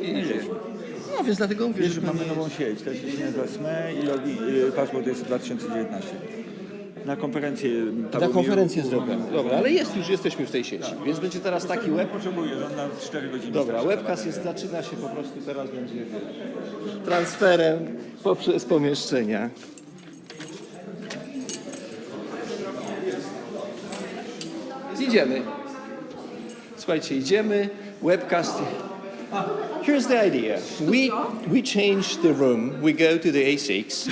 idzie. No więc dlatego mówię, Wiesz, że że mamy nową sieć, też się nazywa SME i paszport jest 2019. Na konferencję na konferencję zrobione. Dobra, ale już jesteśmy w tej sieci, więc będzie teraz taki web. Potrzebuję, że on na 4 godziny. Dobra, webcast zaczyna się po prostu, teraz będzie transferem poprzez pomieszczenia. Idziemy. Słuchajcie, idziemy. Webcast. Here's the idea. We change the room. We go to the A6.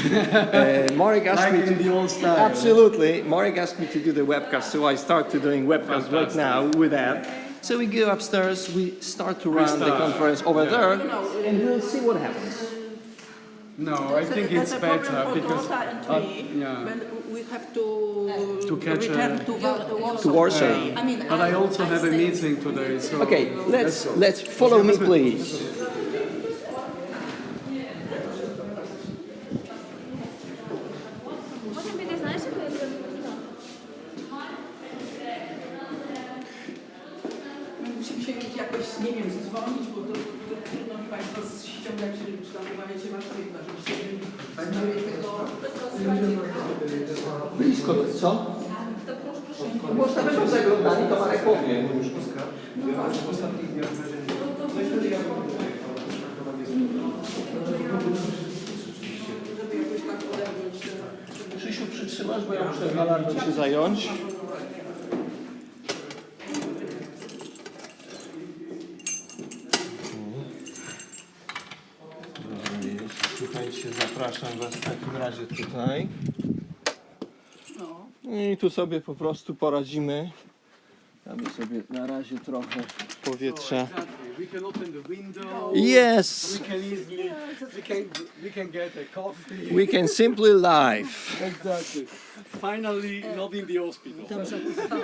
Marek asked me to the old style. Absolutely. Marek asked me to do the webcast, so I started doing webcast right now with that. So we go upstairs. We start to run the conference over there, and we'll see what happens. No, I think it's better because yeah. When we have to catch return to Warsaw. To Warsaw. I mean, but I also have a meeting today, so Okay, let's follow me, please. musimy się jakoś, nie wiem, dzwonić, bo to trudno mi Państwo ściągać, czy tam umawiacie maszyny, żebyście tego... Blisko, co? Można by zaglądali, to Marek powie. Krzysiu, przytrzymasz, bo ja muszę alarmem się zająć. Słuchajcie, zapraszam Was w takim razie tutaj. I tu sobie po prostu poradzimy. Damy sobie na razie trochę powietrza. we can open the window. Yes! We can easily, we can get a coffee. We can simply live. Exactly. Finally, not in the hospital. Dobrze, to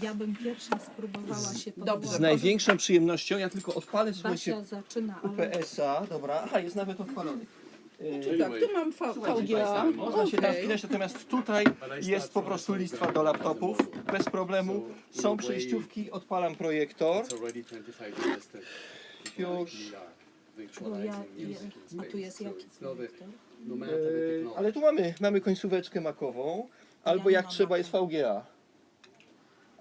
ja bym pierwsza spróbowała się podłączyć. Z największą przyjemnością, ja tylko odpalę, słuchajcie, Basia zaczyna, ale UPS-a, dobra, aha, jest nawet odpalony. Tak, tu mam VGA. Można się tam wpinać, natomiast tutaj jest po prostu listwa do laptopów, bez problemu. Są przejściówki, odpalam projektor. It's already 25 years that Już. bo a tu jest jaki? no matter the technology. Ale tu mamy końcóweczkę makową, albo nie jak mam trzeba jest VGA.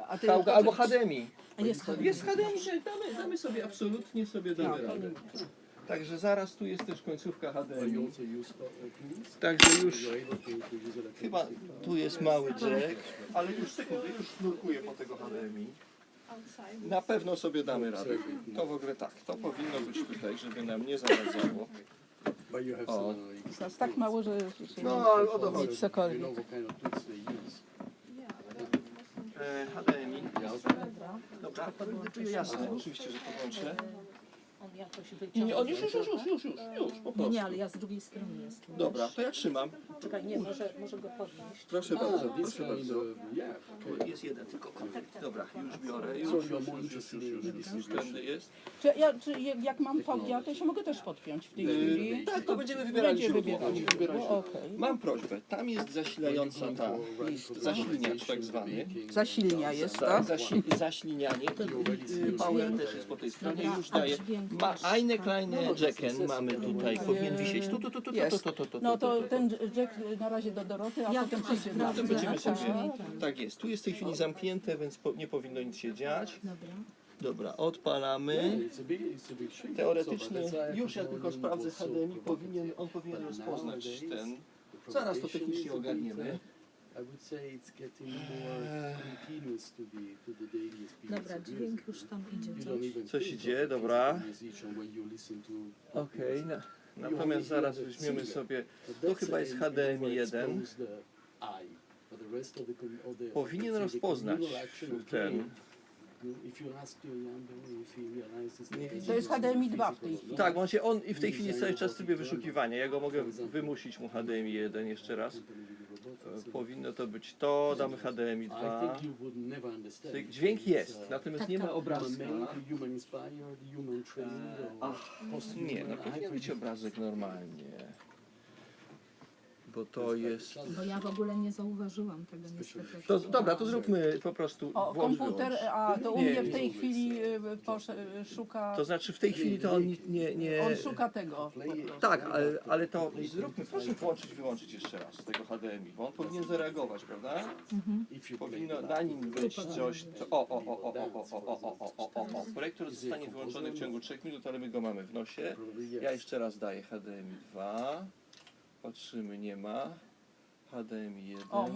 A ty VGA albo HDMI. Jest HDMI. Jest HDMI, że damy sobie, absolutnie sobie damy radę. Także zaraz tu jest też końcówka You HDMI. also use keys. Także już You're able to use it. chyba tu jest mały jack, ale już sekundę, już nurkuję po tego HDMI. Na pewno sobie damy radę. To w ogóle tak, to powinno być tutaj, żeby nam nie zaradzało. But you have Oh. some, jest nas tak mało, że No, ale o to chodzi. nic cokolwiek. you know what kind of tools they use. HDMI. Dobra, jasne, oczywiście, że podłączę. On jakoś Nie, wyciąga. nie, on już, po Nie, prostu. nie, ale ja z drugiej strony jestem. Dobra, to ja trzymam. Czekaj, nie, może go podnieść. Proszę bardzo, This proszę kind bardzo. of, yeah. Tu jest jeden tylko kontakt. Dobra, już biorę, So już you're more interested in the distribution. tędy jest. Czy jak mam VGA, to się mogę też podpiąć w tej chwili? Tak, to będziemy wybierali Będziemy źródło. wybierać. Okej. Mam prośbę, tam jest zasilająca ta, zasilniacz tak zwany. Zasilnia jest, Tak, tak? zasilnianie i power też jest po tej stronie, już daje. dźwięk Ma też, eine kleine Jacken mamy tutaj, powinien wisieć tu. Jest. No to ten jack na razie do Doroty, a Ja potem to przyjdzie do sprawdzę. To będziemy sobie, Później. tak jest, tu jest w tej chwili zamknięte, więc nie powinno nic się dziać. Dobra. Dobra, odpalamy. It's a big sheet. Teoretycznie, So that's why już ja tylko sprawdzę HDMI, on powinien rozpoznać ten. Zaraz to technicznie ogarniemy. I would say it's getting more continuous to the daily experience. Dobra, dźwięk już tam idzie. You Coś. don't even Coś think idzie, of dobra. musician when you listen to Okej, natomiast zaraz weźmiemy sobie, to chyba jest HDMI 1. Powinien rozpoznać ten. To jest HDMI 2 w tej chwili. Tak, on i w tej chwili jest cały czas w trybie wyszukiwania. Ja go mogę wymusić mu HDMI 1 jeszcze raz. Powinno to być to, damy HDMI 2. Dźwięk jest, natomiast nie ma obrazka. Nie, no powinien być obrazek normalnie. bo to jest... Bo ja w ogóle nie zauważyłam tego niestety. To, dobra, to zróbmy po prostu O, włącz, komputer, wyłącz. a to u Nie, mnie w nie. tej chwili szuka... To znaczy w tej chwili to on nie... On szuka tego po prostu. Tak, ale to zróbmy, proszę włączyć, wyłączyć jeszcze raz z tego HDMI, bo on powinien zareagować, prawda? Powinno na nim być coś... O. Projektor zostanie wyłączony w ciągu 3 minut, ale my go mamy w nosie. Ja jeszcze raz daję HDMI 2. Patrzymy, nie ma. HDMI 1. O,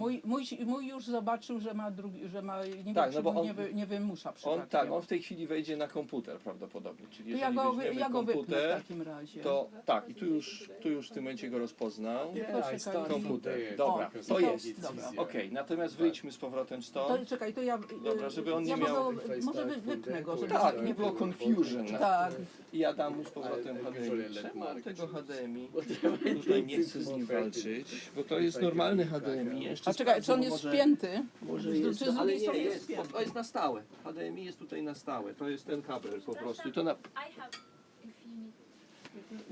mój już zobaczył, że ma drugi, że ma, nie Tak, wiem, no czy bo on- nie wymusza On, przypadkiem. tak, on w tej chwili wejdzie na komputer prawdopodobnie. Czyli To jeżeli weźmiemy ja go wypnę w komputer, takim razie. to tak, i tu już w tym momencie go rozpoznał. Poczekaj. Komputer. Dobra, O, to jest. Dobra. Okej, natomiast wyjdźmy z powrotem To stąd. czekaj, to ja... Dobra, żeby on nie ja miał- może wypnę go, żeby Tak, nie było confusion. Tak. I ja dam mu z powrotem HDMI. Czemu on tego HDMI tutaj nie chce z nim walczyć? Bo to jest normalny HDMI. Jeszcze A czekaj, czy on sprawdzę, jest bo spięty? Może Czy jest, z drugiej ale nie, strony jest jest, spięty? to jest na stałe. HDMI jest tutaj na stałe. To jest ten kabel po prostu. To na... I have, if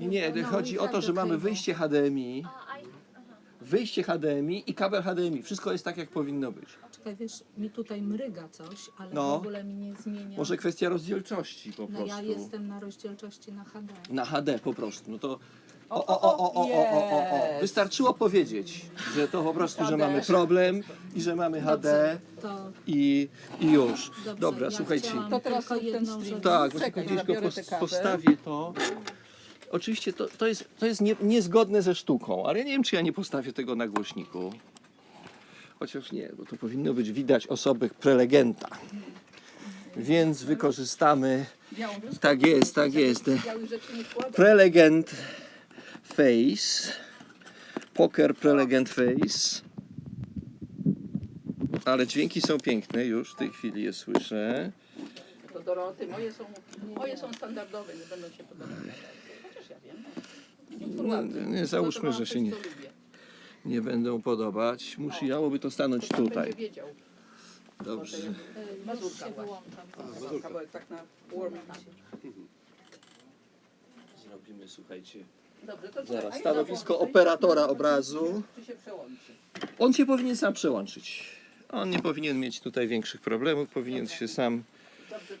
you need. Nie, chodzi o to, że mamy wyjście HDMI, wyjście HDMI i kabel HDMI. Wszystko jest tak, jak powinno być. Czekaj, wiesz, mi tutaj mryga coś, ale No. w ogóle mi nie zmienia. Może kwestia rozdzielczości po No prostu. ja jestem na rozdzielczości na HD. Na HD po prostu. No to... Jest. Wystarczyło powiedzieć, że to po prostu, że HD. mamy problem i że mamy HD To i już. dobrze, Dobra, ja słuchajcie. chciałam To teraz tylko ten jedną stream. rzecz. Tak, właśnie Czekaj, gdzieś go zabiorę te kabel. postawię to. Oczywiście to jest niezgodne ze sztuką, ale ja nie wiem, czy ja nie postawię tego na głośniku. Chociaż nie, bo to powinno być widać osoby prelegenta. Więc wykorzystamy. Tak jest, tak jest. Prelegent face. Poker prelegent face. Ale dźwięki są piękne, już w tej chwili je słyszę. To Doroty, moje są standardowe, nie będą się podobać. Chociaż ja wiem. Nie, załóżmy, że się nie będą podobać. Musiałoby to stanąć tutaj. Będzie wiedział. Dobrze. Mazurka właśnie. Kawałek tak na warming. Zrobimy, słuchajcie, Dobrze, to zaraz czekaj, stanowisko no, operatora obrazu. Czy się przełączy? On się powinien sam przełączyć. On nie powinien mieć tutaj większych problemów, powinien się sam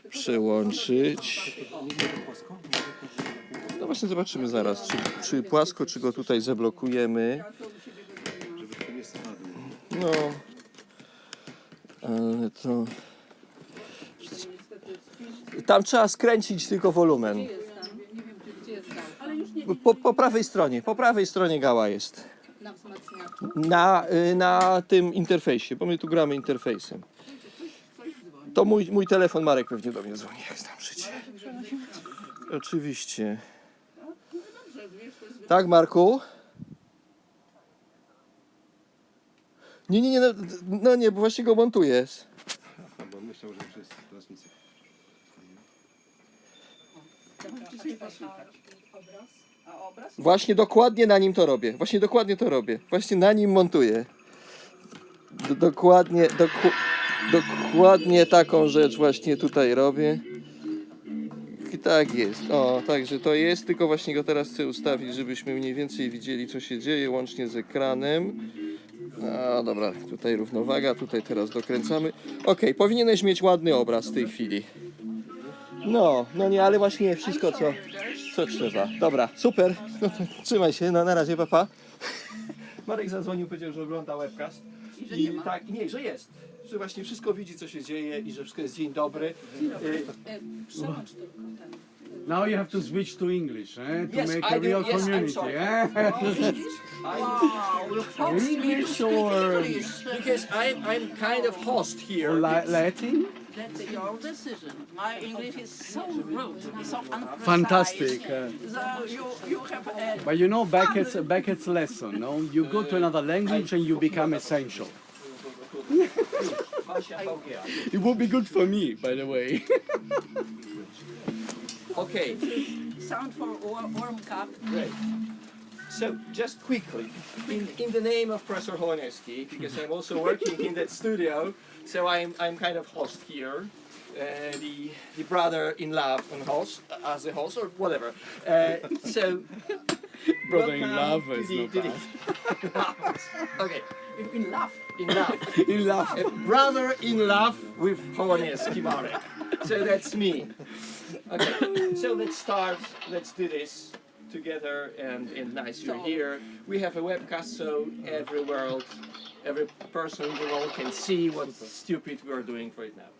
przełączyć. No właśnie zobaczymy zaraz, czy płasko, czy go tutaj zablokujemy. No, ale to... Tam trzeba skręcić tylko wolumen. Po prawej stronie gała jest. Na wzmacniaczu. Na tym interfejsie, bo my tu gramy interfejsem. To mój telefon, Marek pewnie do mnie dzwoni, jak znam życie. Oczywiście. Tak, Marku? Nie, no nie, bo właśnie go montuję. Bo myślał, że już jest transmisja. A obraz? Właśnie dokładnie na nim to robię. Właśnie na nim montuję. Dokładnie taką rzecz właśnie tutaj robię. I tak jest. O, także to jest, tylko właśnie go teraz chcę ustawić, żebyśmy mniej więcej widzieli, co się dzieje, łącznie z ekranem. No dobra, tutaj równowaga, tutaj teraz dokręcamy. Okej, powinieneś mieć ładny obraz w tej chwili. No nie, ale właśnie wszystko, co trzeba. Dobra, super. No to trzymaj się, no na razie, papa. Marek zadzwonił, powiedział, że ogląda webcast. Że jest. Że właśnie wszystko widzi, co się dzieje i że wszystko jest dzień dobry. Przełącz tylko ten. Now you have to switch to English, to Yes, make I a do. real Yes, I'm community. sorry. English or Because I'm kind of host here. Latin? That's your decision. My English is so rude, so unprecise. Fantastic. So you have But you know, Beckett's lesson, no? You go to another language and you become essential. It would be good for me, by the way. Okay. sound for warm cup. Great. So just quickly, in the name of Professor Holeneski, because I'm also working in that studio, so I'm kind of host here, the brother-in-law and host as a host or whatever. So Brother in Welcome love to is the- not to the- bad. Okay, In love. enough. In love. A brother in love with Honest Kimarek. So that's me. Okay, so let's start. Let's do this together, and nice you're So- here. We have a webcast, so every person in the world can see what stupid we're doing right now.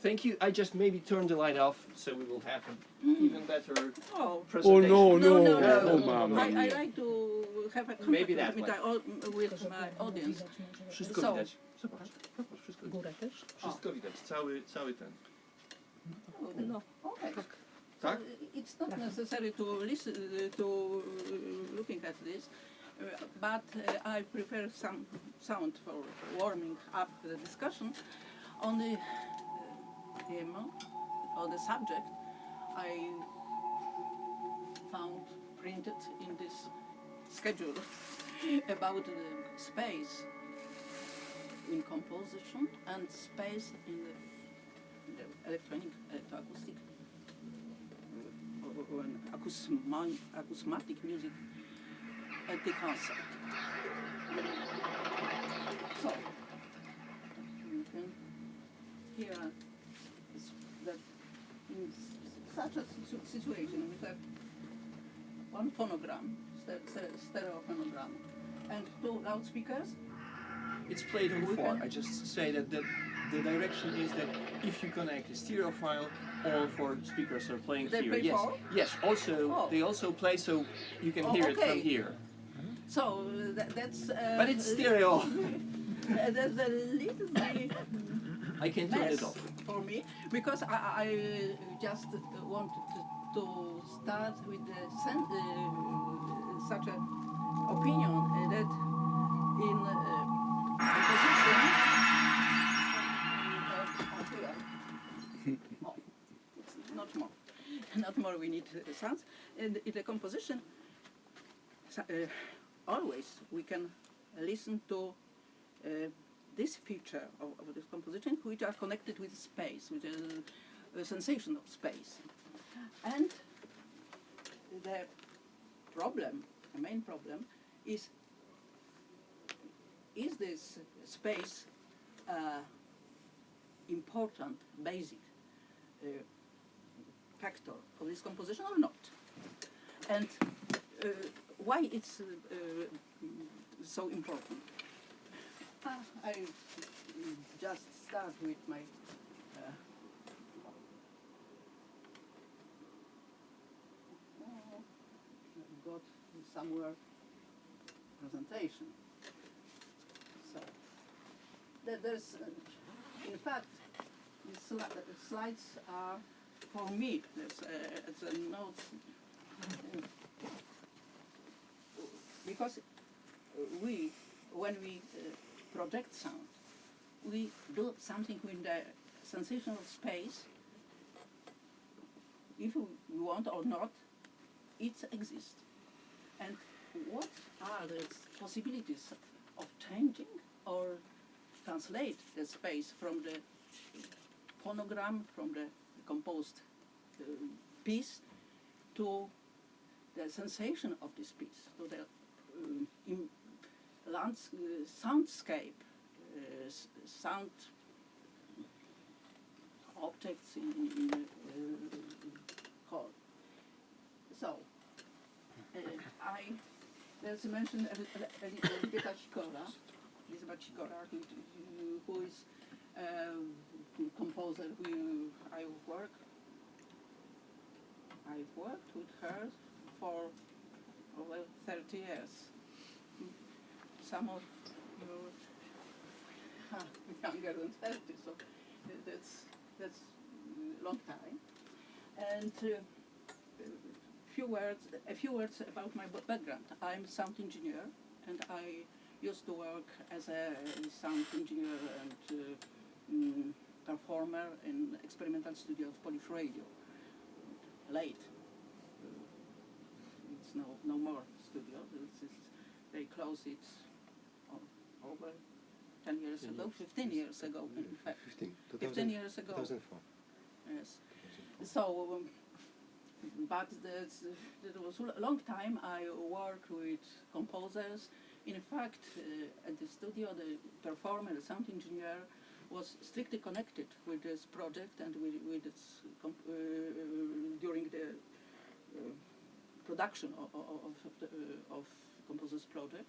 Thank you. I just maybe turn the light off, so we will have an even better Oh. Oh presentation. no, no, No, no, oh no. mamma I mia. like to have a Maybe contact that with my audience. Wszystko So- widać. Zobacz, wszystko widać. Górę też? Wszystko widać. Cały ten. No, okay. Tak? It's not necessary to listen to looking at this, but I prepare some sound for warming up the discussion on the on the subject I found printed in this schedule about the space in composition and space in the electronic electroacoustic when acousmatic music at the concert. So you can hear that in such a situation we have one phonogram, stereo phonogram, and two loudspeakers. It's played on We 4. can- I just say that the direction is that if you connect a stereo file, all 4 speakers are playing They here. play Yes. 4? Yes. Also, Oh. they also play so you can Oh, hear it from okay. here. So that's. But it's stereo. That's a little bit I can turn mess it off. for me because I just wanted to start with such an opinion that in composition not more, not more. We need sounds, and in the composition always we can listen to. This feature of this composition, which are connected with space, with a sensation of space. And the problem, the main problem, is this space important, basic factor of this composition or not? And why it's so important? I just start with my got somewhere presentation. So there's, in fact, the slides are for me. It's a note because when we project sound, we do something with the sensation of space. If we want or not, it exists. And what are the possibilities of changing or translate the space from the phonogram, from the composed piece, to the sensation of this piece, to the soundscape, sound objects in the hall. So, there's mentioned Elżbieta Sikora, who is a composer I've worked with her for over 30 years. Some of you are younger than 30, so that's a long time. And a few words about my background. I'm sound engineer, and I used to work as a sound engineer and performer in experimental studio of Polish radio. Late. It's no more studio. They closed it over 10 years ago, 15 years ago, in fact. 15 years ago. 2004. Yes. So but there was a long time I worked with composers. In fact, at the studio, the performer, the sound engineer, was strictly connected with this project and with its during the production of composers project.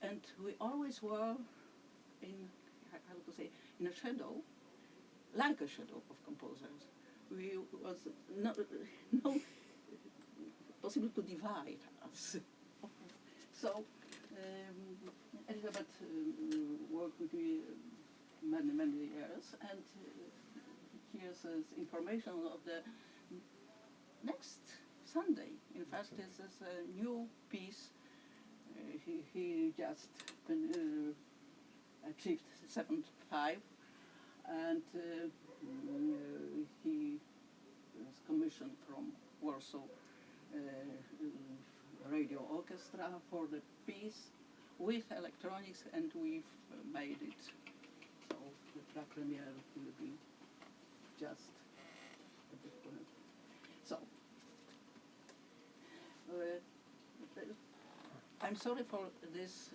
And we always were in, how to say, in a shadow, like a shadow of composers. We was no possible to divide us. So Elizabeth worked with me many years, and here's information of the next Sunday. In fact, this is a new piece. He just achieved 75, and he was commissioned from Warsaw Radio Orchestra for the piece with electronics, and we've made it. So the premiere will be just at this point. So I'm sorry for this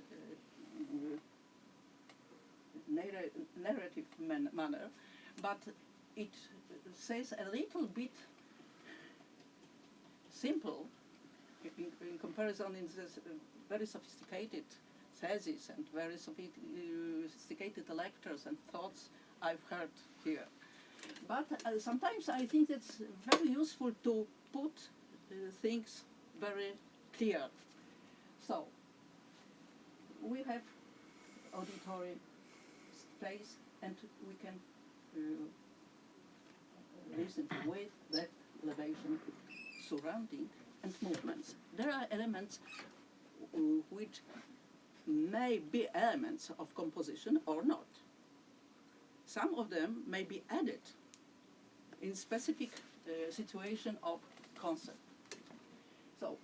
narrative manner, but it says a little bit simple in comparison in this very sophisticated thesis and very sophisticated lectures and thoughts I've heard here. But sometimes I think it's very useful to put things very clear. So, we have auditory space, and we can listen with that elevation, surrounding, and movements. There are elements which may be elements of composition or not. Some of them may be added in specific situation of concept. So,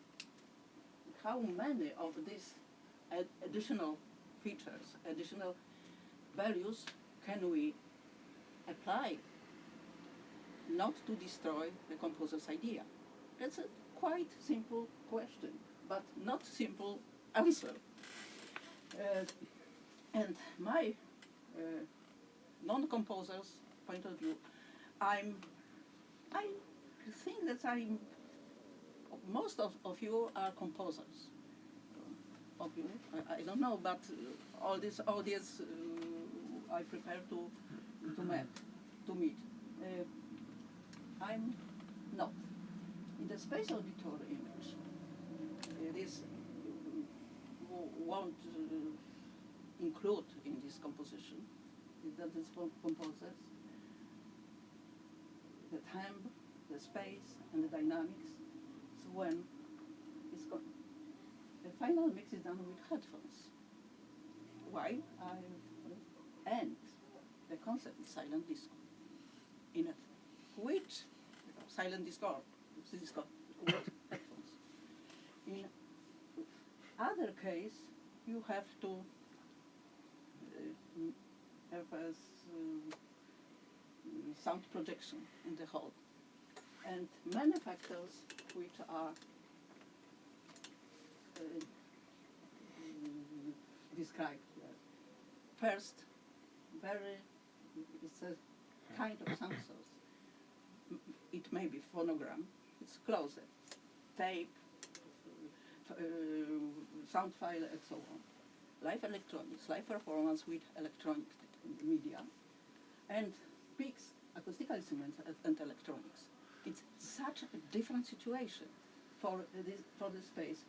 how many of these additional features, additional values can we apply not to destroy the composer's idea? That's a quite simple question, but not simple answer. And my non-composer's point of view, I think that most of you are composers. Of you, I don't know, but all this audience I prepare to meet. I'm not. In the space auditory image, this won't include in this composition. That is for composers. The time, the space, and the dynamics. So when it's the final mix is done with headphones. Why? And the concept is silent disco. In which silent disco with headphones. In other case, you have to have a sound projection in the hall, and many factors which are described here. First, it's a kind of sound source. It may be phonogram, it's closer, tape, sound file, and so on. Live electronics, live performance with electronic media, and peaks, acoustical instruments, and electronics. It's such a different situation for the space.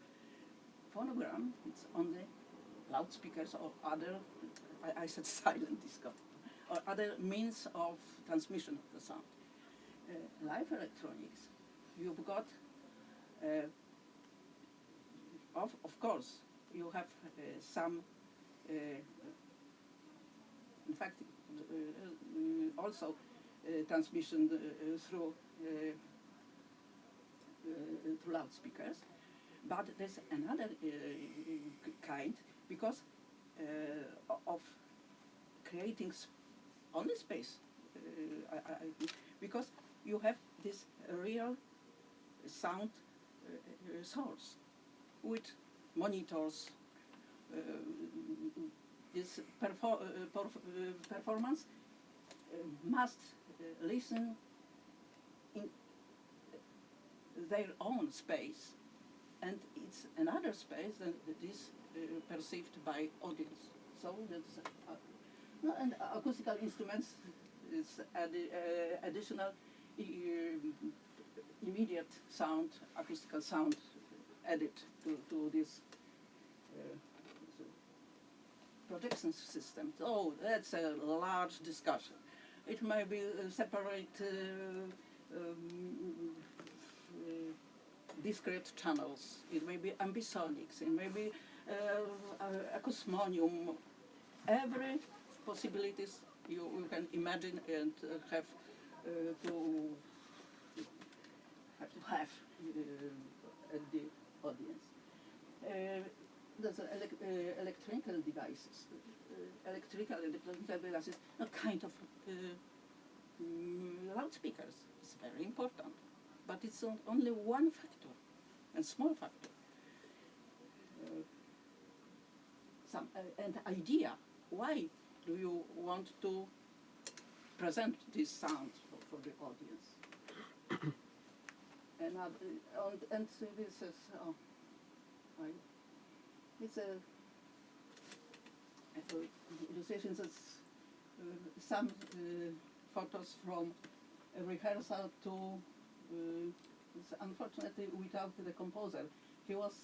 Phonogram, it's only loudspeakers or other, I said silent disco, or other means of transmission of the sound. Live electronics, you've got, of course, you have some, in fact, also transmission through loudspeakers, but there's another kind because of creating only space, because you have this real sound source with monitors. This performance must listen in their own space, and it's another space than this perceived by audience. So that's and acoustical instruments is additional immediate sound, acoustical sound added to this projection system. So that's a large discussion. It may be separate discrete channels. It may be ambisonics. It may be acousmonium. Every possibilities you can imagine and have to have at the audience. There's electrical devices. Electrical devices, a kind of loudspeakers. It's very important, but it's only one factor, and small factor. And idea. Why do you want to present this sound for the audience? And this is it's a illustrations of some photos from a rehearsal to unfortunately without the composer. He was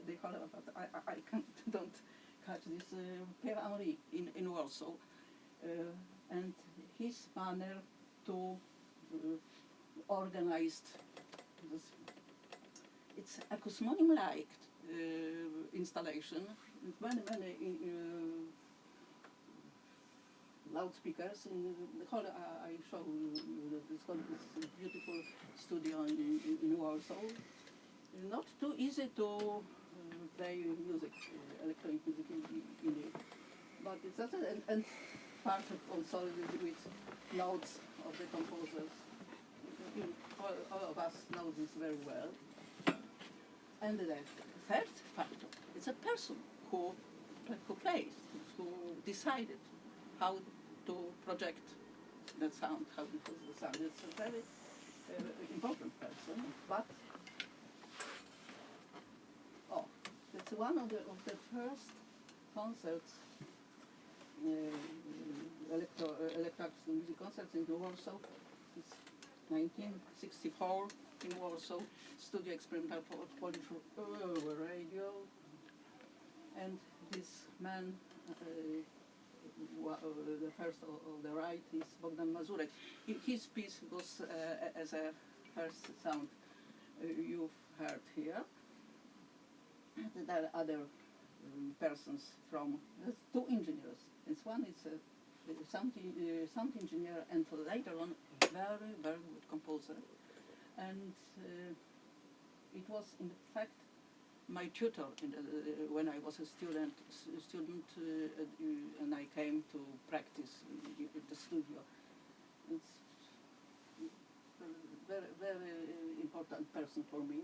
they call it, but I don't catch this Pierre Henry in Warsaw, and his manner to organize this. It's acousmonium-like installation with many loudspeakers in the hall. I show you this beautiful studio in Warsaw. Not too easy to play music, electronic music in it, but it's also and part of also with notes of the composers. All of us know this very well. And the third factor, it's a person who plays, who decided how to project the sound, how to use the sound. It's a very important person, but it's one of the first concerts, electronic music concerts in Warsaw. It's 1964 in Warsaw, studio experimental for Polish radio, and this man, the first on the right, is Bogdan Mazurek. His piece was as a first sound you've heard here. There are other persons from two engineers. It's one is a sound engineer, and later on very good composer. And it was in fact my tutor when I was a student, and I came to practice in the studio. It's very important person for me.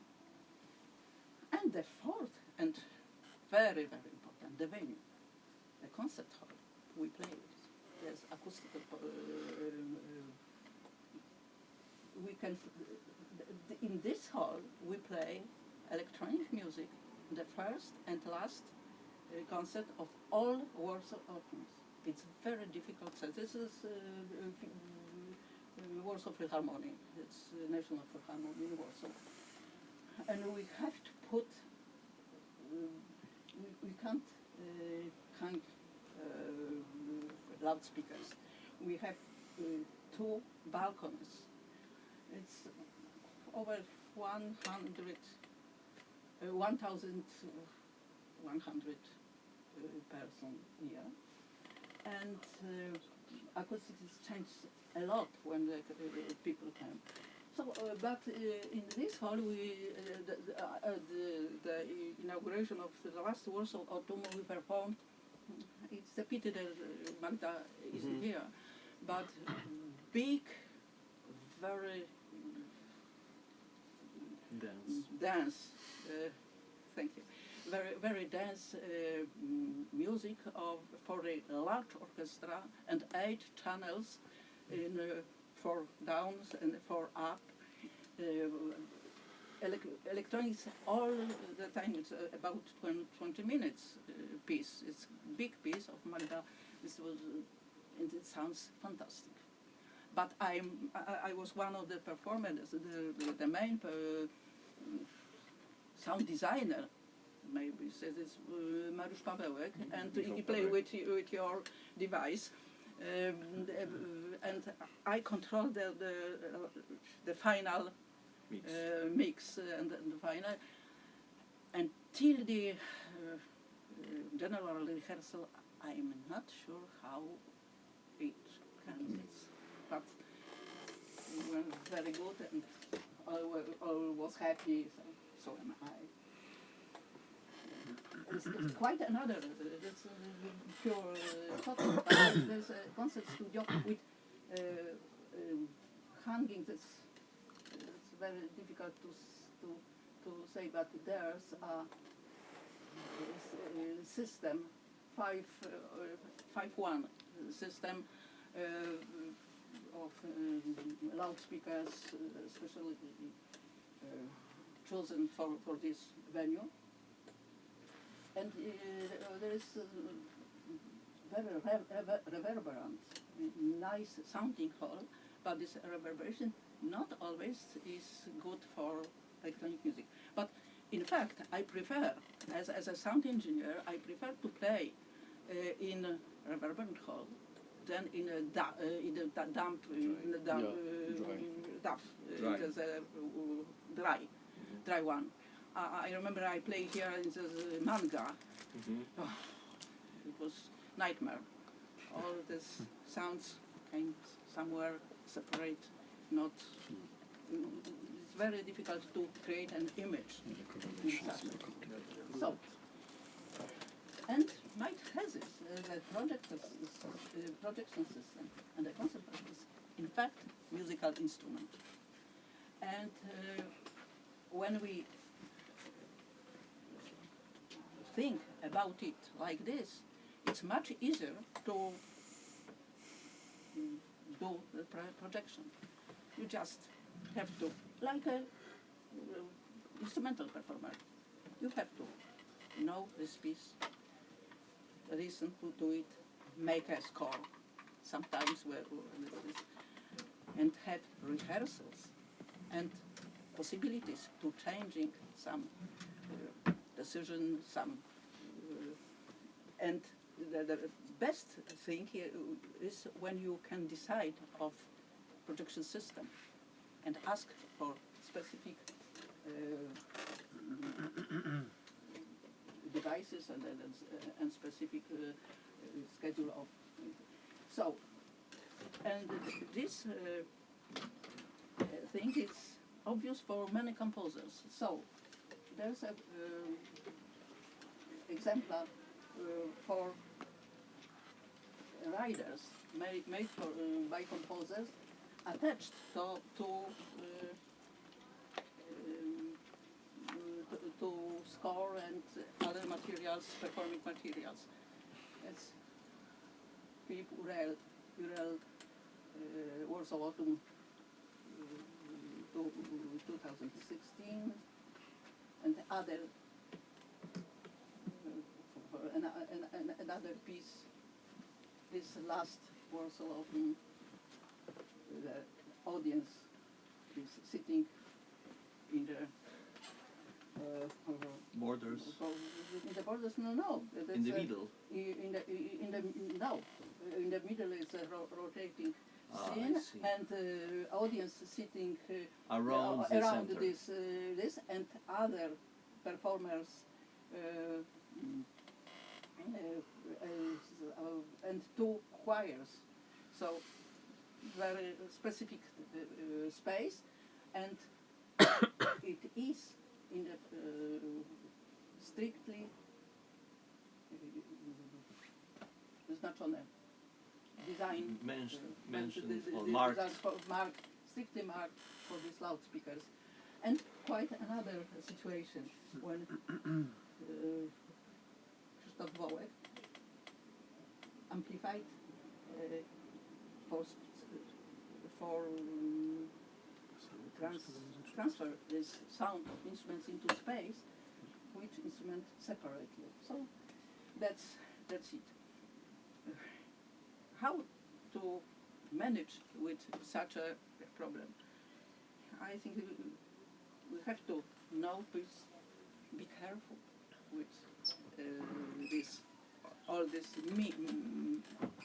And the fourth and very important, the venue, the concert hall. We play it. There's acoustical. We can. In this hall, we play electronic music, the first and last concert of all Warsaw Opens. It's very difficult. So this is Warsaw Philharmonic. It's National Philharmonic in Warsaw, and we have to put. We can't hang loudspeakers. We have two balconies. It's over 1,100 person here, and acoustics changed a lot when the people came. So, but in this hall, the inauguration of the last Warsaw Autumn, we performed. It's a pity that Magda isn't here, but big, very dance. Thank you. Very dense music for a large orchestra and 8 channels in 4 downs and 4 up. Electronics all the time. It's about 20 minutes piece. It's big piece of Magda. This was and it sounds fantastic. But I was one of the performers, the main sound designer. Maybe says it's Mariusz Pawełek, and he play with your device, and I control the final mix and the final. Until the general rehearsal, I'm not sure how it ends, but we were very good and all was happy, so am I. It's quite another, it's pure total. There's a concert studio with hanging. It's very difficult to say, but there's a system, 5-1 system of loudspeakers, especially chosen for this venue. And there is very reverberant, nice sounding hall, but this reverberation not always is good for electronic music. But in fact, I prefer, as a sound engineer, I prefer to play in a reverberant hall than in a DAF, it is a dry one. I remember I played here in the manga. Oh, it was nightmare. All these sounds came somewhere separate. Not. It's very difficult to create an image. So, and Mike has it. The projection system and the concert is in fact musical instrument. And when we think about it like this, it's much easier to do the projection. You just have to, like a instrumental performer, you have to know this piece, listen to it, make a score, sometimes and have rehearsals and possibilities to changing some decision, and the best thing here is when you can decide of projection system and ask for specific devices and specific schedule of. So, and this thing is obvious for many composers. So, there's a exemplar for riders made for, by composers attached to score and other materials, performing materials. It's Philip Urel Warsaw Autumn 2016, and other another piece. This last Warsaw Autumn, the audience is sitting in the Borders. In the borders, no. In the middle. In the middle is a rotating scene, I see. and audience sitting Around the around center. this, and other performers and 2 choirs. So very specific space, and it is in the strictly wyznaczone design Mentioned or the marked. strictly marked for these loudspeakers, And quite another situation when Krzysztof Wołek amplified transfer this sound of instruments into space, which instrument separately. So that's it. How to manage with such a problem? I think we have to notice, be careful with this, all this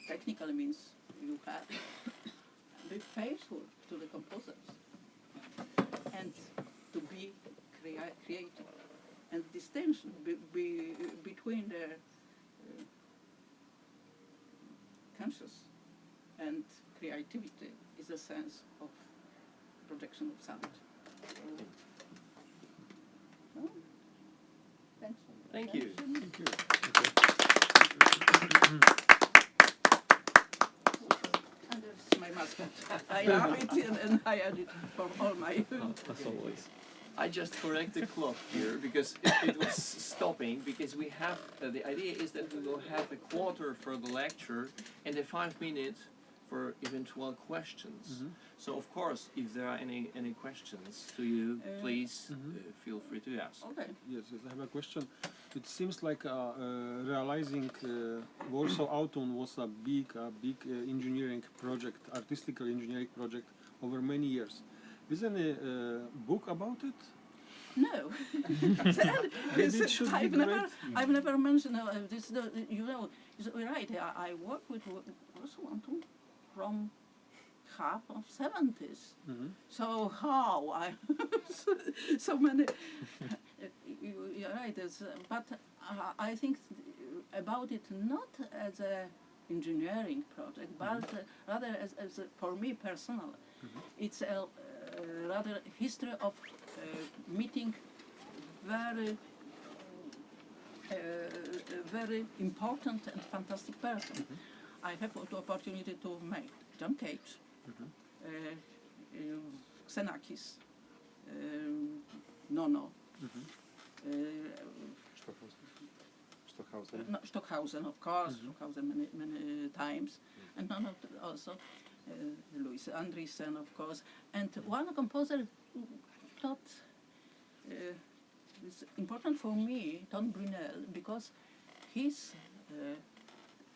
technical means you have. Be faithful to the composers and to be creative. And distinction between the conscious and creativity is a sense of projection of sound. No? Thanks for the Thank you. attention. And this is my mascot. I love it and I add it for all my... As always. I just correct the clock here because it was stopping, because we have, the idea is that we will have a quarter for the lecture and a 5 minutes for eventual questions. So of course, if there are any questions to you, please feel free to ask. Okay. Yes, I have a question. It seems like realizing Warsaw Autumn was a big engineering project, artistical engineering project over many years. Is there any book about it? No. Maybe it should be great. I've never mentioned this. You know, you're right. I work with Warsaw Autumn from half of 70s. So how I so many. You're right. But I think about it not as a engineering project, but rather as a, for me personal. It's a rather history of meeting very important and fantastic person. I have the opportunity to meet John Cage, Xenakis, Nono, Stockhausen, of course, Stockhausen many times, and Nono also. Louis Andriessen, of course, and one composer thought is important for me, Ton Brunel, because his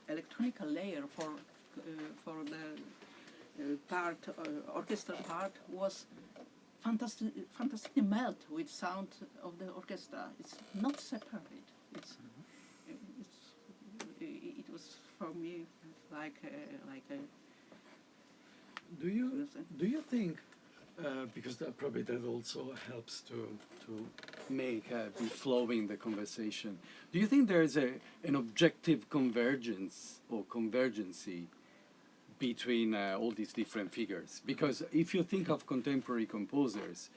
electronic layer for the part, orchestral part, was fantastically melt with sound of the orchestra. It's not separate. It was for me like a Do you think, because probably that also helps to make be flowing the conversation, do you think there is an objective convergence or convergency between all these different figures? Because if you think of contemporary composers,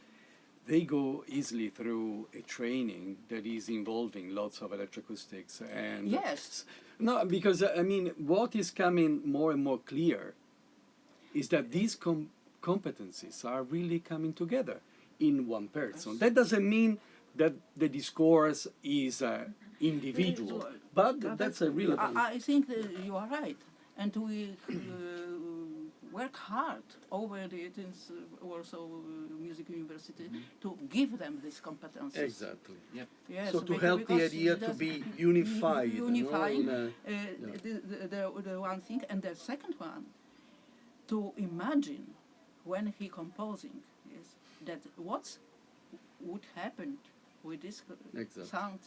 they go easily through a training that is involving lots of electroacoustics and... Yes. No, because I mean, what is coming more and more clear is that these competencies are really coming together in one person. That doesn't mean that the discourse is individual, but that's a real... I think that you are right, and we work hard over the Warsaw Music University to give them these competencies. Exactly. Yes, So to help the because idea to be unified, unifying, you know, the one thing, and the second one, to imagine when he composing, yes, that what would happen with this sounds.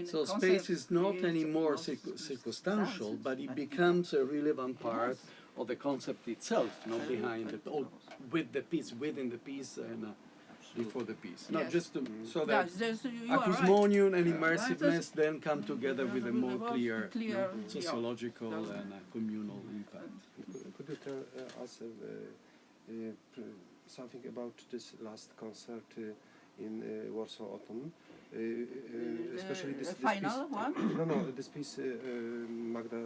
So space is not anymore circumstantial, but it becomes a relevant part of the concept itself, not behind it, or with the piece, within the piece, and before the piece. No, Yes. just to, so that You are right. acousmonium and immersiveness then come together with a more clear yeah. sociological and communal impact. Could you tell us something about this last concert in Warsaw Autumn? Especially this final piece, one? No, this piece Magda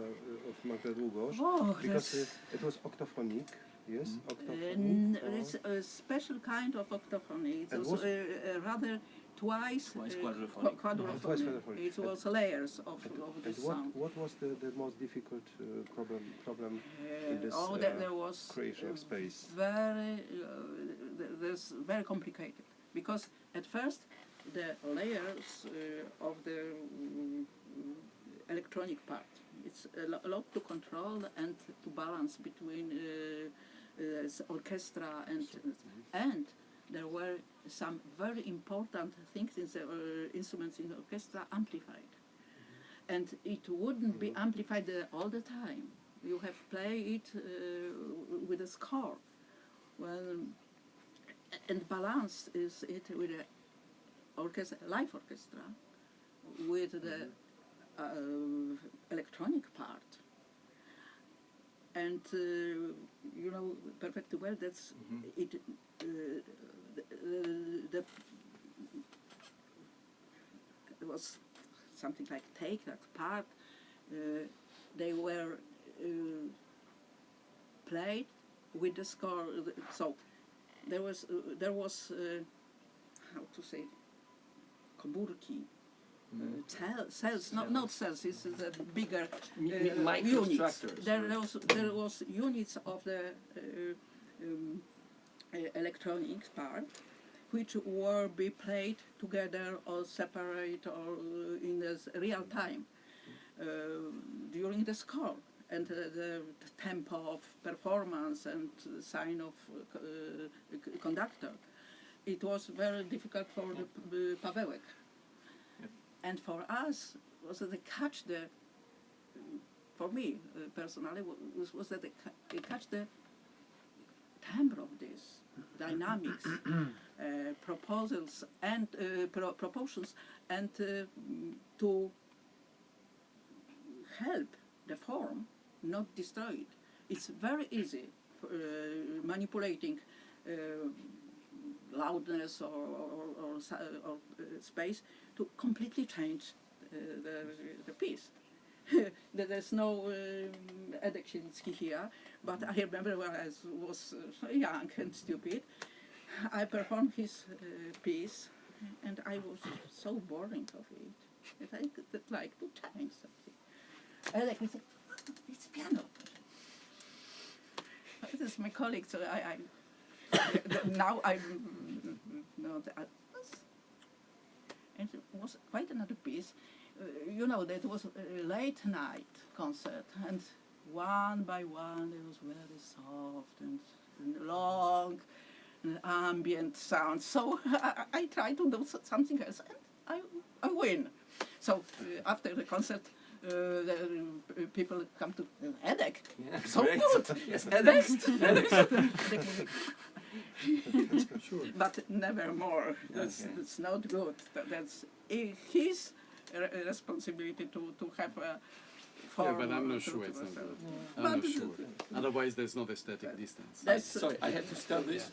Długosz, Oh, because it was octophonic, Yes, It's a special kind of octophony. It's And also rather twice quadrophonic. quadrophonic. Twice quadrophonic. It was layers of And this what, sound. what was the most difficult problem in this There was creation of space? there's very complicated, because at first the layers of the electronic part, it's a lot to control and to balance between orchestra and there were some very important things in the instruments in the orchestra amplified, and it wouldn't be amplified all the time. You have play it with a score. Well, and balance is it with the orchestra, live orchestra, with the electronic part. And you know perfectly well that's it. It was something like take that part. They were played with the score. So there was how to say, komórki. Cells, not cells. This is a bigger units. Microstructures. There was units of the electronics part, which were be played together or separate or in this real time during the score, and the tempo of performance and sign of conductor. It was very difficult for the Pawełek. And for us, was that they catch the, for me personally, was that they catch the timbre of this, dynamics, proposals and proportions, and to help the form, not destroy it. It's very easy manipulating loudness or space to completely change the piece. There's no Edek Sielicki here, but I remember when I was young and stupid, I performed his piece, and I was so boring of it that I could like to change something. Edek said, "It's piano." This is my colleague, so I now I'm not. And it was quite another piece. You know, that was a late night concert, and one by one it was very soft and long and ambient sound. So I tried to do something else, and I win. So after the concert, the people come to Edek. Yeah, So great. good. Yes, Edek. Sure. But never more. That's not good. That's his responsibility to have a form. Yeah, but I'm not to- sure to it's not myself. good. I'm not sure. Otherwise, there's not aesthetic distance. That's Sorry, I have to stop this.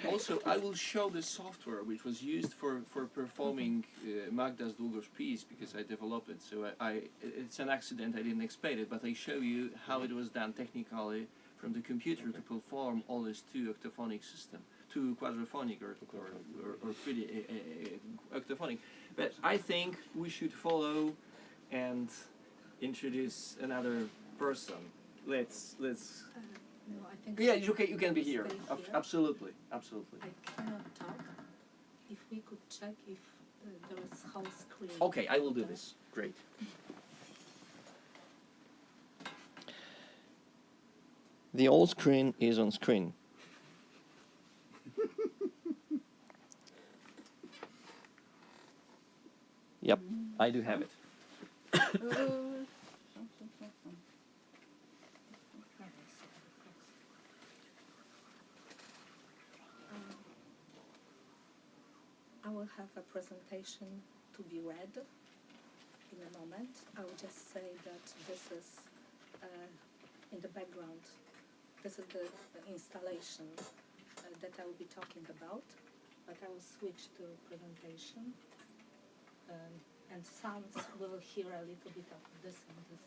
Also, I will show the software which was used for performing Magda's Długosz piece, because I developed it. So it's an accident, I didn't explain it, but I show you how it was done technically from the computer to perform all this two octophonic system, two quadrophonic or three octophonic. But I think we should follow and introduce another person. Let's. No, I think Yeah, you can be here. Stay here. Absolutely. I cannot talk. If we could check if there is whole screen. Okay, I will do this. Great. The old screen is on screen. Yep, I do have it. I will have a presentation to be read in a moment. I will just say that this is in the background. This is the installation that I will be talking about, but I will switch to presentation. And sounds will hear a little bit of this and this.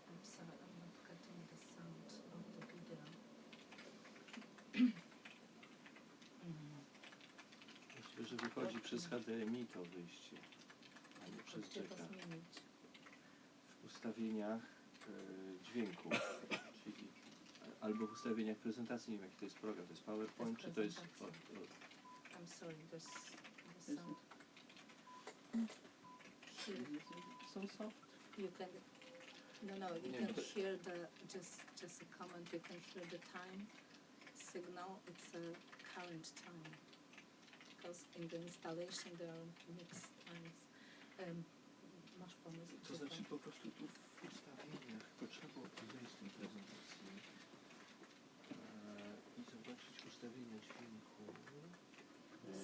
I'm sorry, I'm not getting the sound of the video. Myślę, że wychodzi przez HDMI to wyjście, a nie przez Gdzie to jacka. zmienić? W ustawieniach dźwięku, czyli albo w ustawieniach prezentacji, nie wiem jaki to jest program, to jest PowerPoint, czy to jest... I'm sorry, there's the sound. Here, So soft. you can, no, you Nie, can to- hear just a comment, you can hear the time signal, it's a current time. Because in the installation there are mixed times. Masz pomysł? To gdzie znaczy po prostu tu w ustawieniach potrzeba wyjść z tej prezentacji i zobaczyć ustawienia dźwięku.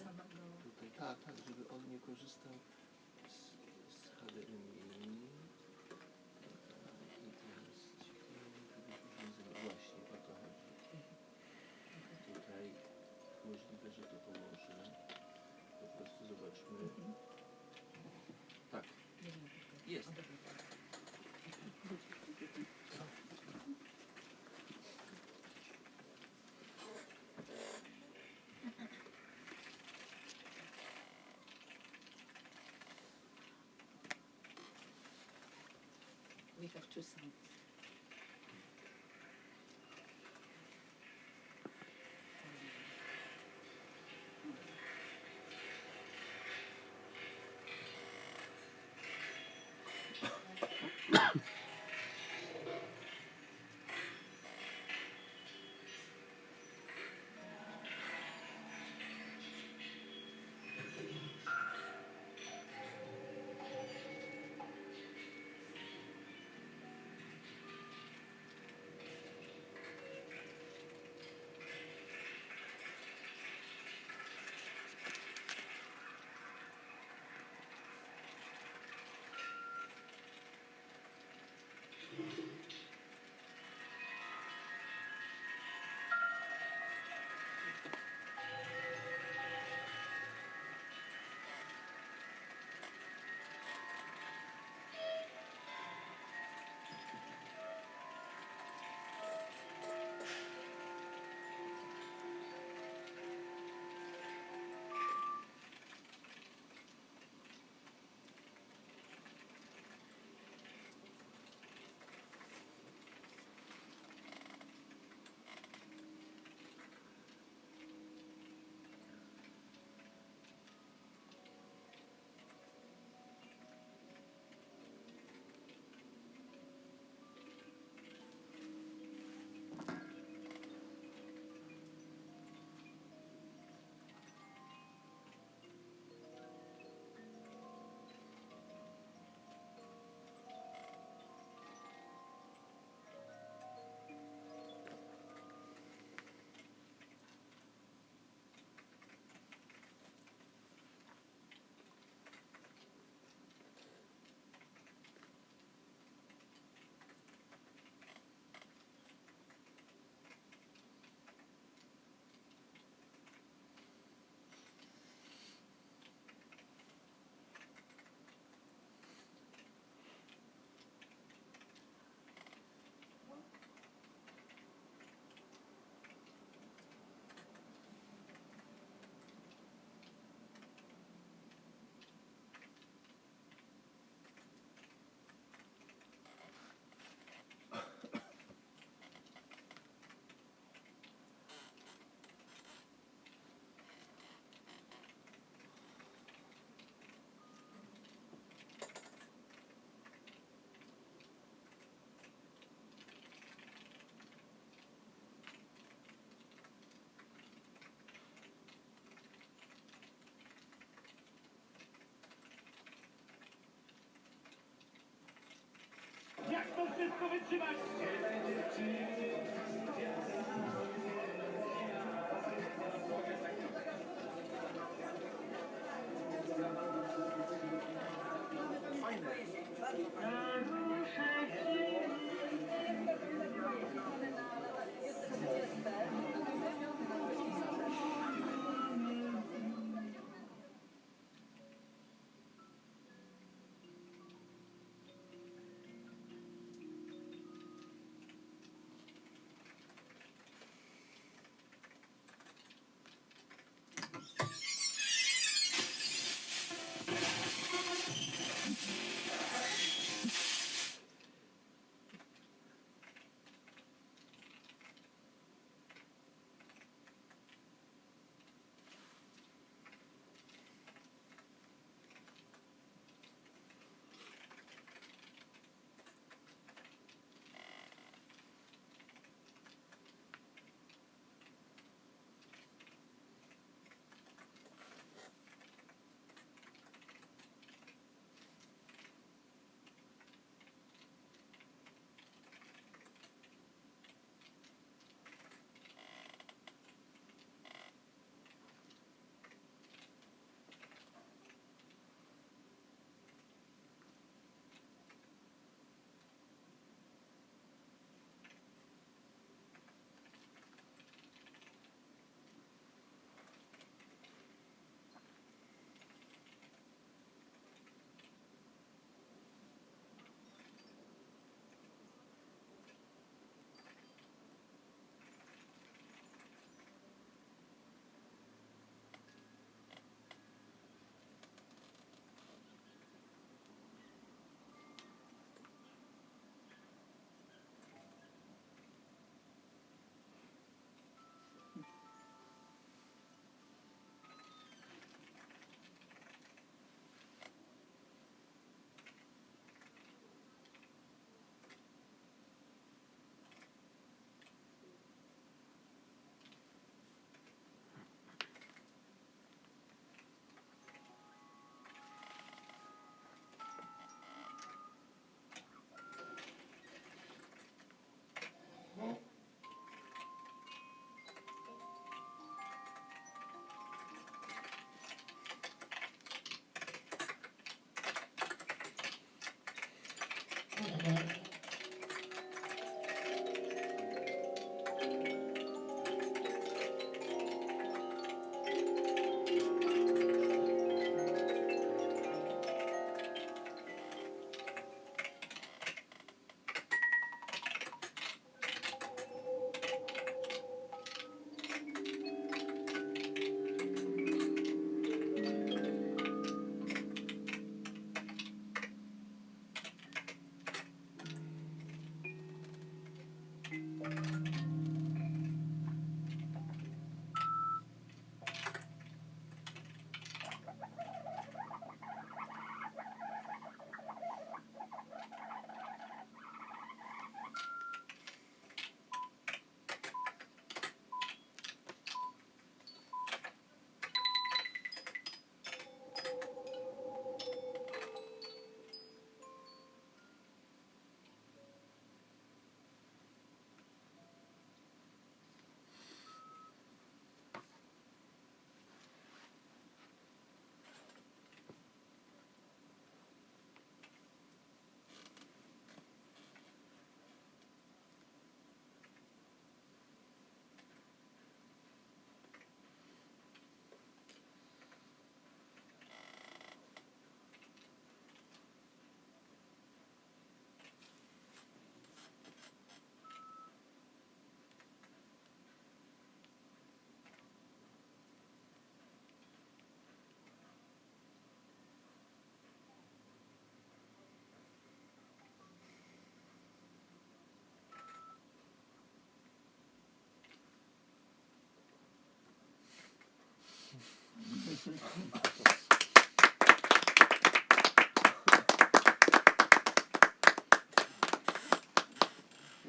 samego... Tutaj, tak, żeby on nie korzystał z HDMI. I teraz właśnie o to chodzi. Tutaj możliwe, że to pomoże. Po prostu zobaczmy. Tak, jest. We have two sounds.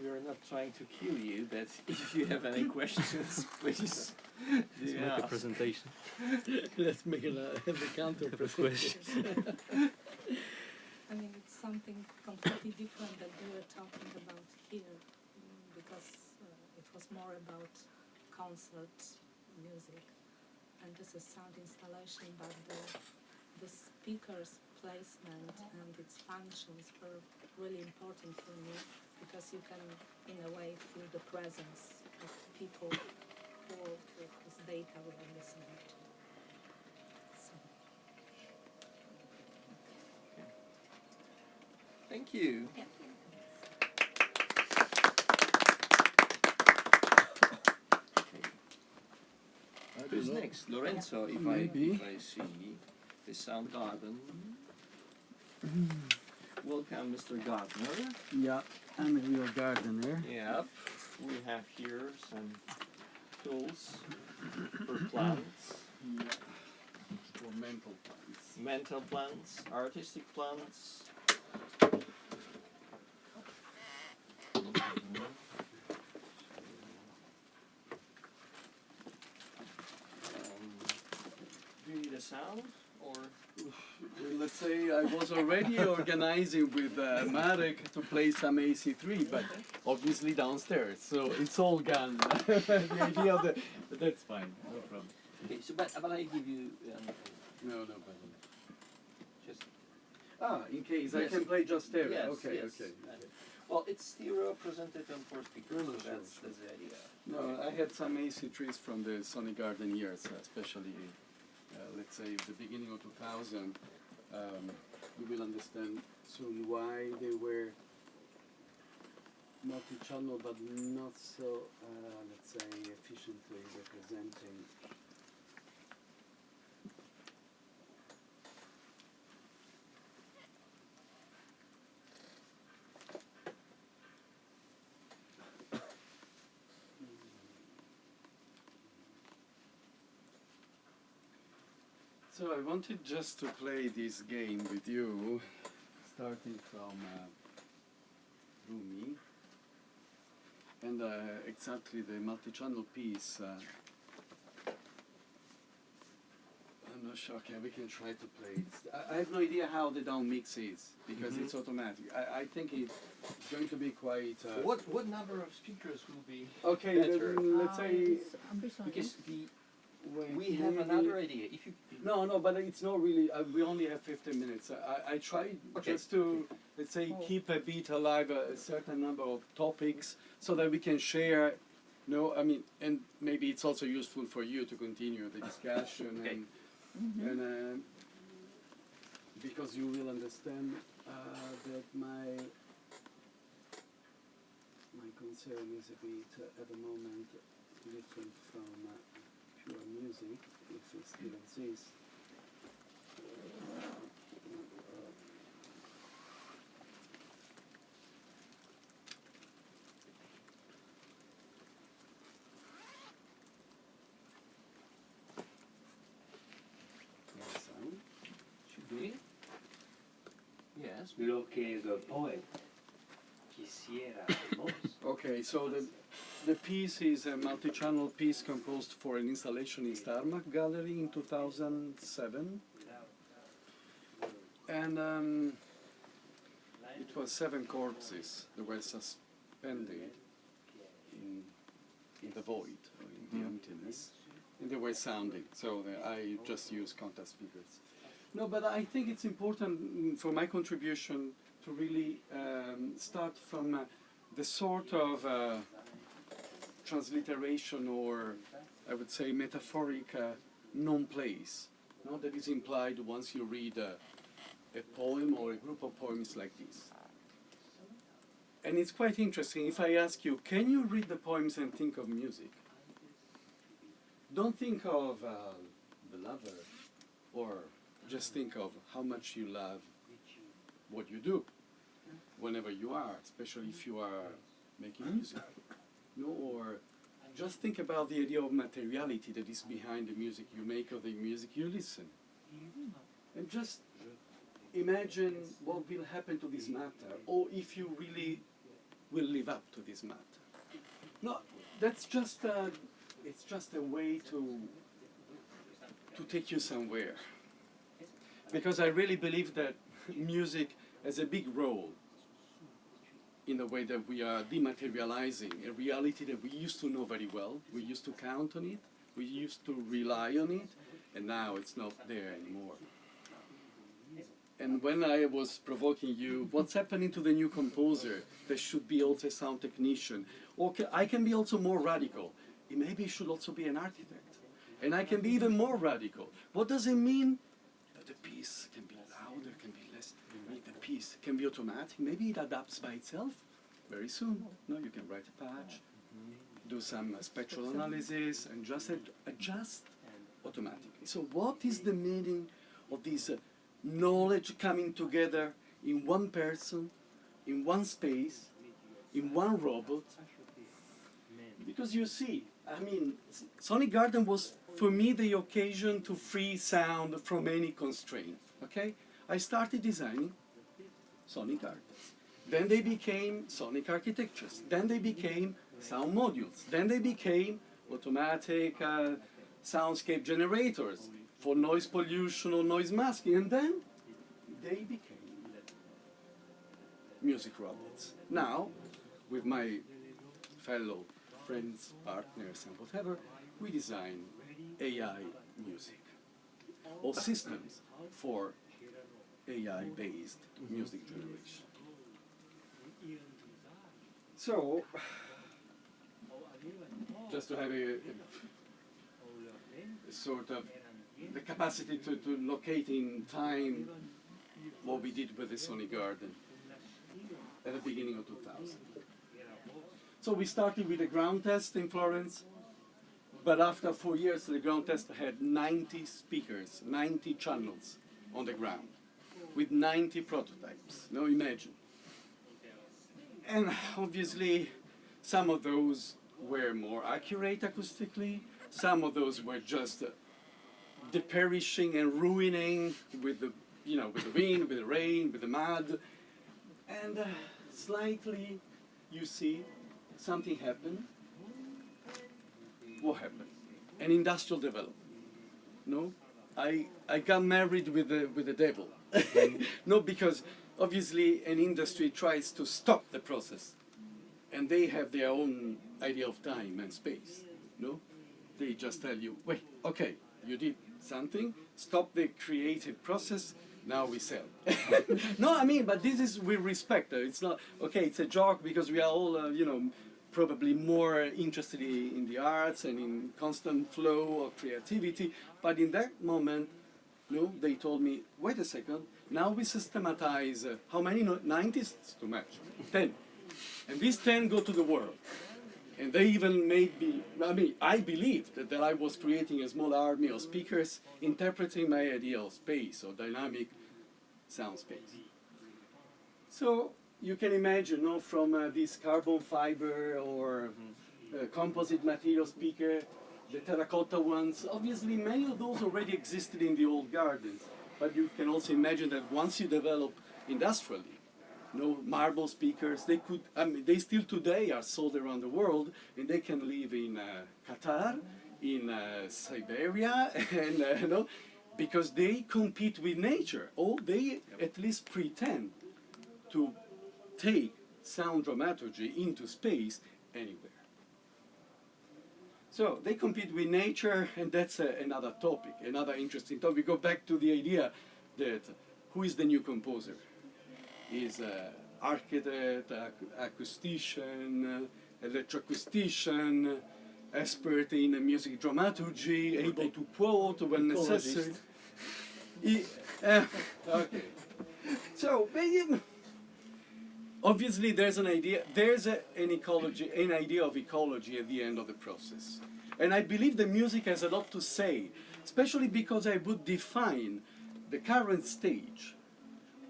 We are not trying to kill you, but if you have any questions, please. Let's make a presentation. Let's make a counter Have a question. I mean, it's something completely pretty different than we were talking about here, because it was more about concert music, and this is sound installation, but the speaker's placement and its functions were really important for me, because you can, in a way, feel the presence of people whose data we are listening to. So. Thank you. Yeah. Who's next? Lorenzo, if Maybe. I see the sound garden. Welcome, Mr. Gardner. Yeah, I'm a real gardener. Yep. We have here some tools for plants, For mental plants. mental plants, artistic plants. Do you need a sound or? Let's say I was already organizing with Marek to play some AC3, but obviously downstairs, so it's all gone. The idea of the, but that's fine, no problem. Okay, so but I give you No, no problem. just In case I Yes. can play just stereo. yes, Okay, yes. okay. Well, it's stereo presented on 4 speakers, so Sure, that's the idea. No, I had some AC3s from the Sony Garden years, especially, let's say, the beginning of 2000. You will understand soon why they were multi-channel, but not so, let's say, efficiently representing. So I wanted just to play this game with you, starting from Rumi, and exactly the multi-channel piece. I'm not sure. Okay, we can try to play it. I have no idea how the down mix is because it's automatic. I think it's going to be quite. What number of speakers will be Okay, better? then let's say. Because Wait, we have maybe- another idea. If you No, but it's not really. We only have 15 minutes. I tried Okay. just to, let's say, keep a bit alive a certain number of topics so that we can share. No, I mean, and maybe it's also useful for you to continue the discussion Okay. and because you will understand that my concern is a bit at the moment different from pure music, if it still exists. Sound. should be. Yes. Lo que the poet quisiera most. Okay, so the piece is a multi-channel piece composed for an installation in Starmark Gallery in 2007. And it was 7 corpses that were suspended in the void, or in the emptiness, and they were sounding, so I just used contact speakers. No, but I think it's important for my contribution to really start from the sort of transliteration, or I would say metaphoric non-place, no, that is implied once you read a poem or a group of poems like this. And it's quite interesting if I ask you, can you read the poems and think of music? Don't think of the lover, or just think of how much you love what you do, whenever you are, especially if you are making music. No, or just think about the idea of materiality that is behind the music you make or the music you listen. And just imagine what will happen to this matter, or if you really will live up to this matter. No, that's just it's just a way to take you somewhere. Because I really believe that music has a big role in the way that we are dematerializing a reality that we used to know very well. We used to count on it, we used to rely on it, and now it's not there anymore. And when I was provoking you, what's happening to the new composer that should be also a sound technician? Or I can be also more radical. Maybe he should also be an architect. And I can be even more radical. What does it mean? That the piece can be louder, can be less. The piece can be automatic. Maybe it adapts by itself very soon. No, you can write a patch, do some spectral analysis, and just adjust automatically. So what is the meaning of this knowledge coming together in one person, in one space, in one robot? Because you see, I mean, Sonic Garden was for me the occasion to free sound from any constraint. Okay, I started designing Sonic Gardens. Then they became Sonic architectures. Then they became sound modules. Then they became automatic soundscape generators for noise pollution or noise masking. And then they became music robots. Now, with my fellow friends, partners, and whatever, we design AI music or systems for AI-based music generation. So, just to have a sort of the capacity to locate in time what we did with the Sonic Garden at the beginning of 2000. So we started with a ground test in Florence, but after 4 years the ground test had 90 speakers, 90 channels on the ground, with 90 prototypes. Now imagine. And obviously some of those were more accurate acoustically, some of those were just deperishing and ruining with the, you know, with the wind, with the rain, with the mud. And slightly, you see, something happened. What happened? An industrial development. No, I got married with the devil. No, because obviously an industry tries to stop the process, and they have their own idea of time and space. No, they just tell you, wait, okay, you did something, stop the creative process. Now we sell. No, I mean, but this is with respect. It's not okay. It's a joke because we are all, you know, probably more interested in the arts and in constant flow of creativity. But in that moment, no, they told me, wait a second. Now we systematize how many? 90? It's too much. 10, and these 10 go to the world. And they even made me, I mean, I believed that I was creating a small army of speakers interpreting my idea of space or dynamic sound space. So you can imagine, no, from this carbon fiber or composite material speaker, the terracotta ones, obviously many of those already existed in the old gardens. But you can also imagine that once you develop industrially, no marble speakers, they could, I mean, they still today are sold around the world, and they can live in Qatar, in Siberia, and you know, because they compete with nature, or they at least pretend to take sound dramaturgy into space anywhere. So they compete with nature, and that's another topic, another interesting topic. We go back to the idea that who is the new composer? Is architect, acoustician, electroacoustician, expert in music dramaturgy, able to quote when necessary. Okay. So obviously there's an idea, there's an idea of ecology at the end of the process. And I believe the music has a lot to say, especially because I would define the current stage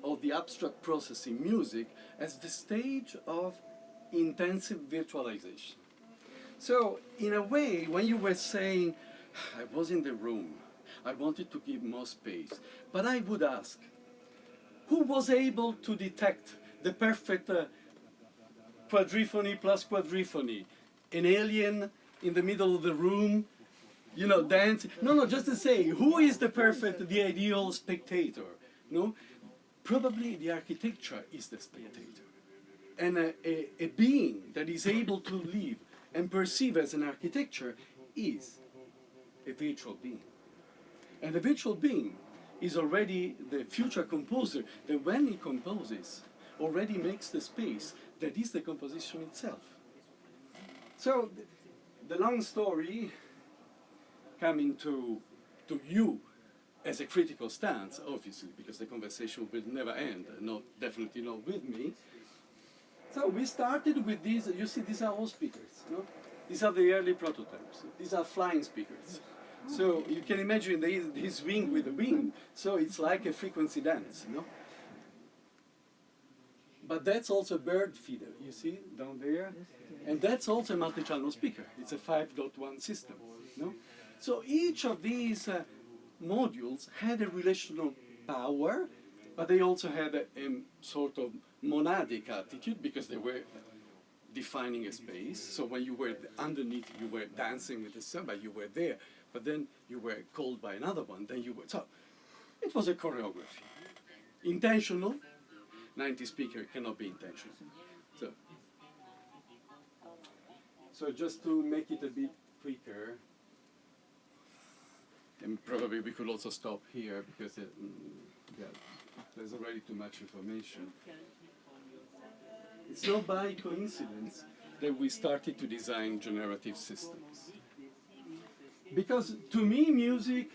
of the abstract process in music as the stage of intensive virtualization. So in a way, when you were saying, I was in the room, I wanted to give more space, but I would ask, who was able to detect the perfect quadriphony plus quadriphony? An alien in the middle of the room, you know, dancing? No, just to say, who is the perfect, the ideal spectator? No? Probably the architecture is the spectator. And a being that is able to live and perceive as an architecture is a virtual being. And the virtual being is already the future composer that when he composes already makes the space that is the composition itself. So the long story coming to you as a critical stance, obviously, because the conversation will never end, definitely not with me. So we started with these, you see, these are all speakers, no? These are the early prototypes. These are flying speakers. So you can imagine they swing with the wind, so it's like a frequency dance, no? But that's also a bird feeder, you see, down there? And that's also a multi-channel speaker. It's a 5.1 system, no? So each of these modules had a relational power, but they also had a sort of monadic attitude because they were defining a space. So when you were underneath, you were dancing with the sun, but you were there. But then you were called by another one, then you were... So it was a choreography. Intentional. 90 speaker cannot be intentional. So just to make it a bit quicker, and probably we could also stop here because there's already too much information. It's not by coincidence that we started to design generative systems. Because to me, music,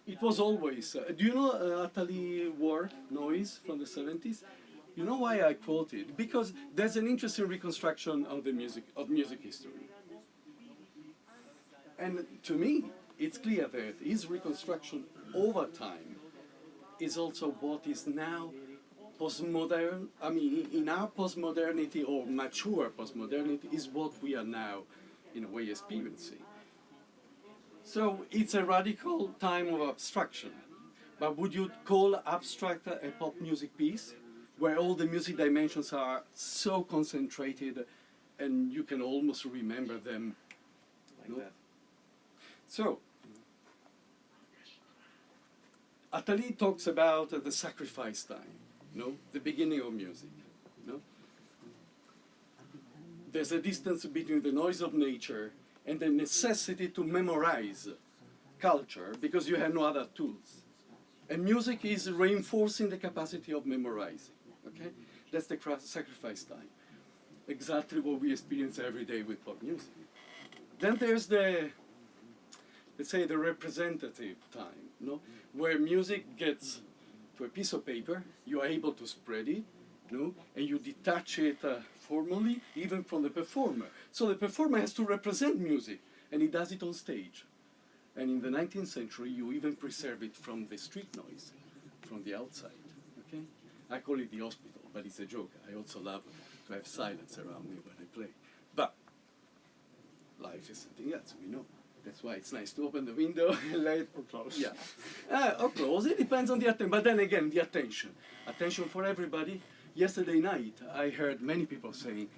it was always... do you know Atali War noise from the 70s? You know why I quote it? Because there's an interesting reconstruction of the music history. And to me, it's clear that his reconstruction over time is also what is now postmodern. I mean, in our postmodernity or mature postmodernity is what we are now, in a way, experiencing. So it's a radical time of abstraction. But would you call abstract a pop music piece, where all the music dimensions are so concentrated and you can almost remember them? Like that. So, Attali talks about the sacrifice time, the beginning of music. There's a distance between the noise of nature and the necessity to memorize culture because you have no other tools. And music is reinforcing the capacity of memorizing. Okay? That's the sacrifice time. Exactly what we experience every day with pop music. Then there's the, let's say, the representative time, where music gets to a piece of paper, you are able to spread it, and you detach it formally, even from the performer. So the performer has to represent music, and he does it on stage. And in the 19th century, you even preserve it from the street noise, from the outside. Okay? I call it the hospital, but it's a joke. I also love to have silence around me when I play. But life is something else, we know. That's why it's nice to open the window and let it close. Yeah. Or close, it depends on the attention. But then again, the attention. Attention for everybody. Yesterday night, I heard many people saying,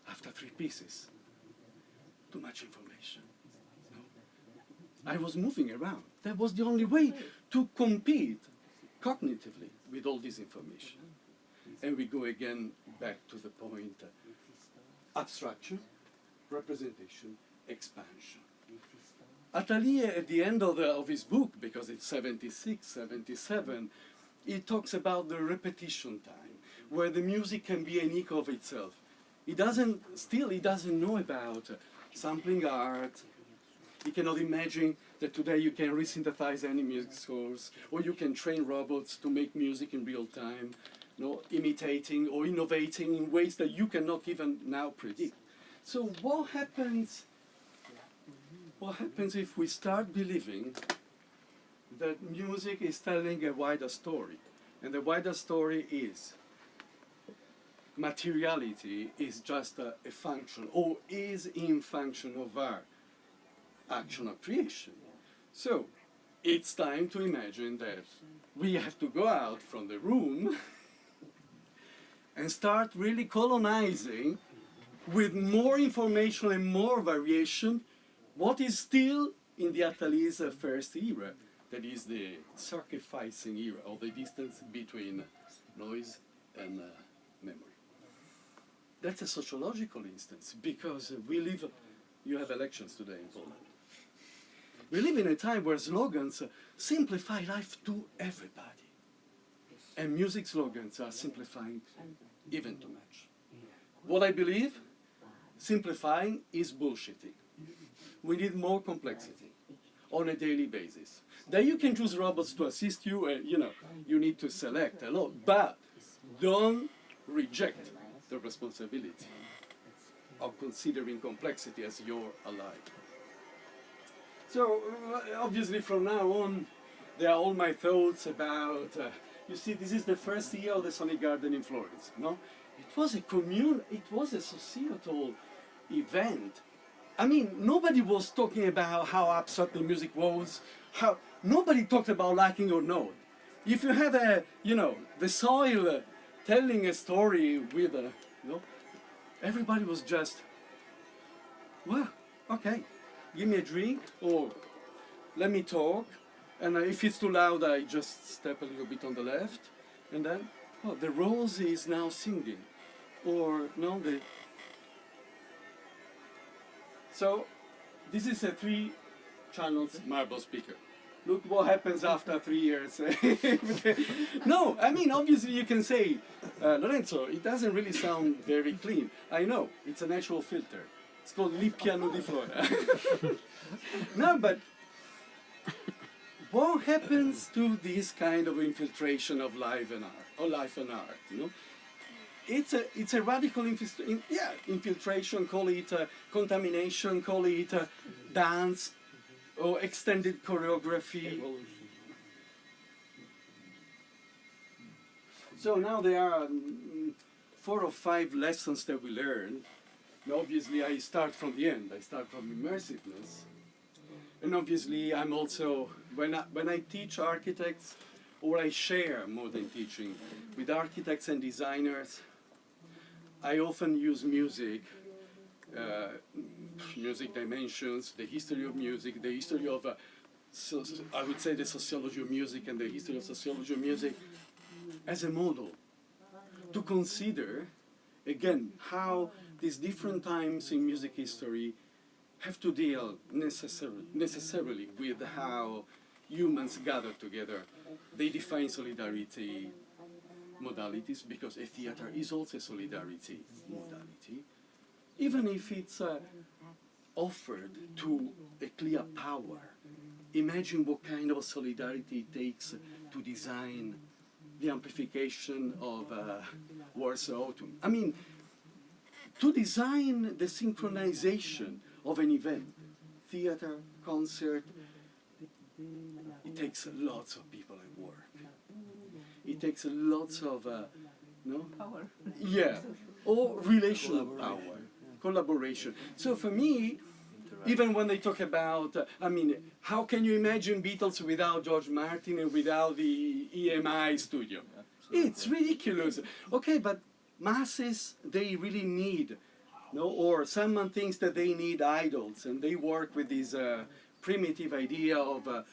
after 3 pieces, too much information. I was moving around. That was the only way to compete cognitively with all this information. And we go again back to the point, abstraction, representation, expansion. Attali, at the end of his book, because it's 76, 77, he talks about the repetition time, where the music can be an echo of itself. He doesn't know about sampling art. He cannot imagine that today you can resynthesize any music scores, or you can train robots to make music in real time, imitating or innovating in ways that you cannot even now predict. So what happens if we start believing that music is telling a wider story? And the wider story is materiality is just a function, or is in function of our action of creation. So it's time to imagine that we have to go out from the room and start really colonizing with more information and more variation what is still in the Attali's first era, that is the sacrificing era, or the distance between noise and memory. That's a sociological instance because we live, you have elections today in Poland. We live in a time where slogans simplify life to everybody. And music slogans are simplifying even too much. What I believe, simplifying is bullshitting. We need more complexity on a daily basis. That you can choose robots to assist you, you need to select a lot, but don't reject the responsibility of considering complexity as your ally. So, obviously from now on, there are all my thoughts about, you see, this is the first year of the Sonic Garden in Florence, no? It was a societal event. I mean, nobody was talking about how absurd the music was, nobody talked about liking or not. If you have the soil telling a story with everybody was just, well, okay, give me a drink or let me talk, and if it's too loud I just step a little bit on the left, and then, oh, the rose is now singing, or no, so this is a 3 channels marble speaker. Look what happens after 3 years. No, I mean, obviously you can say, Lorenzo, it doesn't really sound very clean. I know, it's a natural filter. It's called Il Piano di Flora. No, but what happens to this kind of infiltration of life and art, or life and art, you know? It's a radical infiltration, call it contamination, call it dance, or extended choreography. So now there are 4 or 5 lessons that we learn. And obviously I start from the end, I start from immersiveness. And obviously I'm also, when I teach architects, or I share more than teaching, with architects and designers, I often use music, music dimensions, the history of music, the history of, I would say the sociology of music and the history of sociology of music as a model to consider, again, how these different times in music history have to deal necessarily with how humans gather together. They define solidarity modalities, because a theater is also a solidarity modality, even if it's offered to a clear power. Imagine what kind of solidarity it takes to design the amplification of Warsaw Autumn. I mean, to design the synchronization of an event, theater, concert, it takes lots of people at work. It takes lots of, Power. yeah, or relational power, collaboration. So for me, even when they talk about, how can you imagine Beatles without George Martin and without the EMI studio? It's ridiculous. Okay, but masses, they really need, or someone thinks that they need idols, and they work with this primitive idea of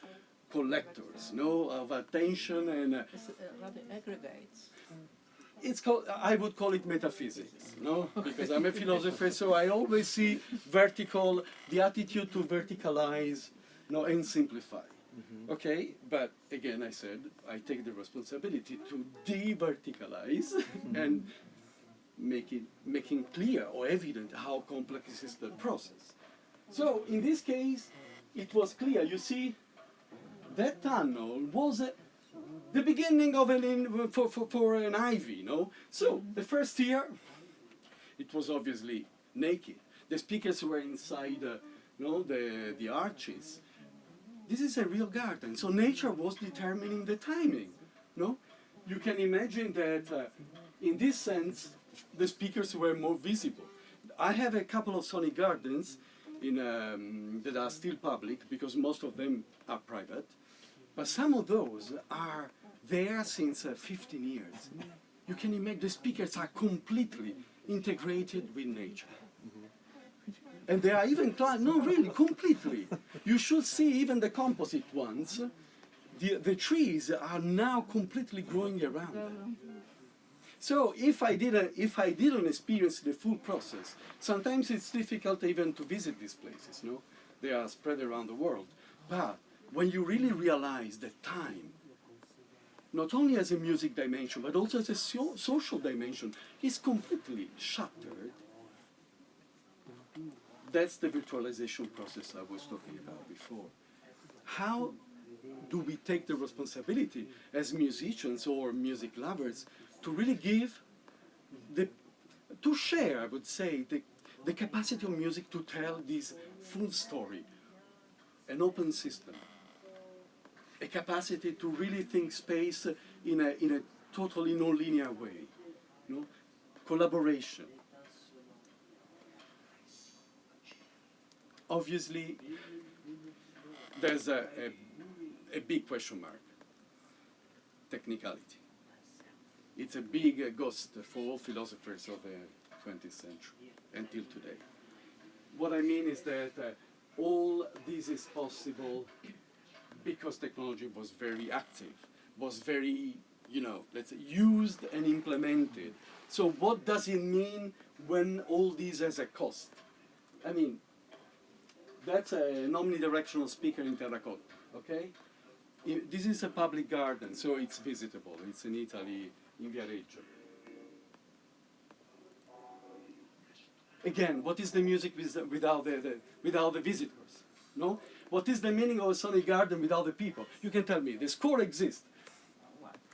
collectors, of attention and Rather aggregates. it's called, I would call it metaphysics, because I'm a philosopher, so I always see vertical, the attitude to verticalize, and simplify. Okay, but again, I said, I take the responsibility to de-verticalize and making clear or evident how complex is the process. So in this case, it was clear. You see, that tunnel was the beginning of for an ivy, So the first year, it was obviously naked. The speakers were inside, the arches. This is a real garden, so nature was determining the timing, You can imagine that, in this sense, the speakers were more visible. I have a couple of Sonic Gardens that are still public, because most of them are private. But some of those are there since 15 years. You can imagine the speakers are completely integrated with nature. And they are even, no really, completely. You should see even the composite ones. The trees are now completely growing around them. So if I didn't experience the full process, sometimes it's difficult even to visit these places. No, they are spread around the world. But when you really realize that time, not only as a music dimension but also as a social dimension, is completely shattered. That's the virtualization process I was talking about before. How do we take the responsibility as musicians or music lovers to really give to share, I would say, the capacity of music to tell this full story, an open system, a capacity to really think space in a totally non-linear way, you know? Collaboration. Obviously, there's a big question mark. Technicality. It's a big ghost for all philosophers of the 20th century until today. What I mean is that all this is possible because technology was very active, was very, let's say, used and implemented. So what does it mean when all this has a cost? I mean, that's an omnidirectional speaker in terracotta, okay? This is a public garden, so it's visitable. It's in Italy, in Viareggio. Again, what is the music without the visitors? No? What is the meaning of a sonic garden without the people? You can tell me, the score exists.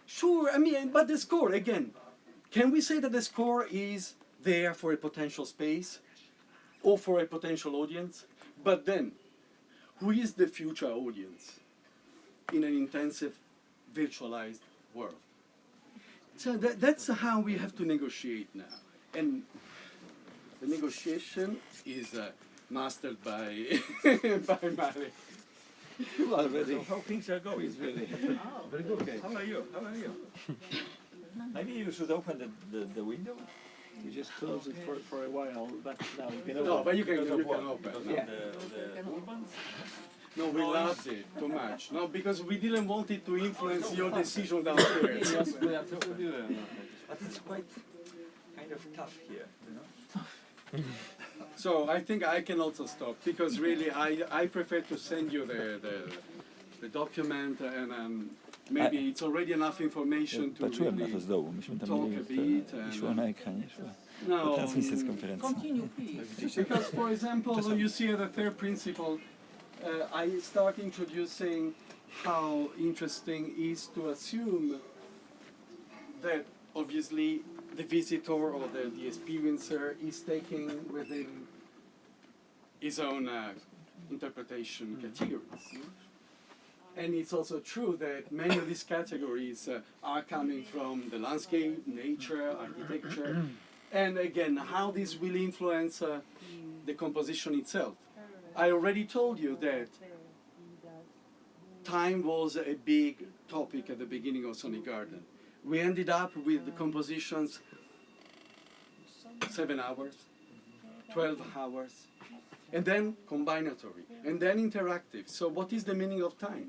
Sure, I mean, but the score, again, can we say that the score is there for a potential space or for a potential audience? But then, who is the future audience in an intensive, virtualized world? So that's how we have to negotiate now. And the negotiation is mastered by, by Marek. Well, really. So how things are going? It's really Very good. Okay. How are you? How are you? Maybe you should open the window. You just close it for a while, but now you can No, open. but you can Because of what? open. Because No. of the turbans? No, we loved it too much. No, because we didn't want it to influence your decision downstairs. But it's quite kind of tough here, you know? So I think I can also stop because really I prefer to send you the document and maybe it's already enough information to Patrzyłem na to really z dołu, myśmy tam talk mieli, a bit i szło na ekranie, szło. no, Transmisja z konferencji. Continue, please. because for example you see the third principle I start introducing how interesting is to assume that obviously the visitor or the experiencer is taking within his own interpretation categories. And it's also true that many of these categories are coming from the landscape, nature, architecture, and again, how this will influence the composition itself. I already told you that time was a big topic at the beginning of Sonic Garden. We ended up with the compositions 7 hours, 12 hours, and then combinatory, and then interactive. So what is the meaning of time?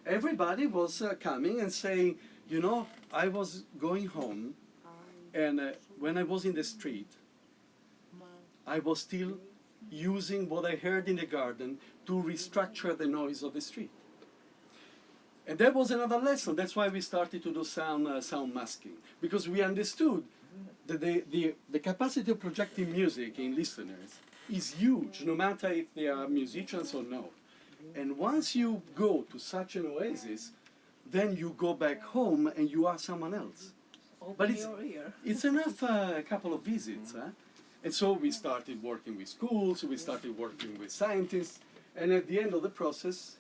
Everybody was coming and saying, you know, I was going home, and when I was in the street, I was still using what I heard in the garden to restructure the noise of the street. And that was another lesson. That's why we started to do sound masking, because we understood that the capacity of projecting music in listeners is huge, no matter if they are musicians or not. And once you go to such an oasis, then you go back home and you are someone else. But it's enough a couple of visits. Huh? And so we started working with schools, we started working with scientists, and at the end of the process,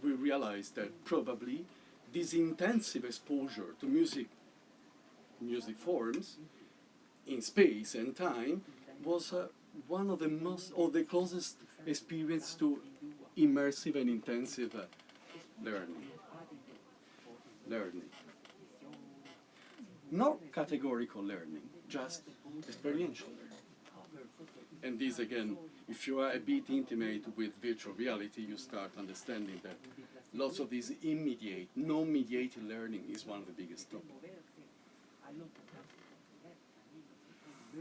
we realized that probably this intensive exposure to music forms in space and time was one of the most, or the closest experience to immersive and intensive learning. Not categorical learning, just experiential learning. And this again, if you are a bit intimate with virtual reality, you start understanding that lots of this immediate, non-mediated learning is one of the biggest topics.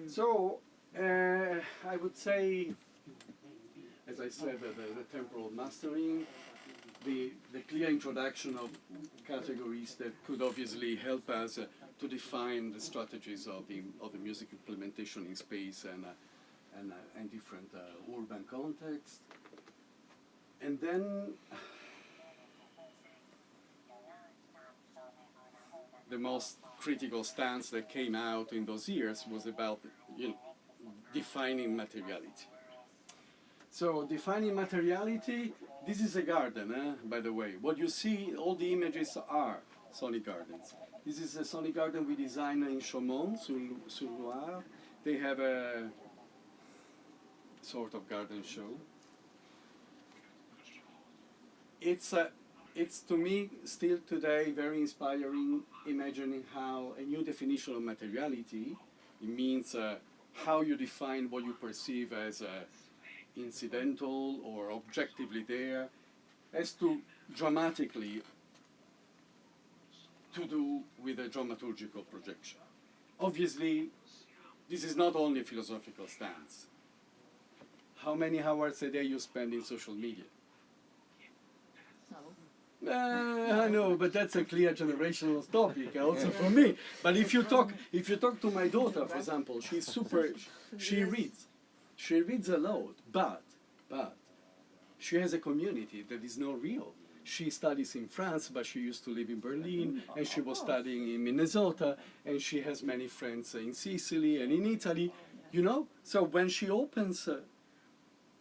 So I would say, as I said, the temporal mastering, the clear introduction of categories that could obviously help us to define the strategies of the music implementation in space and different urban contexts. And then the most critical stance that came out in those years was about, defining materiality. So defining materiality, this is a garden, by the way. What you see, all the images are sonic gardens. This is a sonic garden we designed in Chaumont, sur Loire. They have a sort of garden show. It's to me still today very inspiring, imagining how a new definition of materiality, it means how you define what you perceive as incidental or objectively there, has to dramatically to do with a dramaturgical projection. Obviously, this is not only a philosophical stance. How many hours a day you spend in social media? I know, but that's a clear generational topic also for me. But if you talk to my daughter, for example, she reads a lot, but she has a community that is not real. She studies in France, but she used to live in Berlin, and she was studying in Minnesota, and she has many friends in Sicily and in Italy, So when she opens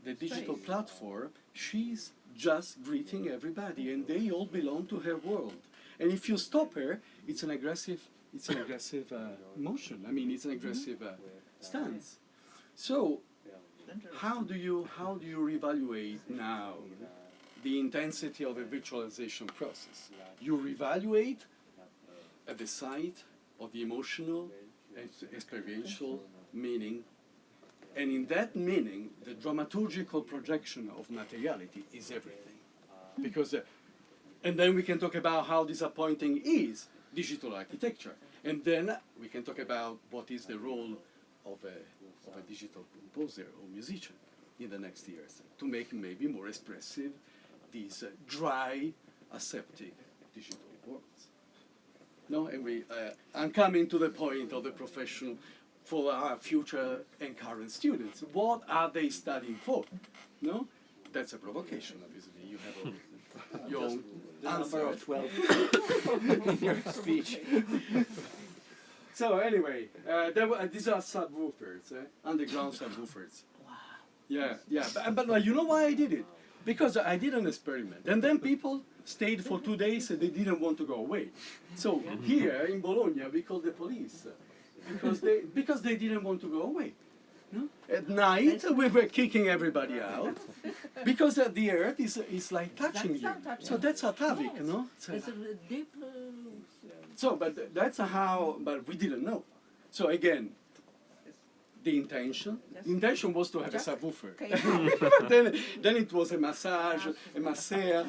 the digital platform, she's just greeting everybody, and they all belong to her world. And if you stop her, it's an aggressive motion. I mean, it's an aggressive stance. So, how do you reevaluate now the intensity of a virtualization process? You reevaluate at the site of the emotional, experiential meaning. And in that meaning, the dramaturgical projection of materiality is everything. Because, and then we can talk about how disappointing is digital architecture. And then we can talk about what is the role of a digital composer or musician in the next years to make maybe more expressive these dry, aseptic digital worlds. No, and I'm coming to the point of the professional for our future and current students. What are they studying for? No? That's a provocation, obviously. You have your own Number answer. of 12 in your speech. So anyway, these are subwoofers, underground subwoofers. Wow. Yeah. But you know why I did it? Because I did an experiment. And then people stayed for 2 days and they didn't want to go away. So here in Bologna, we called the police. Because they didn't want to go away. No? At night we were kicking everybody out because the earth is like touching you. So that's atavic, no? It's a deep. So, but that's how. But we didn't know. So again, the intention was to have a subwoofer. But then it was a massage, a masser.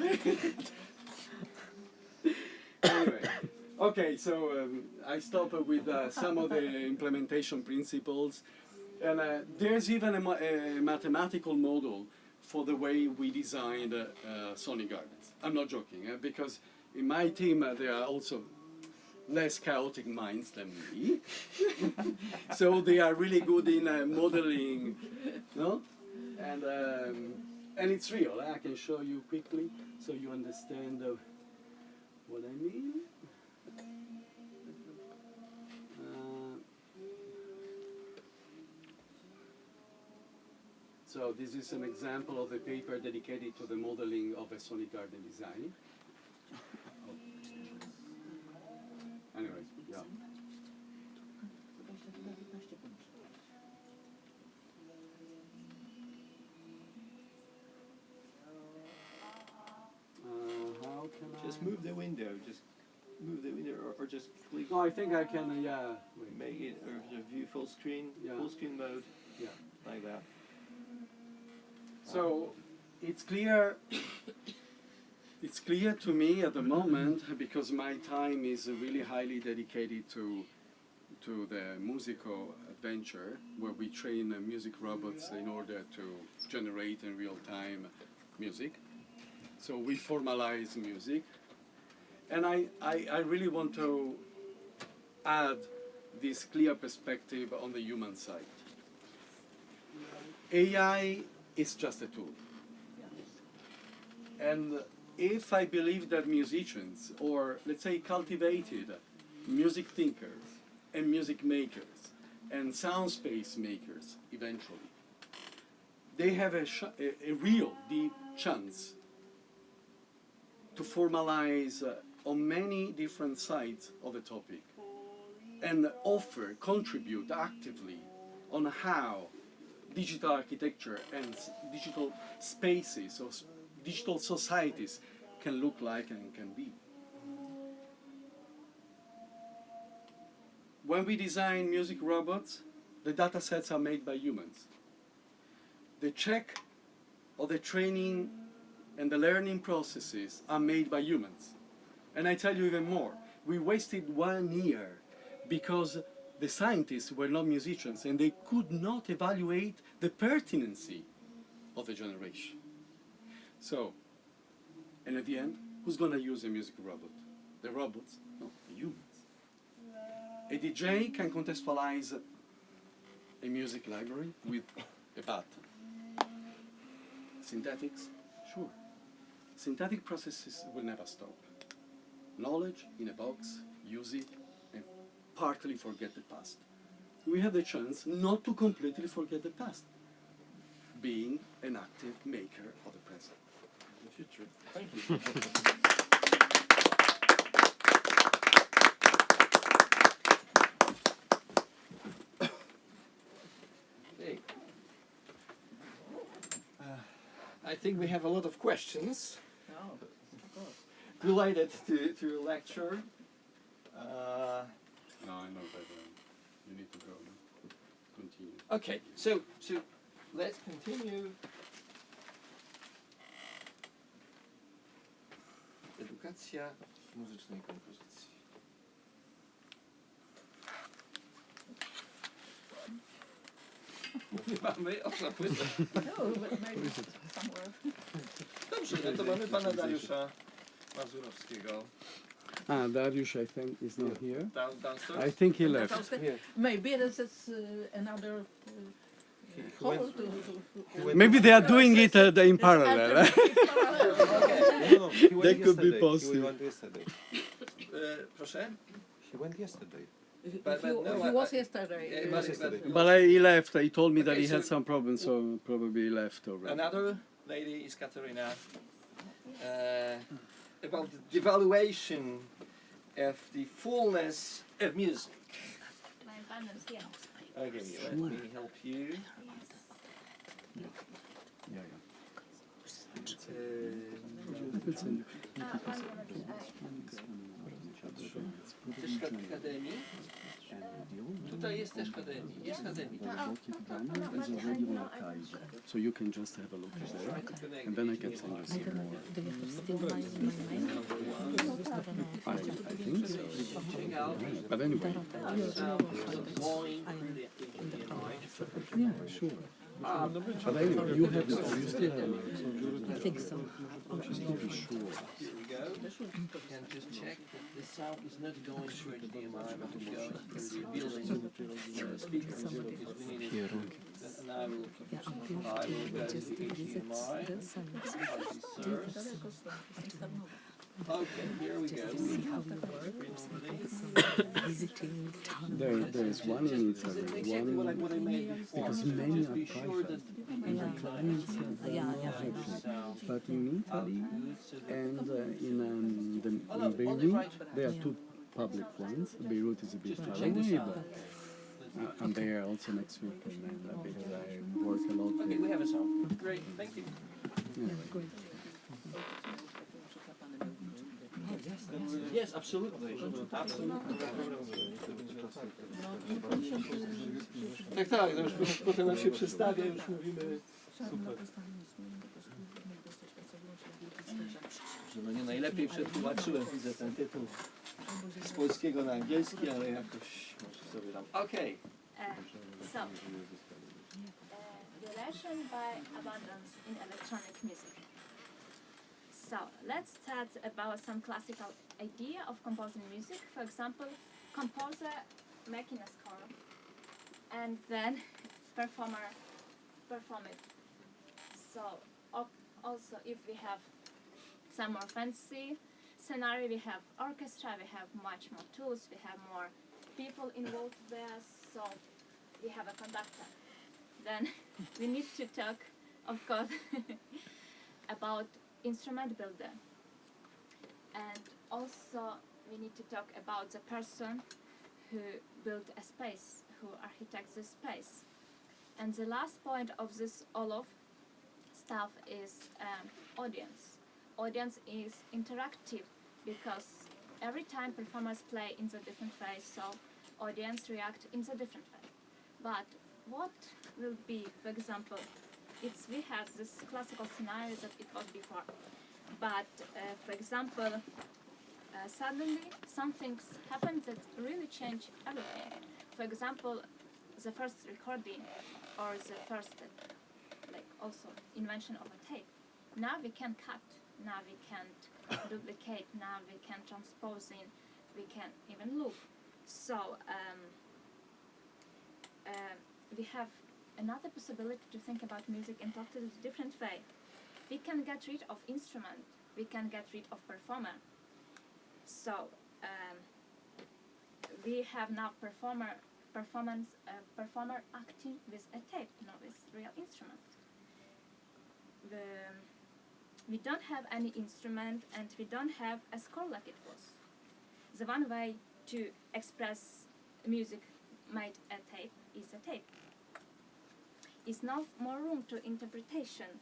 Anyway. Okay, so I stop with some of the implementation principles, and there's even a mathematical model for the way we designed sonic gardens. I'm not joking, because in my team there are also less chaotic minds than me, so they are really good in modeling, no? And it's real. I can show you quickly so you understand what I mean. So this is an example of a paper dedicated to the modeling of a sonic garden design. Anyway, yeah. How can Just move the window. Just move the window, or just click. No, I think I can. Yeah. Make it or the view full screen. Yeah. Full screen mode. Yeah. Like that. So it's clear. It's clear to me at the moment, because my time is really highly dedicated to to the musical adventure where we train music robots in order to generate in real time music. So we formalize music. And I really want to add this clear perspective on the human side. AI is just a tool. And if I believe that musicians, or let's say cultivated music thinkers and music makers and sound space makers eventually, they have a real deep chance to formalize on many different sides of the topic and offer, contribute actively on how digital architecture and digital spaces or digital societies can look like and can be. When we design music robots, the data sets are made by humans. The check or the training and the learning processes are made by humans. And I tell you even more, we wasted 1 year because the scientists were not musicians and they could not evaluate the pertinency of the generation. So, and at the end, who's going to use a music robot? The robots? No, the humans. A DJ can contextualize a music library with a button. Synthetics? Sure. Synthetic processes will never stop. Knowledge in a box, use it, and partly forget the past. We have the chance not to completely forget the past, being an active maker of the present. The future. Thank you. Okay. I think we have a lot of questions related to your lecture. No, I know that you need to go. Continue. Okay, so let's continue. Edukacja w muzycznej kompozycji. Nie mamy oszafy. No, but maybe somewhere. Dobrze, no to mamy pana Dariusza Mazurowskiego. Dariusz, I think, is not here. Downstairs? I think he left. Maybe this is another hall to Maybe they are doing it in parallel. No, he went That could be yesterday. possible. He went yesterday. Proszę? He went yesterday. But no, he was yesterday. But he left. He told me that Okay, he had so- some problems, so probably he left already. Another lady is Katerina. About the devaluation of the fullness of music. Okay, let me help you. Też akademii? Tutaj jest też akademii. Jest akademii. So you can just have a look there, and then I can send you some more. I think so. But anyway. Yeah, sure. But anyway, you have you still have I think so. just to be sure. Here we go. And just check that the sound is not going through HDMI, but it's going through the building speakers because we need it. And I will go to the HDMI. Okay, here we go. Visiting town. There is one in Italy, Exactly what I made before. because many Just are be sure private, that and the clients are not. But in Italy and in Beirut, there are two public ones. Beirut is a bit far away, but I'm there also next week, and then because I work a lot. Okay, we have a sound. Great, thank you. Yes, absolutely. Tak, tak, no już potem nam się przedstawia, już mówimy. Super. Że no nie najlepiej przetłumaczyłem, widzę ten tytuł. z polskiego na angielski, ale jakoś może sobie dam. Okej. Relation by abundance in electronic music. So let's start about some classical idea of composing music. For example, composer making a score and then performer perform it. So also if we have some more fancy scenario, we have orchestra, we have much more tools, we have more people involved there, so we have a conductor. Then we need to talk, of course, about instrument builder. And also we need to talk about the person who built a space, who architects the space. And the last point of this all of stuff is audience. Audience is interactive because every time performers play in the different way, so audience react in the different way. But what will be, for example, we have this classical scenario that it was before, but for example, suddenly some things happen that really change everything. For example, the first recording or the first like also invention of a tape. Now we can cut, now we can't duplicate, now we can transpose in, we can even loop. So we have another possibility to think about music in totally different way. We can get rid of instrument, we can get rid of performer. So we have now performer acting with a tape, not with real instrument. We don't have any instrument and we don't have a score like it was. The one way to express music made a tape is a tape. Is no more room to interpretation.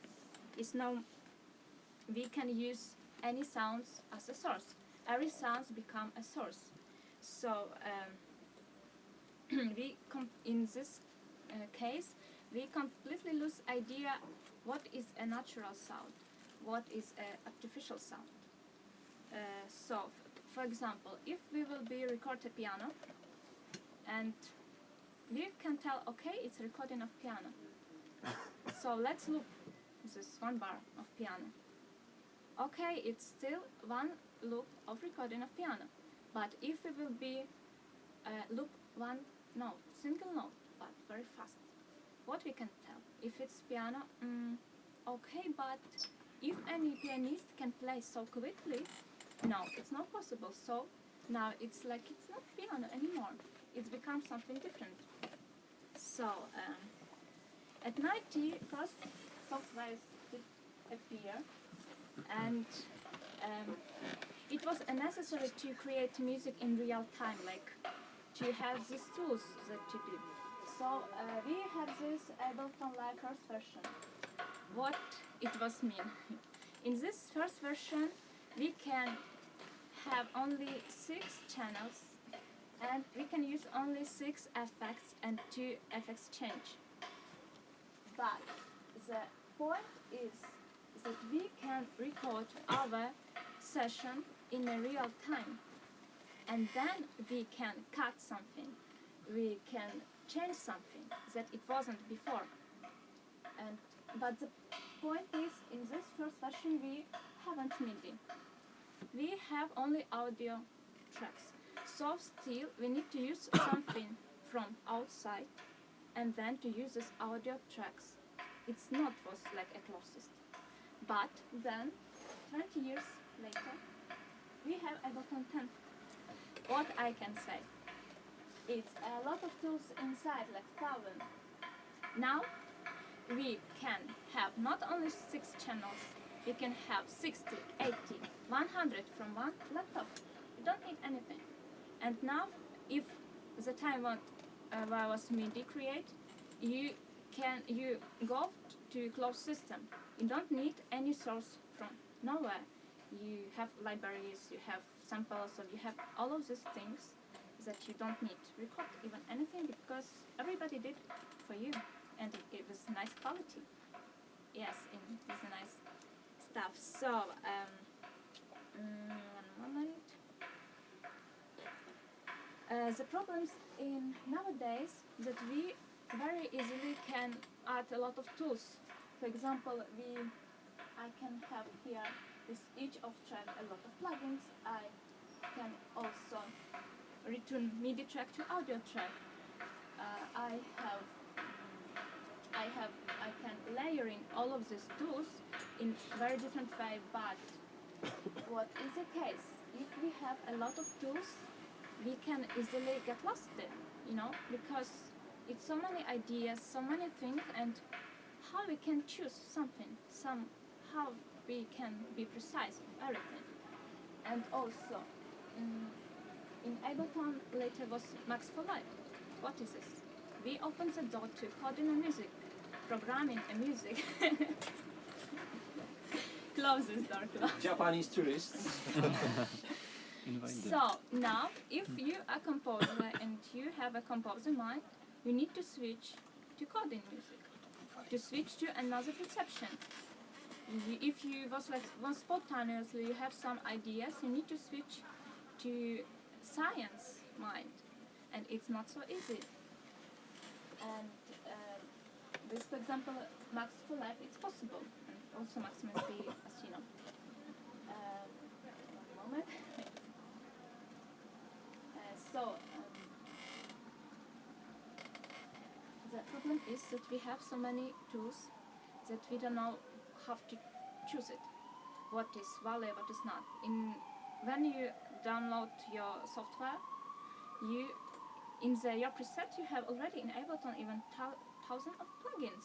We can use any sounds as a source. Every sound become a source. So in this case, we completely lose idea what is a natural sound, what is an artificial sound. For example, if we will be record a piano, and we can tell, okay, it's a recording of piano. So let's loop this one bar of piano. Okay, it's still one loop of recording of piano. But if we will be loop one note, single note, but very fast, what we can tell? If it's piano, okay, but if any pianist can play so quickly, no, it's not possible. So now it's like it's not piano anymore. It's become something different. So at 90, first software did appear, and it was necessary to create music in real time, like to have these tools that to do. So we have this Ableton Live first version. What it was mean? In this first version, we can have only 6 channels, and we can use only 6 effects and 2 effects change. But the point is that we can record our session in a real time, and then we can cut something, we can change something that it wasn't before. But the point is, in this first version we haven't MIDI. We have only audio tracks. So still we need to use something from outside and then to use this audio tracks. It's not was like a closed system. But then 20 years later we have Ableton 10. What I can say, it's a lot of tools inside, like 1,000. Now we can have not only 6 channels, we can have 60, 80, 100 from one laptop. You don't need anything. And now, if the time when I was MIDI create, you go to closed system. You don't need any source from nowhere. You have libraries, you have samples, so you have all of these things that you don't need to record even anything, because everybody did for you, and it was nice quality. Yes, it was nice stuff. So one moment. The problems in nowadays that we very easily can add a lot of tools. For example, I can have here with each of track a lot of plugins. I can also return MIDI track to audio track. I can layer in all of these tools in very different way, but what is the case? If we have a lot of tools, we can easily get lost there, because it's so many ideas, so many things, and how we can choose something, how we can be precise with everything. And also, in Ableton later was Max for Life. What is this? We open the door to coding and music, programming and music. Close this door, close. Japanese tourists. So now, if you are a composer and you have a composer mind, you need to switch to coding music, to switch to another perception. If you was like one spontaneously, you have some ideas, you need to switch to science mind, and it's not so easy. And this, for example, Max for Life, it's possible, and also Maximus B, as you know. One moment. The problem is that we have so many tools that we don't know how to choose it. What is valid, what is not. When you download your software, in your preset you have already in Ableton even thousands of plugins.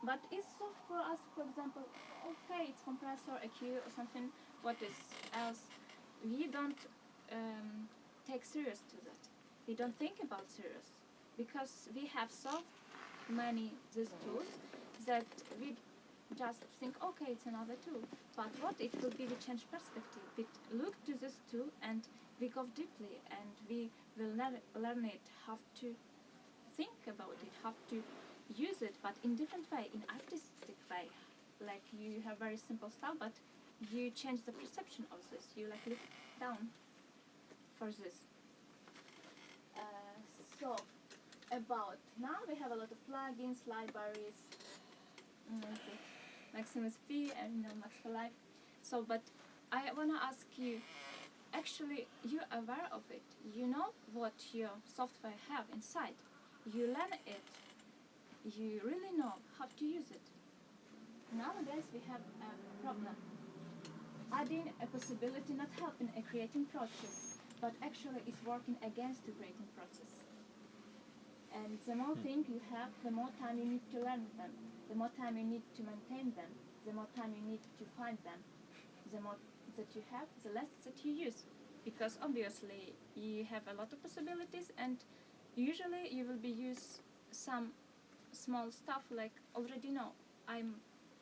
But it's so for us, for example, okay, it's compressor, EQ or something, what is else? We don't take serious to that. We don't think about serious because we have so many these tools that we just think, okay, it's another tool. But what it will be, we change perspective. We look to this tool and we go deeply and we will learn it, how to think about it, how to use it, but in different way, in artistic way. Like you have very simple stuff, but you change the perception of this. You like look down for this. So about now we have a lot of plugins, libraries, Maximus P and Max for Life. So, but I wanna ask you, actually, you're aware of it. You know what your software have inside. You learn it. You really know how to use it. Nowadays we have a problem. Adding a possibility not helping a creating process, but actually it's working against the creating process. And the more things you have, the more time you need to learn them, the more time you need to maintain them, the more time you need to find them. The more that you have, the less that you use. Because obviously you have a lot of possibilities and usually you will be use some small stuff like already know I'm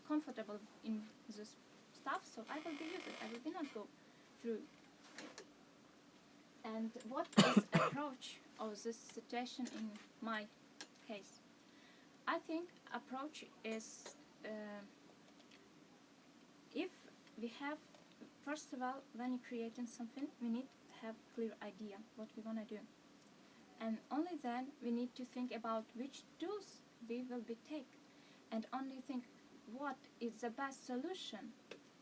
comfortable in this stuff, so I will be use it. I will be not go through it. And what is approach of this situation in my case? I think approach is if we have, first of all, when you're creating something, we need to have clear idea what we want to do. And only then we need to think about which tools we will be take. And only think what is the best solution,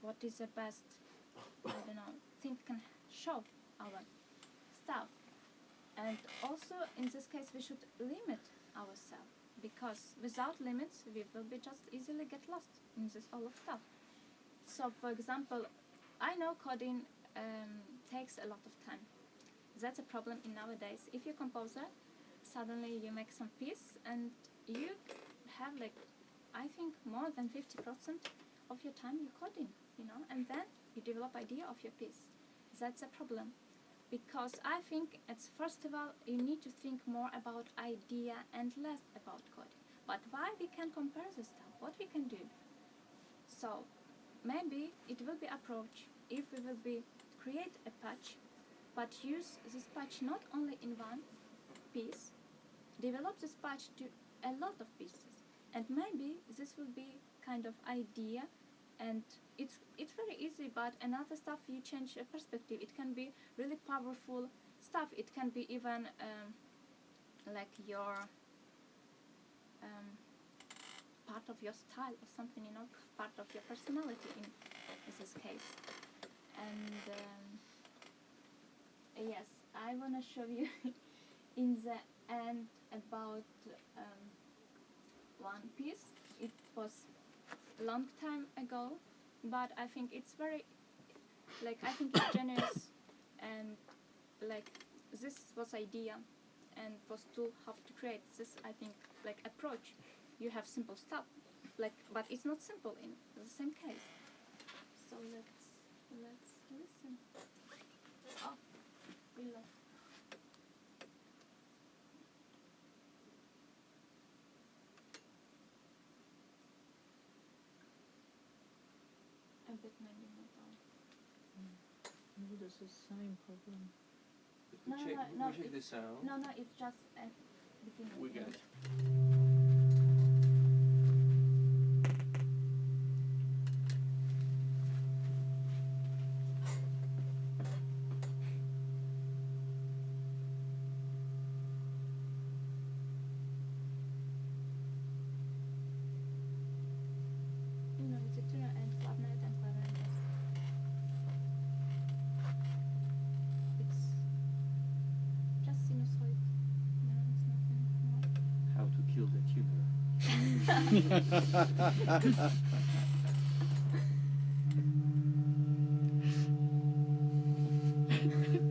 what is the best, thing can show our stuff. And also in this case we should limit ourselves, because without limits we will be just easily get lost in this all of stuff. So for example, I know coding takes a lot of time. That's a problem in nowadays. If you're a composer, suddenly you make some piece and you have like, I think more than 50% of your time you're coding, and then you develop idea of your piece. That's a problem. Because I think it's first of all, you need to think more about idea and less about coding. But why we can compare the stuff, what we can do. So maybe it will be approach if we will be create a patch, but use this patch not only in one piece, develop this patch to a lot of pieces. And maybe this will be kind of idea, and it's very easy, but another stuff you change a perspective. It can be really powerful stuff. It can be even like your part of your style or something, you know, part of your personality in this case. And yes, I want to show you in the end about one piece. It was a long time ago, but I think it's very, like, I think it's genius, and like this was idea and was to have to create this, I think, like approach. You have simple stuff, like, but it's not simple in the same case. So let's listen. Oh, we love. A bit maybe not all. Maybe this is the same problem. No, We check, no, we check it's- the sound. No, it's just at beginning. We get it. You know, it's a tenor and clarinet and clarinet. It's just sinusoid. No, it's nothing more. How to kill the tuner.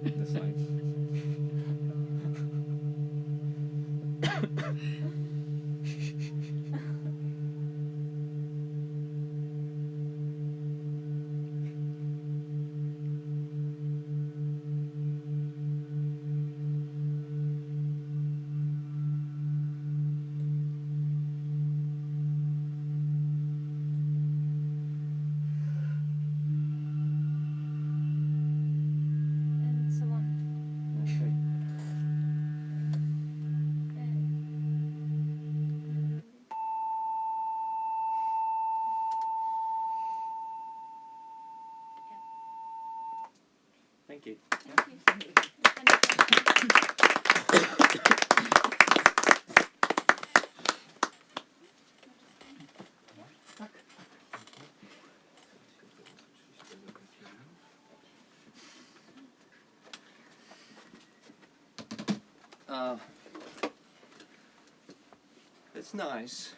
That's nice. And so on. Okay. Thank you. Thank you. It's nice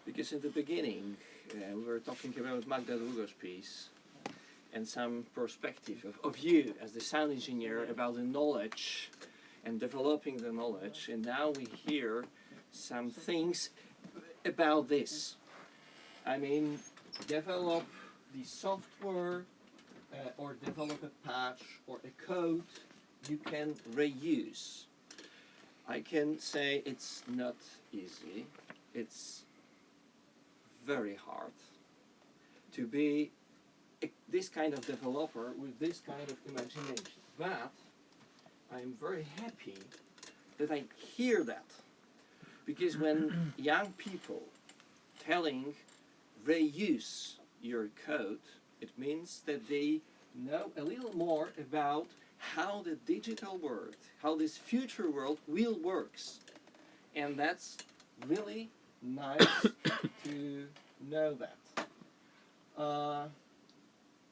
because in the beginning we were talking about Magda Długo's piece and some perspective of you as the sound engineer about the knowledge and developing the knowledge, and now we hear some things about this. I mean, develop the software or develop a patch or a code you can reuse. I can say it's not easy, it's very hard to be this kind of developer with this kind of imagination. But I'm very happy that I hear that, because when young people telling reuse your code, it means that they know a little more about how the digital world, how this future world will works. And that's really nice to know that.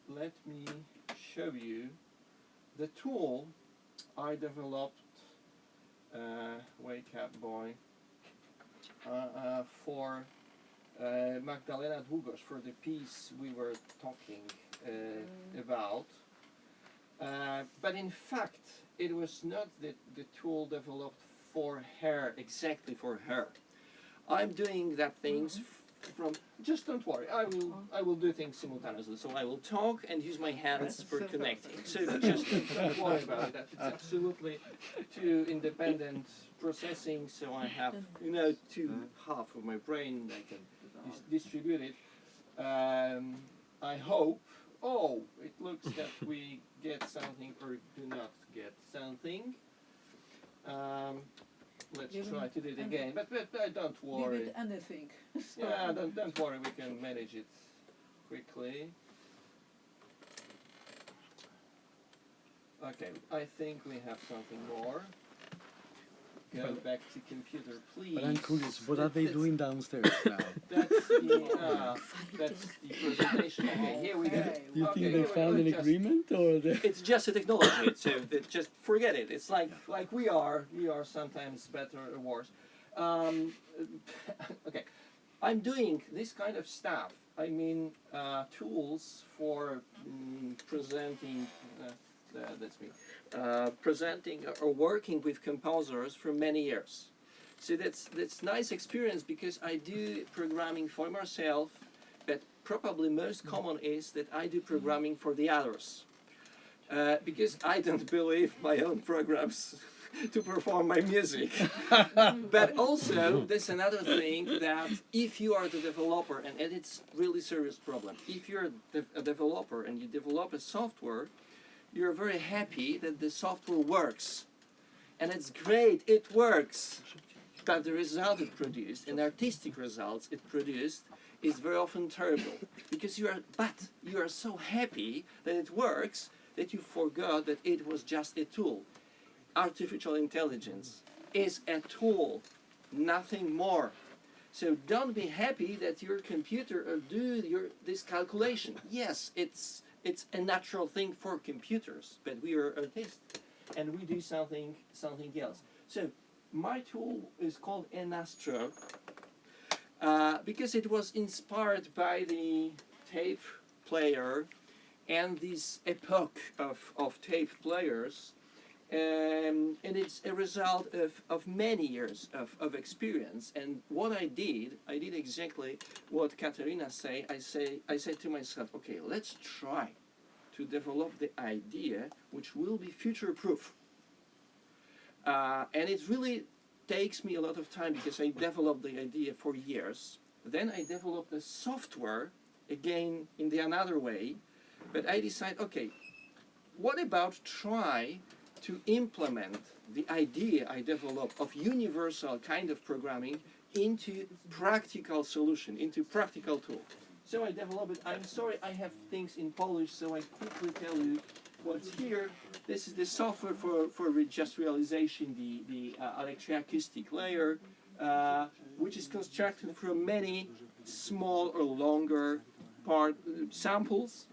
Let me show you the tool I developed, wake up boy, for Magdalena Długosz, for the piece we were talking about. But in fact, it was not the tool developed for her, exactly for her. I'm doing that things from, just don't worry, I will do things simultaneously. So I will talk and use my hands for connecting. So just don't worry about it. It's absolutely two independent processing. So I have, you know, half of my brain. I can distribute it. I hope. Oh, it looks that we get something or do not get something. Let's try to do it again, but don't worry. Give it anything. Yeah, don't worry, we can manage it quickly. Okay, I think we have something more. Go back to computer, please. But I'm curious, what are they doing downstairs now? That's the presentation. Okay, here we go. Do you Okay, think they here we found go. an Just- agreement, or they... It's just a technology, so just forget it. It's like we are sometimes better or worse. Okay, I'm doing this kind of stuff. I mean, tools for presenting. That's me. Presenting or working with composers for many years. So that's nice experience because I do programming for myself, but probably most common is that I do programming for the others. Because I don't believe my own programs to perform my music. But also, there's another thing that if you are the developer, and it's really serious problem, if you're a developer and you develop a software, you're very happy that the software works. And it's great, it works. But the result it produced, and artistic results it produced, is very often terrible. Because you are so happy that it works that you forgot that it was just a tool. Artificial intelligence is a tool, nothing more. So don't be happy that your computer will do this calculation. Yes, it's a natural thing for computers, but we are artists and we do something else. So my tool is called Enastro because it was inspired by the tape player and this epoch of tape players, and it's a result of many years of experience. And what I did exactly what Katerina said. I said to myself, okay, let's try to develop the idea which will be future-proof. And it really takes me a lot of time because I developed the idea for years. Then I developed the software again in the another way. But I decided, okay, what about try to implement the idea I developed of universal kind of programming into practical solution, into practical tool. So I developed it. I'm sorry I have things in Polish, so I quickly tell you what's here. This is the software for just realization, the electroacoustic layer, which is constructed from many small or longer samples,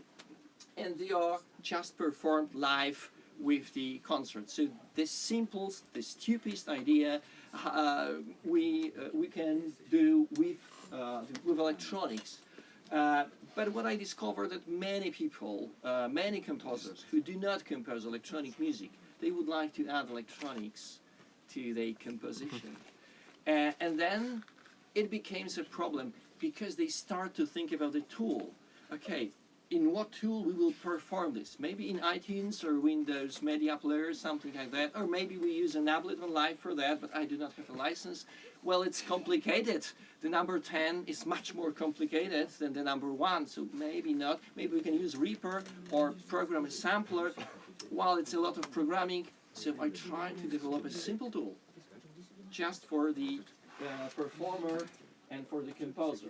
and they are just performed live with the concert. So the simplest, the stupidest idea we can do with electronics. But what I discovered that many people, many composers who do not compose electronic music, they would like to add electronics to their composition. And then it becomes a problem because they start to think about the tool. Okay, in what tool we will perform this? Maybe in iTunes or Windows Media Player, something like that. Or maybe we use an Ableton Live for that, but I do not have a license. Well, it's complicated. The number 10 is much more complicated than the number 1, so maybe not. Maybe we can use Reaper or program a sampler. Well, it's a lot of programming, so I try to develop a simple tool just for the performer and for the composer.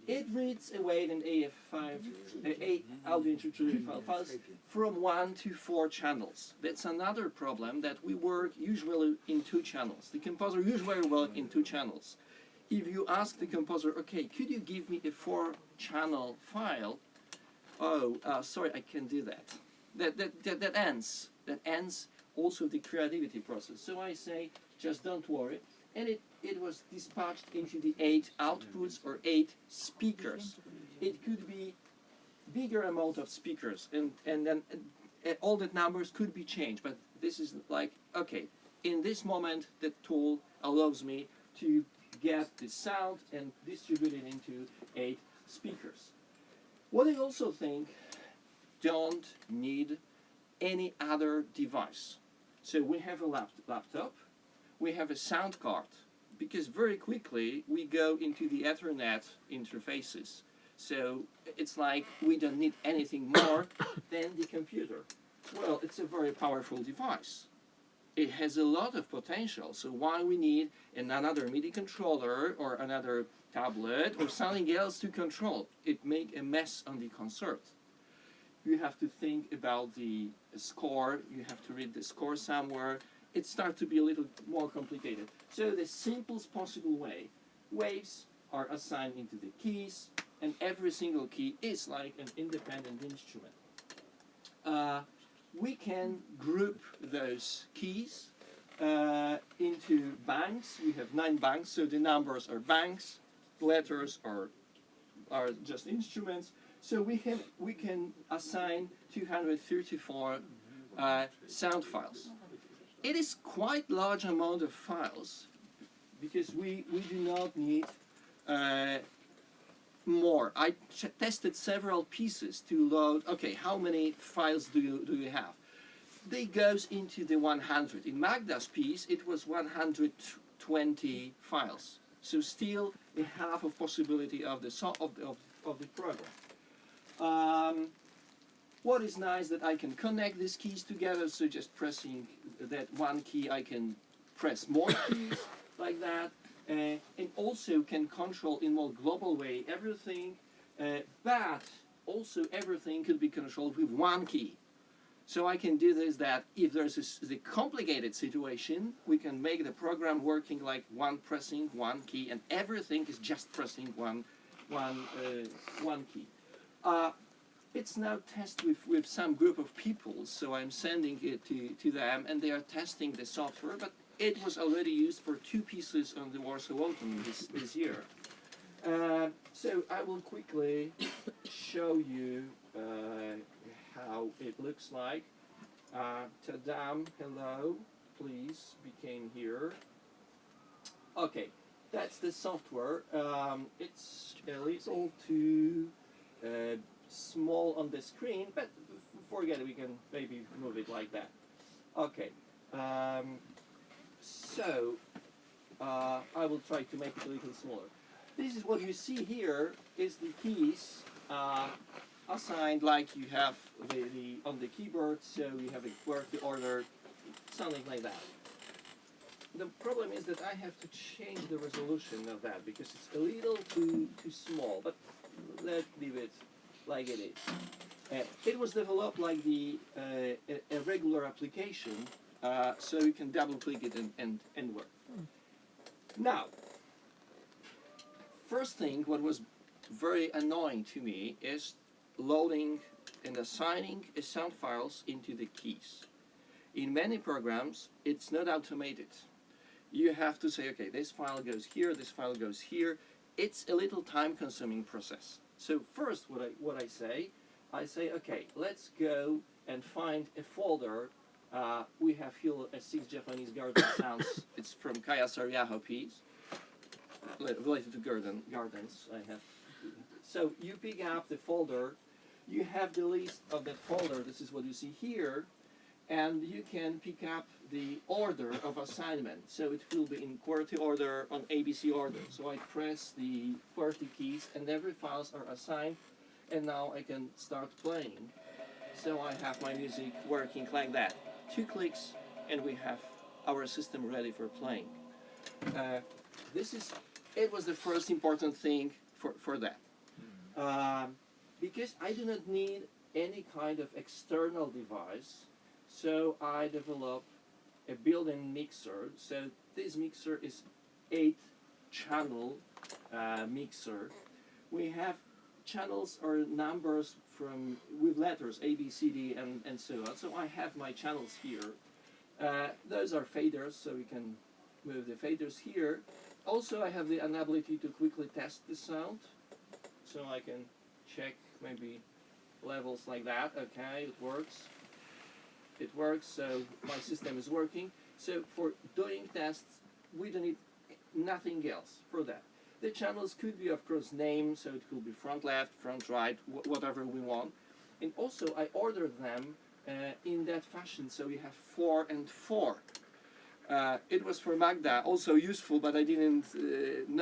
It reads a weight and AF5, 8 audio introductory files from 1 to 4 channels. That's another problem, that we work usually in 2 channels. The composer usually works in 2 channels. If you ask the composer, okay, could you give me a 4-channel file? Oh, sorry, I can't do that. That ends also the creativity process. So I say, just don't worry. And it was dispatched into the 8 outputs or 8 speakers. It could be bigger amount of speakers, and then all the numbers could be changed. But this is like, okay, in this moment, the tool allows me to get the sound and distribute it into 8 speakers. What I also think, don't need any other device. So we have a laptop. We have a sound card, because very quickly we go into the Ethernet interfaces. So it's like we don't need anything more than the computer. Well, it's a very powerful device. It has a lot of potential, so why we need another MIDI controller or another tablet or something else to control? It make a mess on the concert. you have to think about the score, you have to read the score somewhere. It starts to be a little more complicated. So the simplest possible way, waves are assigned into the keys, and every single key is like an independent instrument. We can group those keys into banks. We have 9 banks, so the numbers are banks, letters are just instruments. So we can assign 234 sound files. It is quite large amount of files because we do not need more. I tested several pieces to load. Okay, how many files do you have? They goes into the 100. In Magda's piece, it was 120 files. So still a half of possibility of the program. What is nice that I can connect these keys together. So just pressing that one key, I can press more keys like that. And also can control in more global way everything, but also everything could be controlled with one key. So I can do this, that if there's the complicated situation, we can make the program working like pressing one key, and everything is just pressing one key. It's now tested with some group of people, so I'm sending it to them, and they are testing the software, but it was already used for 2 pieces on the Warsaw Autumn this year. So I will quickly show you how it looks like. Tadam, hello, please became here. Okay, that's the software. It's a little too small on the screen, but forget it, we can maybe move it like that. Okay. So, I will try to make it a little smaller. This is what you see here is the keys assigned like you have the on the keyboard, so you have a QWERTY order, something like that. The problem is that I have to change the resolution of that because it's a little too small, but let's leave it like it is. It was developed like a regular application, so you can double click it and work. Now, first thing what was very annoying to me is loading and assigning sound files into the keys. In many programs, it's not automated. You have to say, okay, this file goes here, this file goes here. It's a little time-consuming process. So first, what I say, okay, let's go and find a folder. We have here a 6 Japanese garden sounds. It's from Kaya Sariaho piece, related to gardens. I have. So you pick up the folder. You have the list of that folder. This is what you see here, and you can pick up the order of assignment. So it will be in QWERTY order, on ABC order. So I press the QWERTY keys, and every files are assigned. And now I can start playing. So I have my music working like that. 2 clicks, and we have our system ready for playing. It was the first important thing for that. Because I do not need any kind of external device, so I developed a built-in mixer. So this mixer is 8-channel mixer. We have channels or numbers with letters A, B, C, D, and so on. So I have my channels here. Those are faders, so we can move the faders here. Also, I have the ability to quickly test the sound, so I can check maybe levels like that. Okay, it works. It works, so my system is working. So for doing tests, we don't need nothing else for that. The channels could be, of course, named, so it could be front left, front right, whatever we want. And also, I ordered them in that fashion, so we have 4 and 4. It was for Magda also useful, but I didn't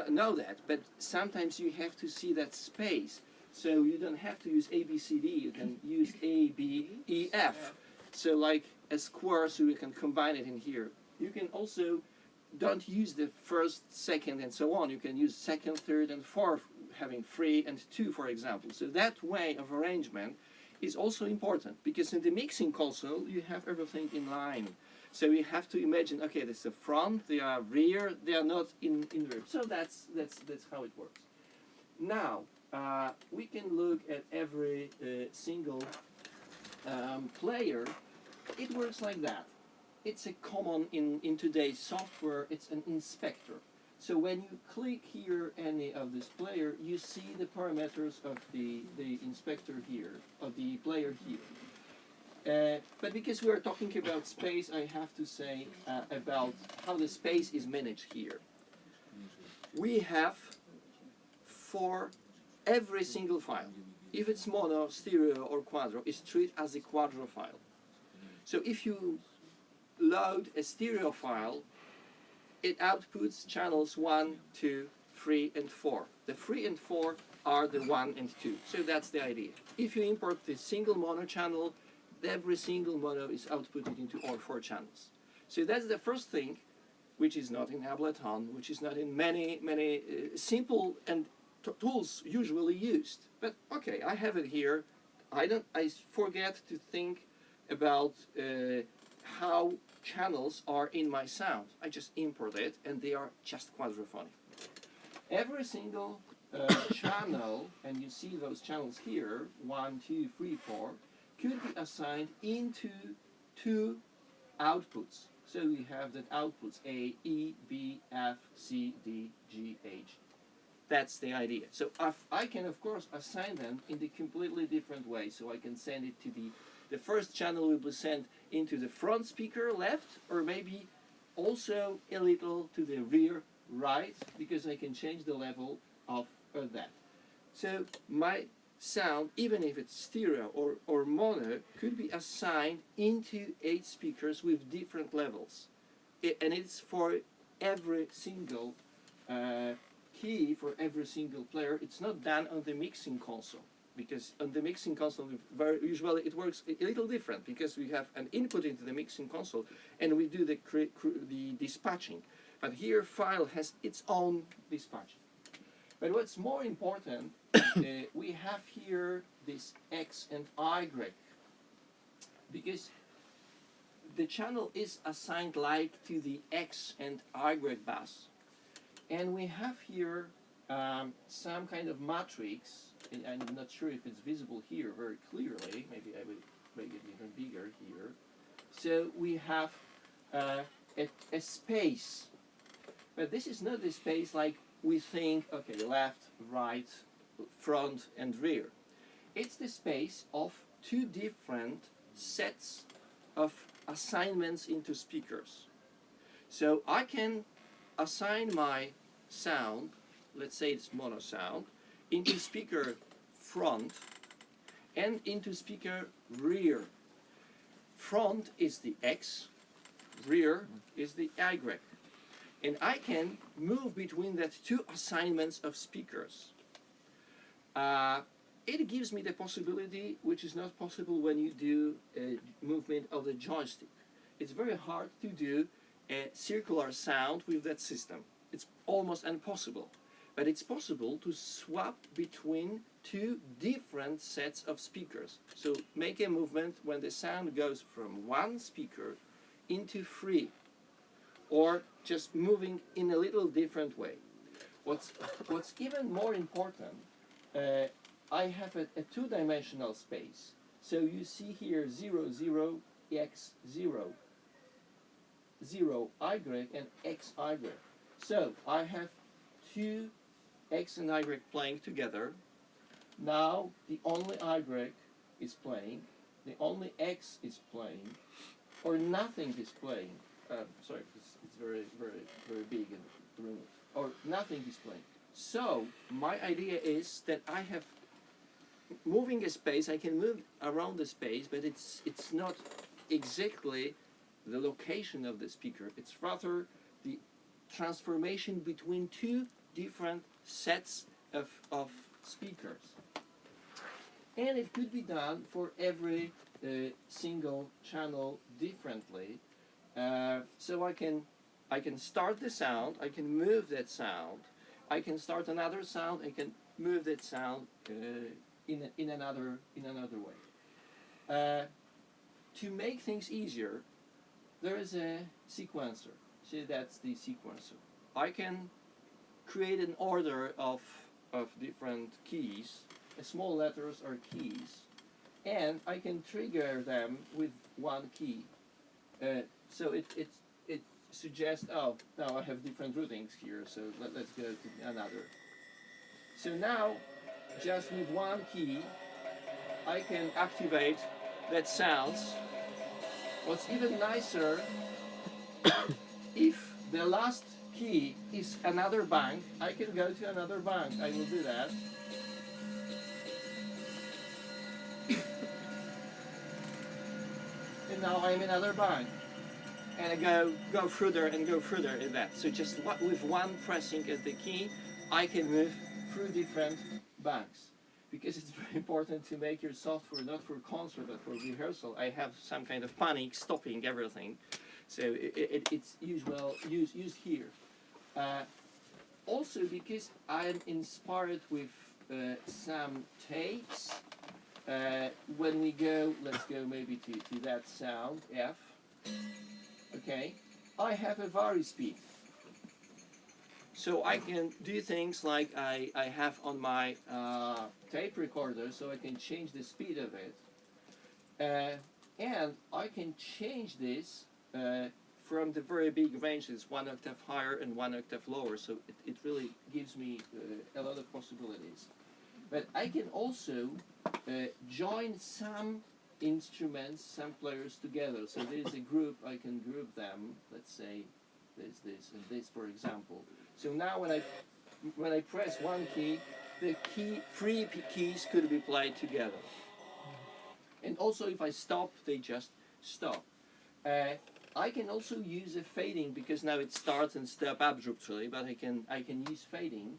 know that. But sometimes you have to see that space, so you don't have to use A, B, C, D. You can use A, B, E, F. So like a square, so you can combine it in here. You can also don't use the first, second, and so on. You can use second, third, and fourth, having 3 and 2, for example. So that way of arrangement is also important because in the mixing console you have everything in line. So you have to imagine, okay, there's the front, they are rear, they are not in rear. So that's how it works. Now we can look at every single player. It works like that. It's a common in today's software. It's an inspector. So when you click here any of this player, you see the parameters of the inspector here, of the player here. But because we are talking about space, I have to say about how the space is managed here. We have for every single file, if it's mono, stereo, or quadro, is treated as a quadro file. So if you load a stereo file, it outputs channels 1, 2, 3, and 4. The 3 and 4 are the 1 and 2. So that's the idea. If you import the single mono channel, every single mono is outputted into all 4 channels. So that's the first thing, which is not in Ableton, which is not in many simple and tools usually used. But okay, I have it here. I forget to think about how channels are in my sound. I just import it and they are just quadraphonic. Every single channel, and you see those channels here, 1, 2, 3, 4, could be assigned into 2 outputs. So we have that outputs A, E, B, F, C, D, G, H. That's the idea. So I can of course assign them in the completely different way. So I can send it to the first channel will be sent into the front speaker left, or maybe also a little to the rear right, because I can change the level of that. So my sound, even if it's stereo or mono, could be assigned into 8 speakers with different levels. And it's for every single key, for every single player. It's not done on the mixing console, because on the mixing console usually it works a little different, because we have an input into the mixing console and we do the dispatching. But here file has its own dispatching. But what's more important, we have here this X and Y, because the channel is assigned like to the X and Y bus, and we have here some kind of matrix. And I'm not sure if it's visible here very clearly. Maybe I will make it even bigger here. So we have a space, but this is not the space like we think, okay, left, right, front, and rear. It's the space of 2 different sets of assignments into speakers. So I can assign my sound, let's say it's mono sound, into speaker front and into speaker rear. Front is the X, rear is the Y. And I can move between that 2 assignments of speakers. It gives me the possibility, which is not possible when you do a movement of the joystick. It's very hard to do a circular sound with that system. It's almost impossible. But it's possible to swap between 2 different sets of speakers. So make a movement when the sound goes from 1 speaker into 3, or just moving in a little different way. What's even more important, I have a 2-dimensional space. So you see here 0, 0, x 0, 0, y, and x, y. So I have 2 X and Y playing together. Now the only Y is playing, the only X is playing, or nothing is playing. Sorry, it's very, very, very big in the room. Or nothing is playing. So my idea is that I have moving a space. I can move around the space, but it's not exactly the location of the speaker. It's rather the transformation between 2 different sets of speakers. And it could be done for every single channel differently. So I can start the sound, I can move that sound, I can start another sound, I can move that sound in another way. To make things easier, there is a sequencer. So that's the sequencer. I can create an order of different keys. Small letters are keys, and I can trigger them with one key. So it suggests, oh, now I have different routings here, so let's go to another. So now, just with one key, I can activate that sounds. What's even nicer, if the last key is another bank, I can go to another bank. I will do that. And now I'm in another bank. And I go further and go further in that. So just with one pressing of the key, I can move through different banks. Because it's very important to make your software not for concert but for rehearsal. I have some kind of panic stopping everything. So it's used here. Also because I'm inspired with some tapes. When we go, let's go maybe to that sound, F. Okay, I have a vari speed. So I can do things like I have on my tape recorder, so I can change the speed of it. And I can change this from the very big ranges, 1 octave higher and 1 octave lower, so it really gives me a lot of possibilities. But I can also join some instruments, some players together. So there's a group, I can group them, let's say there's this and this, for example. So now when I press one key, the three keys could be played together. And also if I stop, they just stop. I can also use a fading because now it starts and stops abruptly, but I can use fading.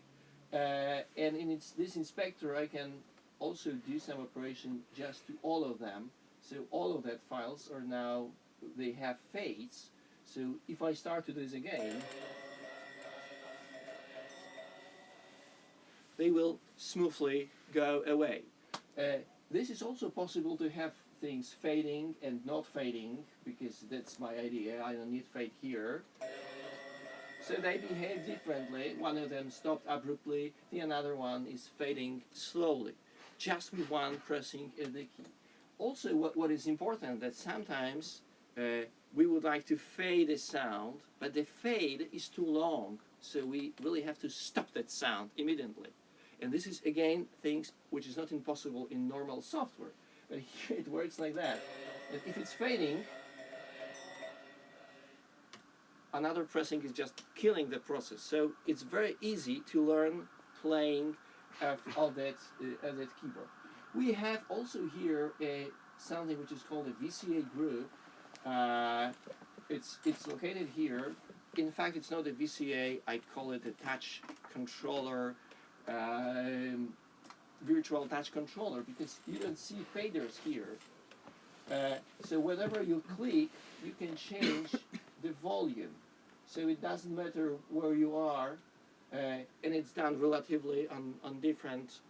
And in this inspector, I can also do some operation just to all of them. So all of that files are now, they have fades. So if I start to do this again, they will smoothly go away. This is also possible to have things fading and not fading, because that's my idea. I don't need fade here. So they behave differently. One of them stopped abruptly, the another one is fading slowly, just with one pressing of the key. Also, what is important that sometimes we would like to fade a sound, but the fade is too long, so we really have to stop that sound immediately. And this is again things which is not impossible in normal software, but here it works like that. And if it's fading, another pressing is just killing the process. So it's very easy to learn playing of that keyboard. We have also here something which is called a VCA group. It's located here. In fact, it's not a VCA. I call it a touch controller, virtual touch controller, because you don't see faders here. So whenever you click, you can change the volume. So it doesn't matter where you are, and it's done relatively on different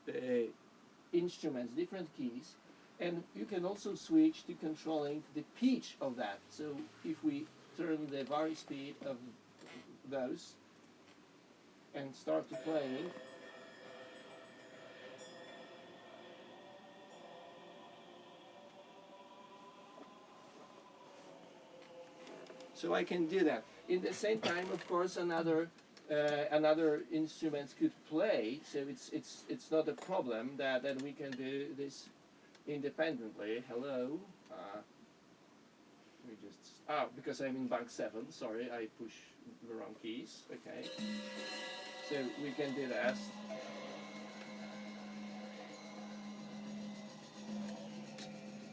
instruments, different keys. And you can also switch to controlling the pitch of that. So if we turn the vari speed of those and start to playing, so I can do that. In the same time, of course, another instruments could play. So it's not a problem that we can do this independently. Hello. We just because I'm in bank 7. Sorry, I push the wrong keys. Okay. So we can do that.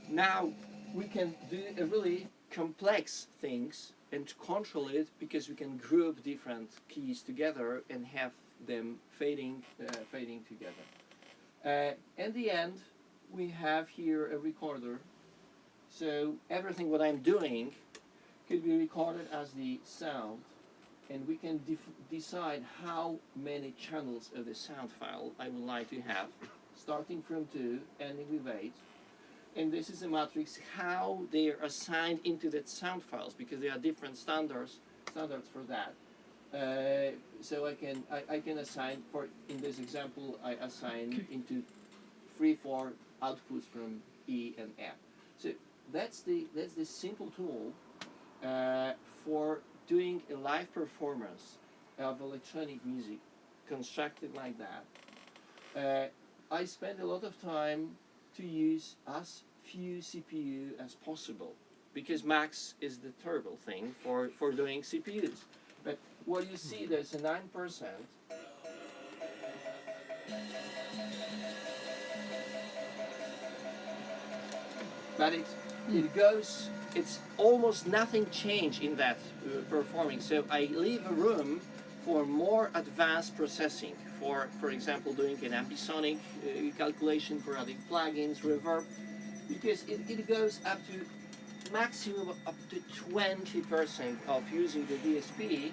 Now we can do a really complex things and control it, because we can group different keys together and have them fading together. At the end, we have here a recorder. So everything what I'm doing could be recorded as the sound, and we can decide how many channels of the sound file I would like to have, starting from 2, ending with 8. and this is a matrix how they are assigned into that sound files, because there are different standards for that. So I can assign, for in this example I assign into 3-4 outputs from E and F. So that's the simple tool for doing a live performance of electronic music constructed like that. I spend a lot of time to use as few CPU as possible, because max is the terrible thing for doing CPUs. But what you see, there's a 9%. But it goes, it's almost nothing changed in that performing. So I leave a room for more advanced processing, for example, doing an ambisonic calculation, for adding plugins, reverb, because it goes up to maximum up to 20% of using the DSP.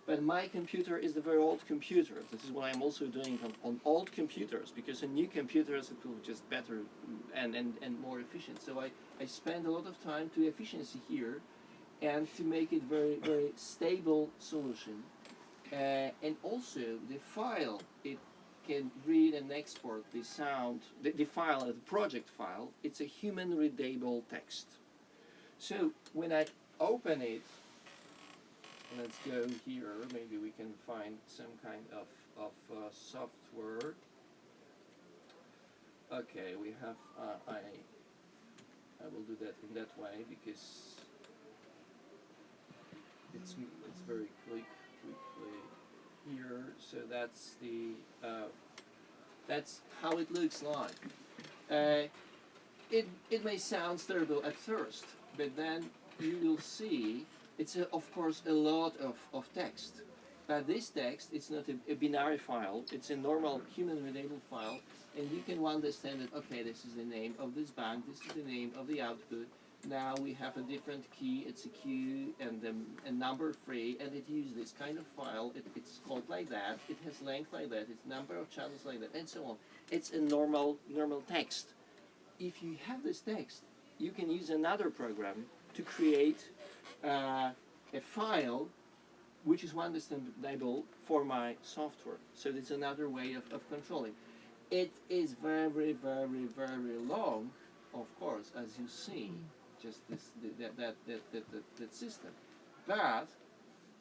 But my computer is a very old computer. This is what I'm also doing on old computers, because on new computers it will just better and more efficient. So I spend a lot of time to efficiency here and to make it very, very stable solution. And also the file, it can read and export the sound, the file, the project file, it's a human readable text. So when I open it, let's go here, maybe we can find some kind of software. Okay, we have, I will do that in that way because it's very quickly here. So that's that's how it looks like. It may sound terrible at first, but then you will see it's of course a lot of text. But this text, it's not a binary file, it's a normal human readable file, and you can understand that, okay, this is the name of this band, this is the name of the output. Now we have a different key, it's a Q and a number 3, and it uses this kind of file, it's called like that, it has length like that, it's number of channels like that, and so on. It's a normal text. If you have this text, you can use another program to create a file which is understandable for my software. So it's another way of controlling. It is very, very, very long, of course, as you see, just that system. But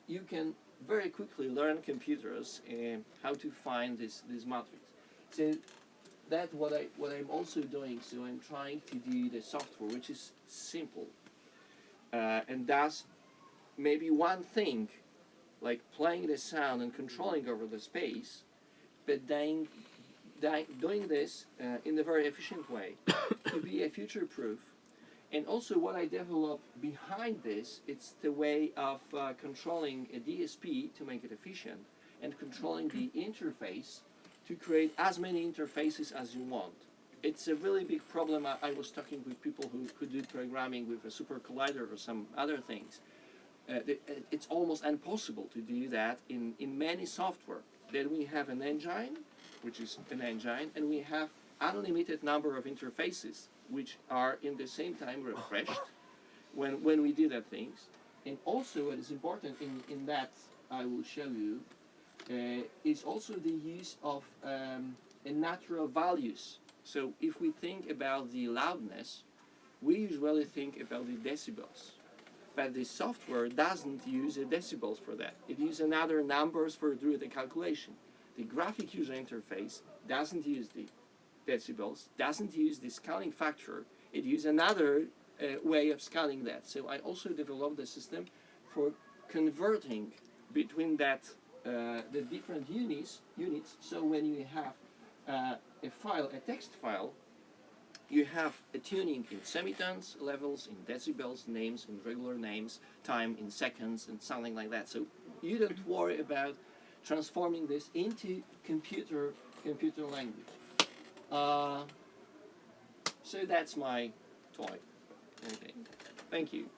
you can very quickly learn computers and how to find this matrix. So that's what I'm also doing. So I'm trying to do the software which is simple and does maybe one thing, like playing the sound and controlling over the space, but then doing this in a very efficient way to be a future-proof. And also what I developed behind this, it's the way of controlling a DSP to make it efficient and controlling the interface to create as many interfaces as you want. It's a really big problem. I was talking with people who do programming with a super collider or some other things. It's almost impossible to do that in many software. Then we have an engine, which is an engine, and we have unlimited number of interfaces, which are in the same time refreshed when we do that things. And also what is important in that I will show you is also the use of natural values. So if we think about the loudness, we usually think about the decibels. But the software doesn't use the decibels for that. It uses another numbers for doing the calculation. The graphic user interface doesn't use the decibels, doesn't use the scaling factor. It uses another way of scaling that. So I also developed the system for converting between that the different units. So when you have a file, a text file, you have a tuning in semitones, levels, in decibels, names, in regular names, time in seconds, and something like that. So you don't worry about transforming this into computer language. So that's my toy. Okay. Thank you.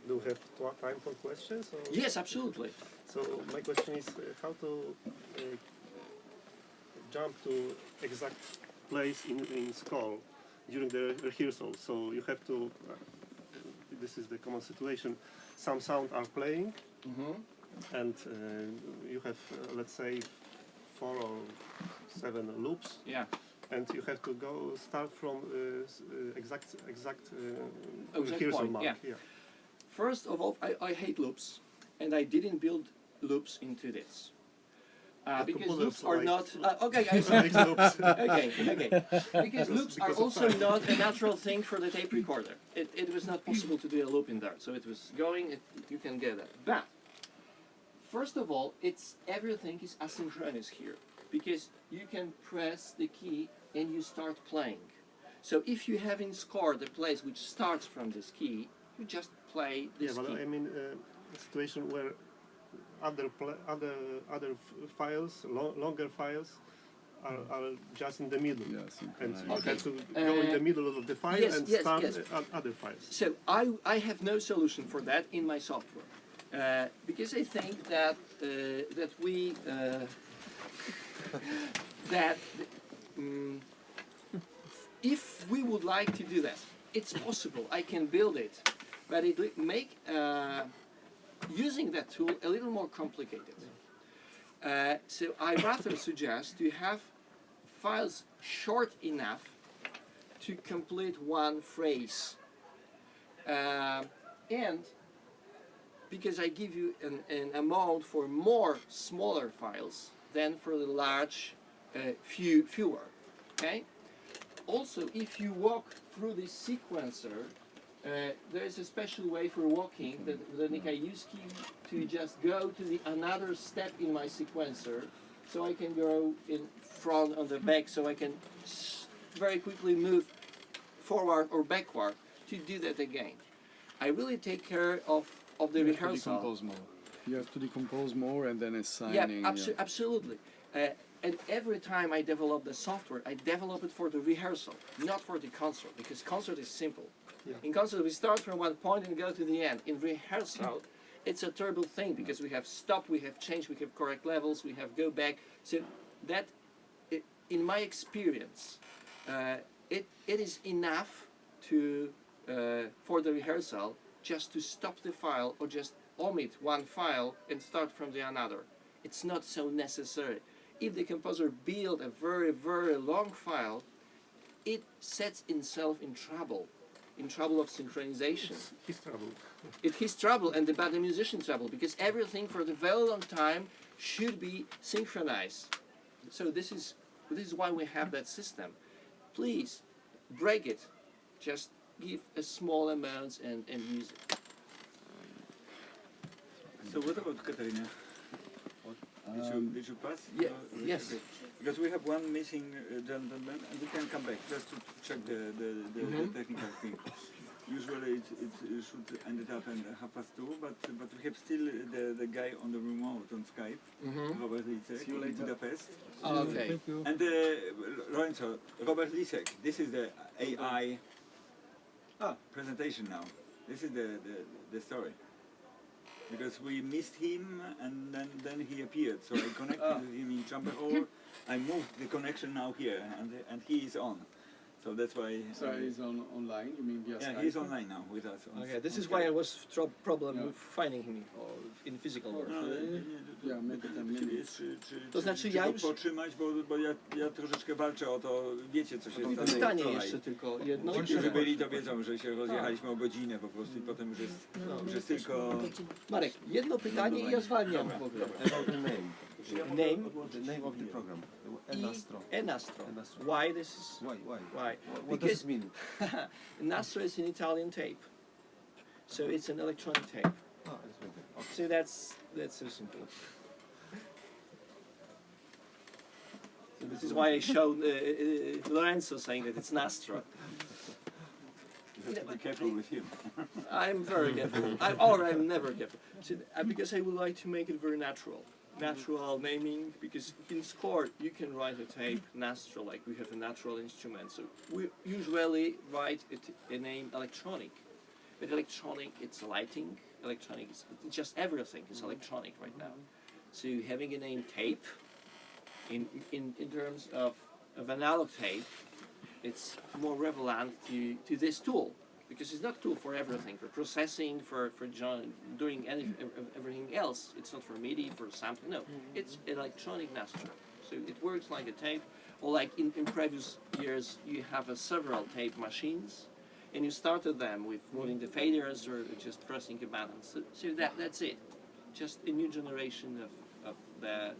Do we have time for questions? Or? Yes, absolutely. So my question is how to jump to exact place in score during the rehearsal. So you have to. This is the common situation. Some sound are playing, and you have let's say 4 or 7 loops. Yeah. And you have to start from exact Rehearsal mark. yeah. First of all, I hate loops, and I didn't build loops into this. Because loops are not okay. Okay. Because loops are also not a natural thing for the tape recorder. It was not possible to do a loop in there, so it was going. You can get that. But first of all, everything is asynchronous here, because you can press the key and you start playing. So if you have in score the place which starts from this key, you just play this key. Yeah, but I mean a situation where other files, longer files, are just in the middle, and you have to go in the middle of the file and start other files. So I have no solution for that in my software, because I think that if we would like to do that, it's possible. I can build it, but it will make using that tool a little more complicated. So I rather suggest to have files short enough to complete one phrase, and because I give you an amount for more smaller files than for the large fewer. Okay. Also, if you walk through this sequencer, there is a special way for walking that I use key to just go to another step in my sequencer, so I can go in front or the back, so I can very quickly move forward or backward to do that again. I really take care of the rehearsal. You have to decompose more and then assigning. Yeah, absolutely. And every time I develop the software, I develop it for the rehearsal, not for the concert, because concert is simple. Yeah. In concert, we start from one point and go to the end. In rehearsal, it's a terrible thing, because we have stop, we have change, we have correct levels, we have go back. So that, in my experience, it is enough to for the rehearsal just to stop the file or just omit one file and start from the another. It's not so necessary. If the composer builds a very, very long file, it sets itself in trouble of synchronization. His trouble. It's his trouble and the musician's trouble, because everything for the very long time should be synchronized. So this is why we have that system. Please break it. Just give a small amount and use it. So what about Katarina? Did you pass? Yes. Because we have one missing gentleman, and we can come back just to check the technical thing. Usually it should end up at 2:30, but we have still the guy on the remote on Skype, Robert Lisek, in Budapest. Oh, okay. Thank you. And Lorenzo, Robert Lisek, this is the AI presentation now. This is the story. Because we missed him, and then he appeared. So I connected with him in Chamber Hall. I moved the connection now here, and he is on. So that's why. So he's online. You mean via Skype? Yeah, he's online now with us. Okay, this is why I was problem with finding him in physical world. Yeah, maybe 10 minutes. To znaczy czy ja go już... potrzymać, bo ja troszeczkę walczę o to, wiecie co się stało Pytanie wczoraj. jeszcze tylko jedno. Ci, którzy byli, to wiedzą, że się rozjechaliśmy o godzinę po prostu i potem już jest tylko... Marek, jedno pytanie i ja zwalniam w ogóle. About the name. The name of the program. Enastro. Enastro. Why this is... Why? What Because does it mean? Nastro is an Italian tape. So it's an electronic tape. Okay. So that's so simple. So this is why I showed Lorenzo saying that it's Nastro. You have to be careful with him. I'm very careful. I'm never careful. So, because I would like to make it very natural. Natural naming, because in score you can write a tape Nastro, like we have a natural instrument. So we usually write a name electronic. With electronic, it's lighting. Electronic is it's just everything is electronic right now. So having a name tape, in terms of analog tape, it's more relevant to this tool because it's not a tool for everything, for processing, for doing everything else. It's not for MIDI, for sampling. No, it's electronic master. So it works like a tape, or like in previous years, you have several tape machines, and you started them with moving the faders or just pressing a button. So that's it. Just a new generation of the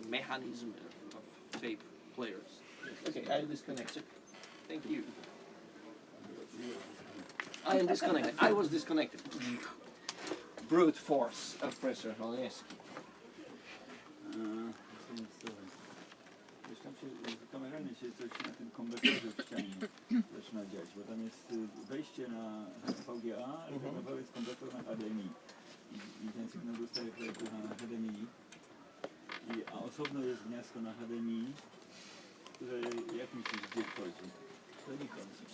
mechanism of tape players. Okay, I am disconnected. Thank you. I am disconnected. I was disconnected. Brute force of pressure. Oh yes. Wiesz, tam się kameralnie się coś na tym konwerterze w ścianie zaczyna dziać, bo tam jest wejście na VGA, ale tak naprawdę jest konwerter na HDMI. I ten sygnał dostaje na HDMI. A osobno jest gniazdko na HDMI, które jak myślisz, gdzie wchodzi?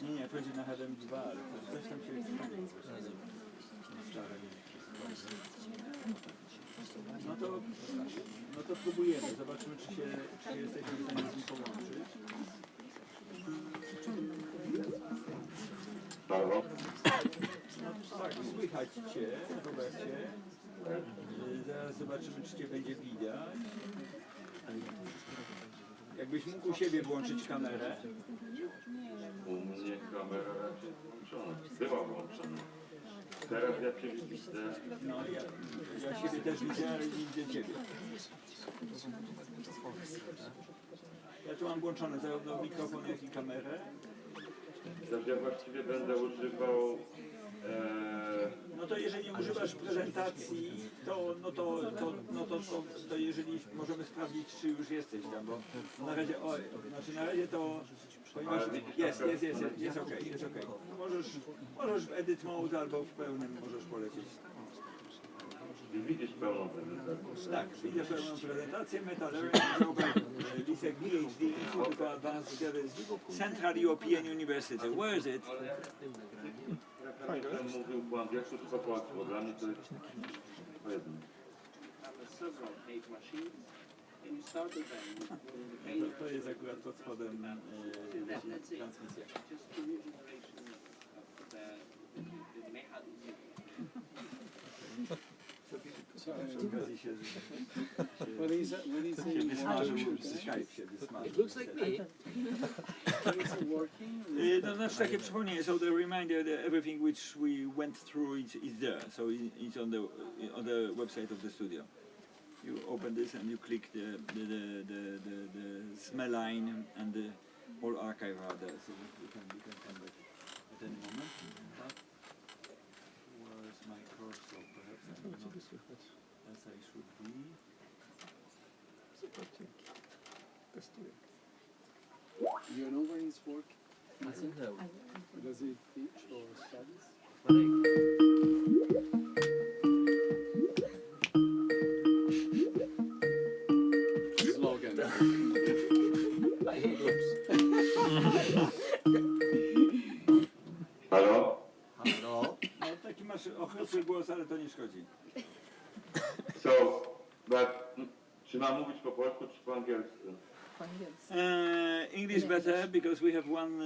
Nie, wchodzi na HDMI 2, ale coś tam się no to próbujemy, zobaczymy czy jesteśmy w stanie z nim połączyć. No tak, słychać Cię, Robercie. Zaraz zobaczymy czy Cię będzie widać. Jakbyś mógł u siebie włączyć kamerę. U mnie kamera raczej włączona. Była włączona. Teraz ja Cię widzę. No ja siebie też widzę, ale widzę Ciebie. Ja tu mam włączone zarówno mikrofon, jak i kamerę. Także ja właściwie będę używał... No to jeżeli używasz prezentacji, to jeżeli możemy sprawdzić, czy już jesteś tam, bo na razie, na razie to, ponieważ jest okej, jest okej. Możesz w edit mode albo w pełnym możesz polecieć. I widzisz pełną prezentację. Tak, widzę pełną prezentację. Metal Learning Lisek PhD Institute for Advanced Studies, Central European University. Where is it? Ja mówił po angielsku czy po polsku, bo dla mnie to jest jedno. To jest akurat pod spodem transmisja. Przy okazji się wysmażył, Skype się wysmażył. It looks like me. No, znaczy takie przypomnienie, so the reminder that everything which we went through is there, so it's on the website of the studio. You open this and you click the smell line and the whole archive are there, so you can come back at any moment. Where is my cursor? Perhaps I'm not as I should be. You know where he's working? I don't know. Does he teach or studies? Slogan. I hate loops. Halo? Hello. No taki masz ochrypły głos, ale to nie szkodzi. So, but, czy mam mówić po polsku czy po angielsku? English better because we have one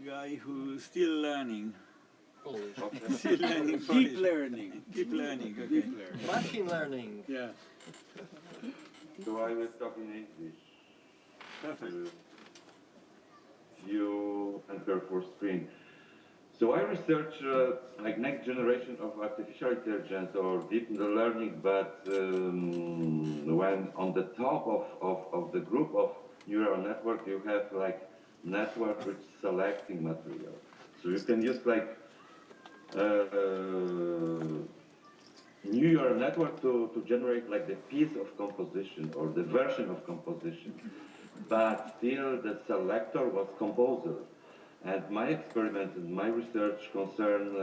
guy who's still learning. Okay. Still learning. Deep learning. Deep learning. Okay. Deep learning. Machine learning. Yeah. So I will talk in English. Perfect. You enter for screen. So I research like next generation of artificial intelligence or deep learning, but when on the top of the group of neural network you have like network which selecting material. So you can use like neural network to generate like the piece of composition or the version of composition, but still the selector was composer. And my experiment and my research concern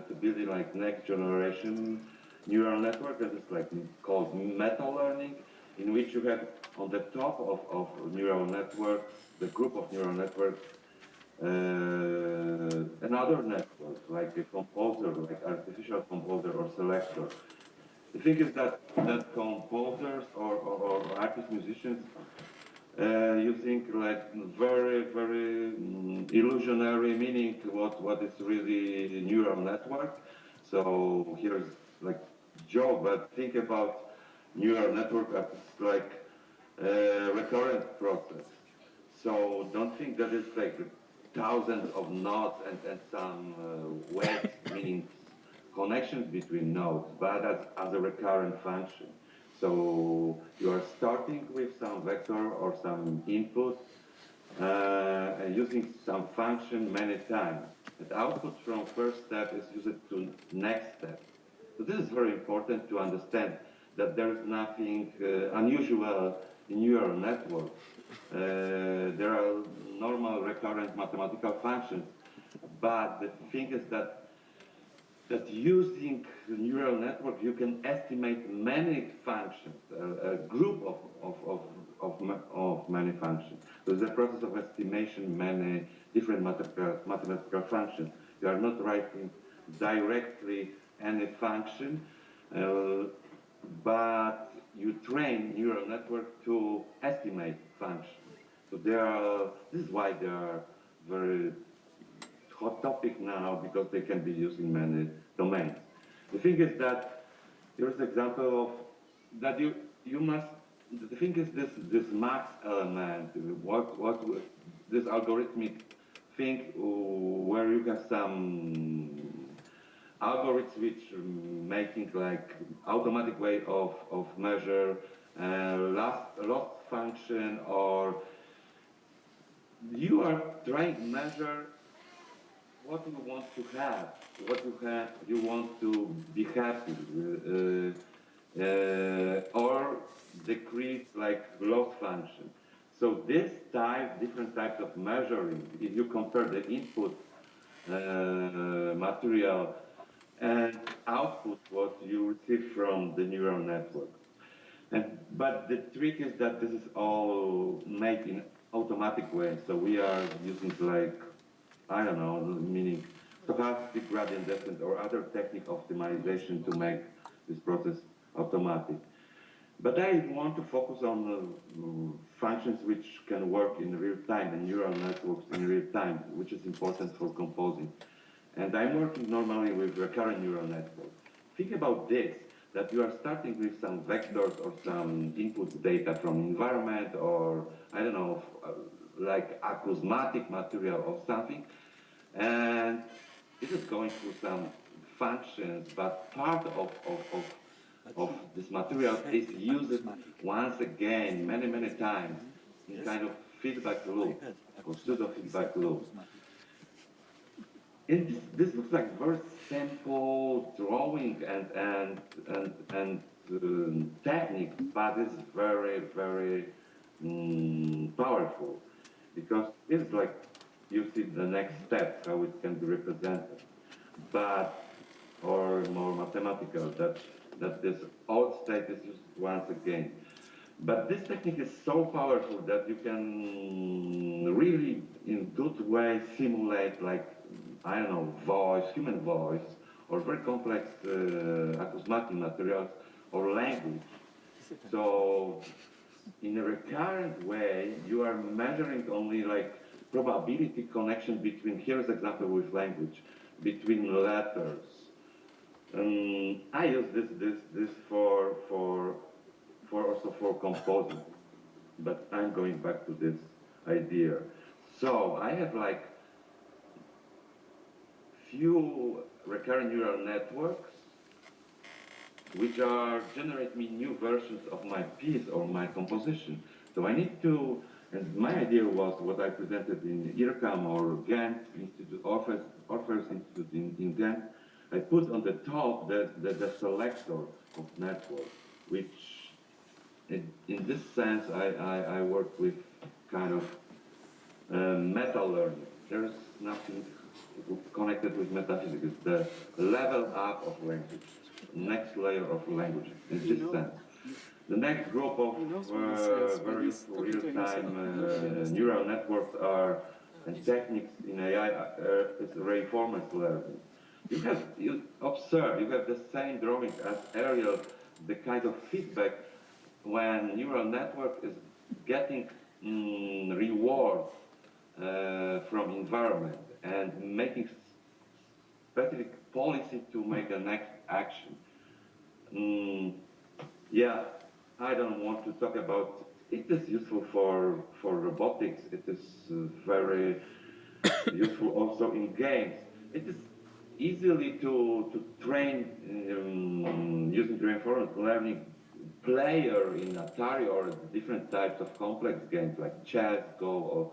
to building like next generation neural network that is like called meta learning, in which you have on the top of neural network, the group of neural networks, another network, like a composer, like artificial composer or selector. The thing is that composers or artist musicians using like very illusionary meaning what is really neural network. So here's like joke, but think about neural network as like a recurrent process. So don't think that it's like thousands of nodes and some weights, meaning connections between nodes, but as a recurrent function. So you are starting with some vector or some input and using some function many times. The output from first step is used to next step. So this is very important to understand that there is nothing unusual in neural networks. There are normal recurrent mathematical functions, but the thing is that using neural network you can estimate many functions, a group of many functions. So the process of estimation many different mathematical functions. You are not writing directly any function, but you train neural network to estimate functions. So this is why they are very hot topic now, because they can be used in many domains. The thing is that here's an example of that you must. The thing is this max element, what this algorithmic thing where you have some algorithms which making like automatic way of measure loss function, or you are trying to measure what you want to have, you want to be happy, or decrease like loss function. So this different types of measuring, if you compare the input material and output, what you receive from the neural network. But the trick is that this is all made in automatic way. So we are using like, I don't know, meaning stochastic gradient descent or other technique optimization to make this process automatic. But I want to focus on functions which can work in real time and neural networks in real time, which is important for composing. And I'm working normally with recurrent neural networks. Think about this, that you are starting with some vectors or some input data from environment or, I don't know, like acousmatic material or something, and it is going through some functions, but part of this material is used once again, many times, in kind of feedback loop, or pseudo-feedback loop. And this looks like very simple drawing and technique, but it's very powerful, because it's like you see the next step, how it can be represented, but or more mathematical, that this old state is used once again. But this technique is so powerful that you can really, in good way, simulate like, I don't know, voice, human voice, or very complex acousmatic materials, or language. So, in a recurrent way, you are measuring only like probability connection between, here's an example with language, between letters. I use this for also for composing, but I'm going back to this idea. So I have like few recurrent neural networks which are generate me new versions of my piece or my composition. So I need to, and my idea was what I presented in IRCAM or Ghent Institute, Orpheus Institute in Ghent. I put on the top the selector of network, which in this sense I work with kind of meta learning. There's nothing connected with metaphysics. It's the level up of language, next layer of language in this sense. The next group of very useful real-time neural networks are and techniques in AI is reinforcement learning. You observe, you have the same drawing as Ariel, the kind of feedback when neural network is getting reward from environment and making specific policy to make the next action. Yeah, I don't want to talk about it. Is useful for robotics. It is very useful also in games. It is easily to train using reinforcement learning player in Atari or different types of complex games like chess, Go, or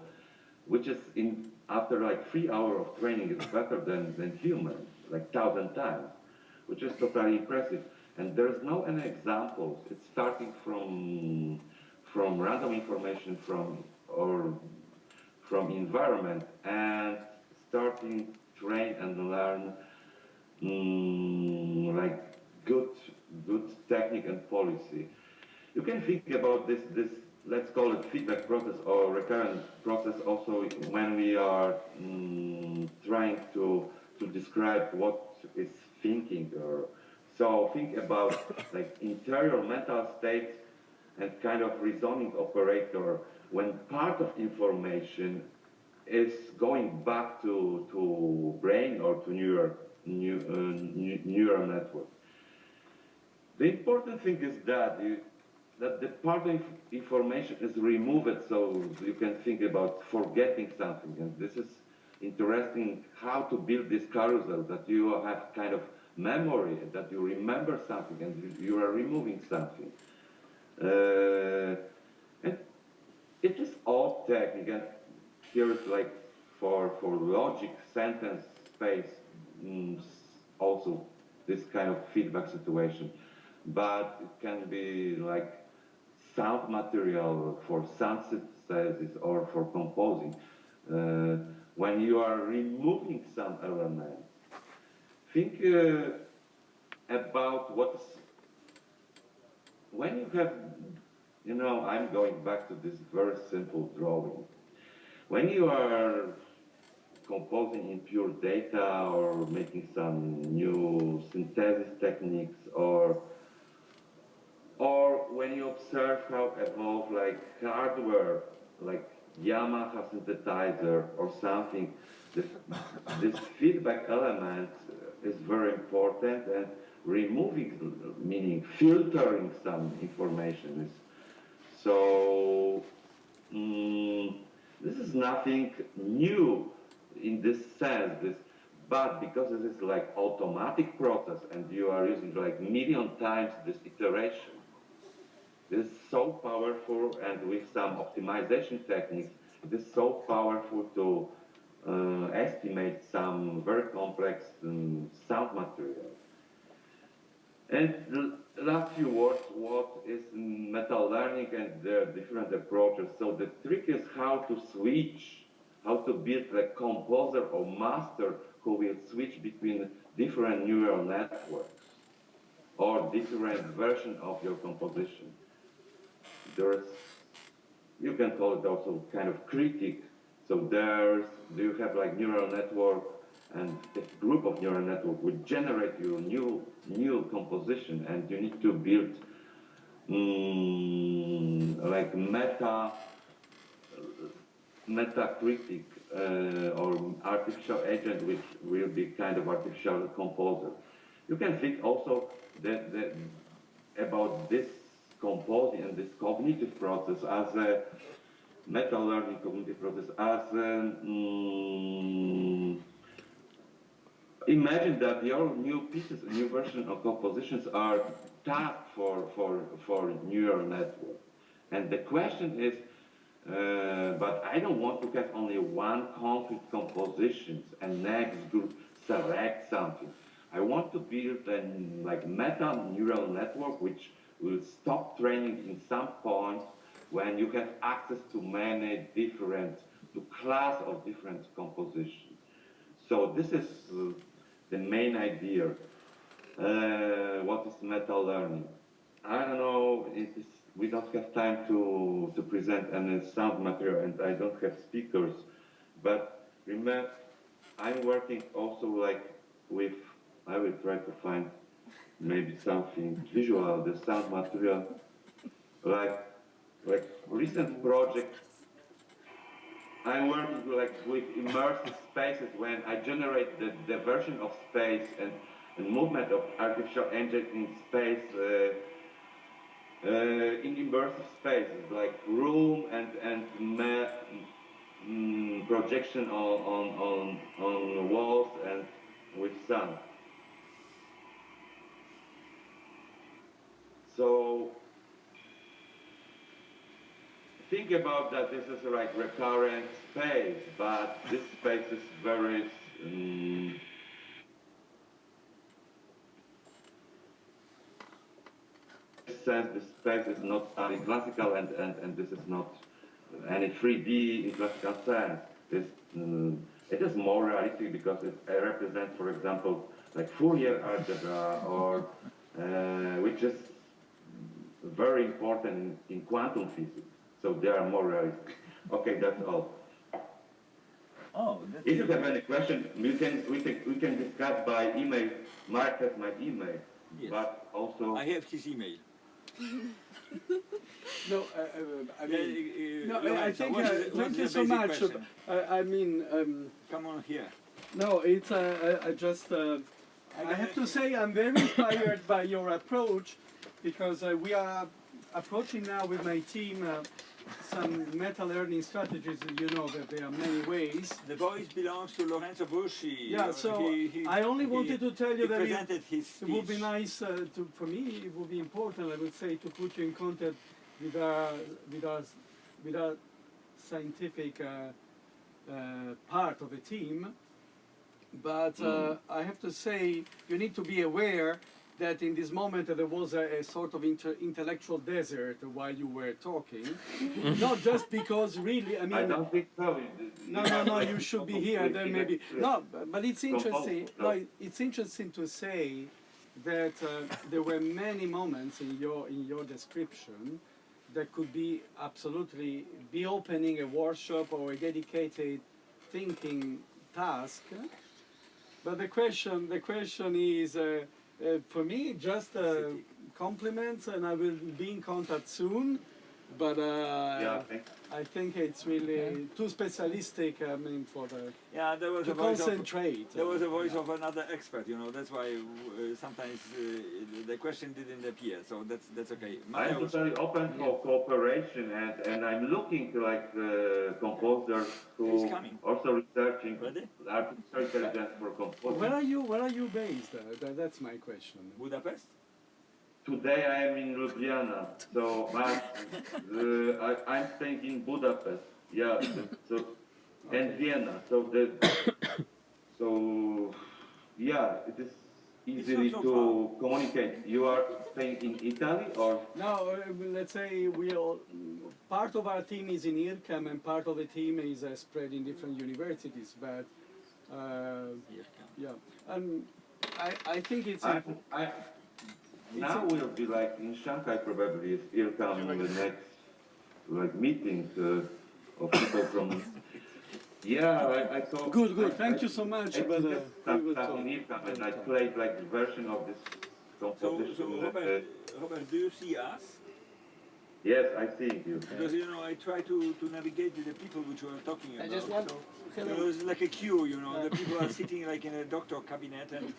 which is in after like 3 hours of training is better than human, like 1,000 times, which is totally impressive. And there's no any examples. It's starting from random information from environment and starting train and learn like good technique and policy. You can think about this let's call it feedback process or recurrent process also when we are trying to describe what is thinking or so think about like interior mental state and kind of reasoning operator when part of information is going back to brain or to neural network. The important thing is that that the part of information is removed so you can think about forgetting something. And this is interesting how to build this carousel that you have kind of memory, that you remember something and you are removing something. And it is all technique. And here is like for logic, sentence, space, also this kind of feedback situation. But it can be like sound material for sound synthesis or for composing. When you are removing some element, think about what's when you have, you know, I'm going back to this very simple drawing. When you are composing in pure data or making some new synthesis techniques or when you observe how evolve like hardware, like Yamaha synthesizer or something, this feedback element is very important and removing, meaning filtering some information is so this is nothing new in this sense, but because this is like automatic process and you are using like million times this iteration, this is so powerful and with some optimization techniques, it is so powerful to estimate some very complex sound material. And the last few words, what is meta learning and the different approaches. So the trick is how to switch, how to build a composer or master who will switch between different neural networks or different version of your composition. There's, you can call it also kind of critic. So you have like neural network and a group of neural network will generate your new composition and you need to build like meta critic or artificial agent which will be kind of artificial composer. You can think also about this composing and this cognitive process as a meta learning cognitive process as imagine that your new pieces, new version of compositions are tasked for neural network. And the question is, but I don't want to have only one concrete compositions and next group select something. I want to build a like meta neural network which will stop training in some point when you have access to many different, to class of different compositions. So this is the main idea. What is meta learning? I don't know, we don't have time to present any sound material and I don't have speakers But remember, I'm working also like with, I will try to find maybe something visual, the sound material, like recent project. I'm working like with immersive spaces when I generate the version of space and movement of artificial engine in space, in immersive spaces, like room and projection on walls and with sun. So think about that this is like recurrent space, but this space is very sense the space is not studying classical and this is not any 3D in classical sense. It is more realistic because it represents, for example, like Fourier algebra or which is very important in quantum physics. So they are more realistic. Okay, that's all. Oh, that's If you have any question, we can discuss by email. Mark has my email, Yes. but also I have his email. No, I mean, no, I think, what is the thank you so basic much. question? I mean, Come on here. no, it's, I just, I have to say I'm very inspired by your approach because we are approaching now with my team some meta learning strategies. You know that there are many ways. The voice belongs to Lorenzo Buschi. Yeah, so I only wanted to tell you he that presented his it would be speech. nice for me. It would be important, I would say, to put you in contact with our scientific part of the team. But I have to say, you need to be aware that in this moment there was a sort of intellectual desert while you were talking. Not just because really, I mean. I don't think so. No, you should be here, then maybe. No, but it's interesting, no, it's interesting to say that there were many moments in your description that could be absolutely be opening a workshop or a dedicated thinking task. But the question is, for me, just compliments, and I will be in contact soon. But Yeah, I think it's really too specialistic. I mean, for the there was to a voice concentrate. There was a voice of another expert. You know, that's why sometimes the question didn't appear. So that's okay. I'm Mateusz, totally open for cooperation, and I'm looking to like composers He's who coming. also researching Ready? artificial intelligence for composers. Where are you based? That's my question. Budapest. Today I am in Ljubljana, so I'm staying in Budapest. Yeah, so and Vienna. So yeah, it is easily so to communicate. You are staying in Italy or? Now, let's say part of our team is in IRCAM and part of the team is spread in different universities. But yeah, and I think it's. Now we'll be like in Shanghai probably. If here come the next like meeting of people from. Yeah, I saw. Good. Thank you so much. I But did we will stuff talk. in IRCAM and I played like the version of this So composition. Robert, do you see us? Yes, I see you. Because you know, I try to navigate with the people which we are talking about. I just want. You know, it's like a queue, you know. The people are sitting like in a doctor cabinet and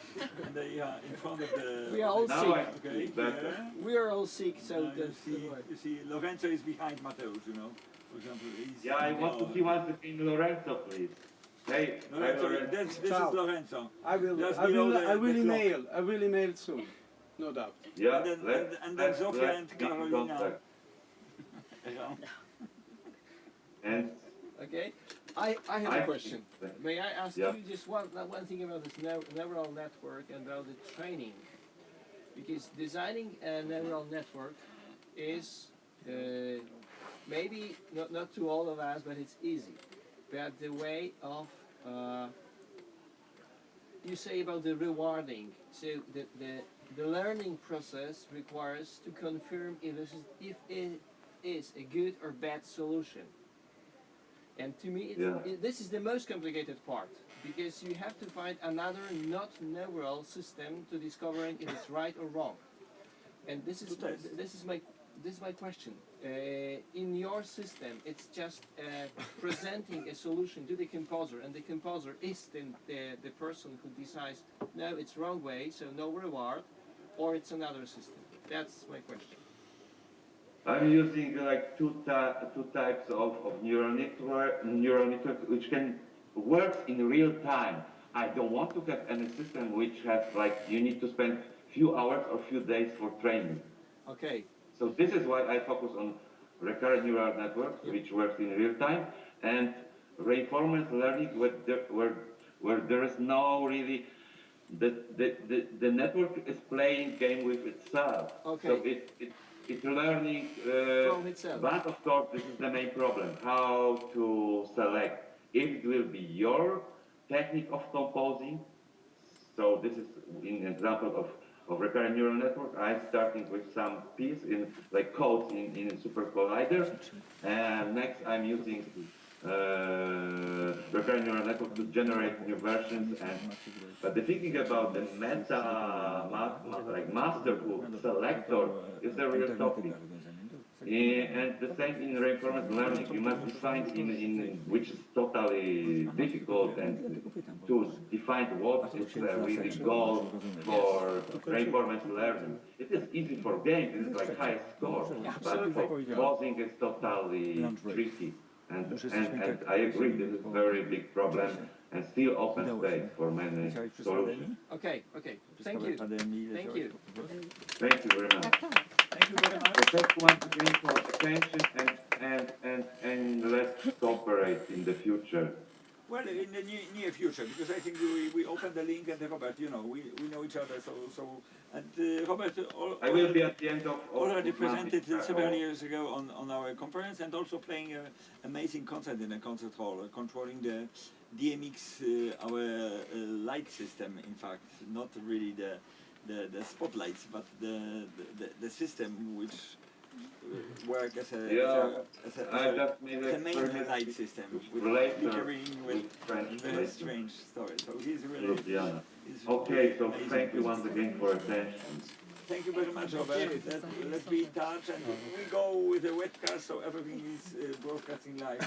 they are in front of the. We are all Now sick. I Okay. see better. Yeah. We are all sick, so that's You see, Lorenzo is behind Mateusz, you know. For example, he's. Yeah, I want to see once again Lorenzo, please. Hey, Lorenzo, Lorenzo. this is Ciao. Lorenzo. I will. Just I below will. the I will clock. email. I will email soon, no doubt. Yeah, And then Zofia and be in Carolina. contact. around. And Okay. I have a question. May I ask Yeah. you just one thing about this neural network and about the training? Because designing a neural network is maybe not to all of us, but it's easy. But the way of you say about the rewarding, so the learning process requires to confirm if it is a good or bad solution. And to me, Yeah. this is the most complicated part, because you have to find another not neural system to discovering if it's right or wrong. And this is my question. In your system, it's just presenting a solution to the composer, and the composer is the person who decides, no, it's wrong way, so no reward, or it's another system. That's my question. I'm using like two types of neural network which can work in real time. I don't want to have any system which has like you need to spend few hours or few days for training. Okay. So this is why I focus on recurrent neural networks, which works in real time, and reinforcement learning where there is no really the network is playing game with itself. Okay. So it's learning From itself. but of course this is the main problem, how to select if it will be your technique of composing. So this is an example of recurrent neural network. I'm starting with some piece in like codes in a super collider, and next I'm using recurrent neural network to generate new versions. But the thinking about the like masterhood selector is a real topic. And the same in reinforcement learning, you must define in which is totally difficult, and to define what is the really goal for reinforcement learning. It is easy for games, it is like highest score, but for closing is totally tricky. And I agree, this is a very big problem and still open space for many solutions. Okay. Thank you. Thank you. Thank you very much. Thank you very much. So thank you once again for attention and let's cooperate in the future. Well, in the near future, because I think we opened the link, and Robert, you know, we know each other, and Robert I will be at the end of already Monday. presented several years ago on our conference, and also playing an amazing concert in a concert hall, controlling the DMX, our light system, in fact, not really the spotlights, but the system which work as a main light system with flickering, with very strange stories. So he's really okay. So thank you once again for attention. Thank you very much, Robert. Let's be in touch, and we go with the webcast, so everything is broadcasting live.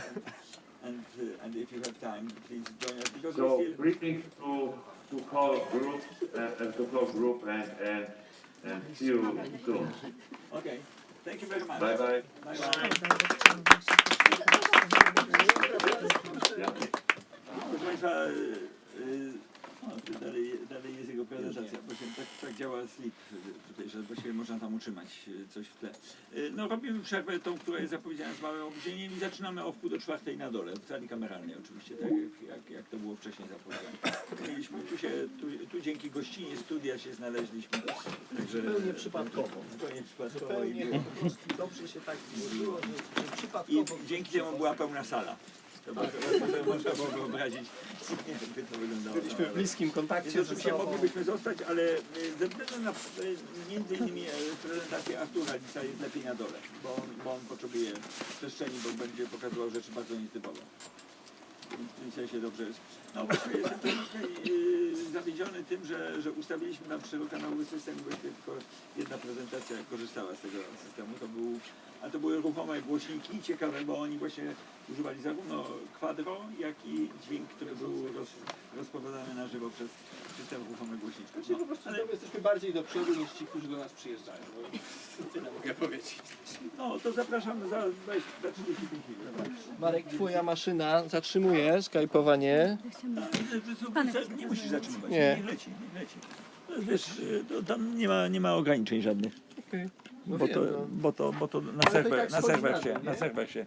And if you have time, please join us. Because so greetings to call groups and see you soon. Okay. Thank you very much. Bye bye. Bye bye. Proszę Państwa, dalej jest jego prezentacja. Tak działa slip tutaj, że właściwie można tam utrzymać coś w tle. No robimy przerwę tą, która jest zapowiedziana z małym opóźnieniem i zaczynamy o 3:45 na dole, w sali kameralnej oczywiście, tak jak to było wcześniej zapowiedziane. Mieliśmy tu dzięki gościnie studia się znaleźliśmy. Także Zupełnie przypadkowo. Zupełnie przypadkowo. Zupełnie po prostu dobrze się tak złożyło, że przypadkowo. I dzięki temu była pełna sala. To można było wyobrazić, jakby to wyglądało. Byliśmy w bliskim kontakcie ze Oczywiście sobą. moglibyśmy zostać, ale ze względu na między innymi prezentację Artura dzisiaj jest lepiej na dole, bo on potrzebuje przestrzeni, bo będzie pokazywał rzeczy bardzo nietypowe. W tym sensie dobrze jest. No właściwie jestem troszkę zawiedziony tym, że ustawiliśmy nam czterokanałowy system i właściwie tylko jedna prezentacja korzystała z tego systemu. To były ruchome głośniki, ciekawe, bo oni właśnie używali zarówno quadro, jak i dźwięk, który był rozpowiadany na żywo przez system ruchome głośniczki. Znaczy, po prostu jesteśmy bardziej do przodu niż ci, którzy do nas przyjeżdżają. Tyle mogę powiedzieć. No to zapraszamy za 35 minut. Marek, twoja maszyna zatrzymuje skajpowanie. Nie musisz zatrzymywać, Nie. nie leci. Wiesz, tam nie ma ograniczeń żadnych. Okay. No bo to na serwer się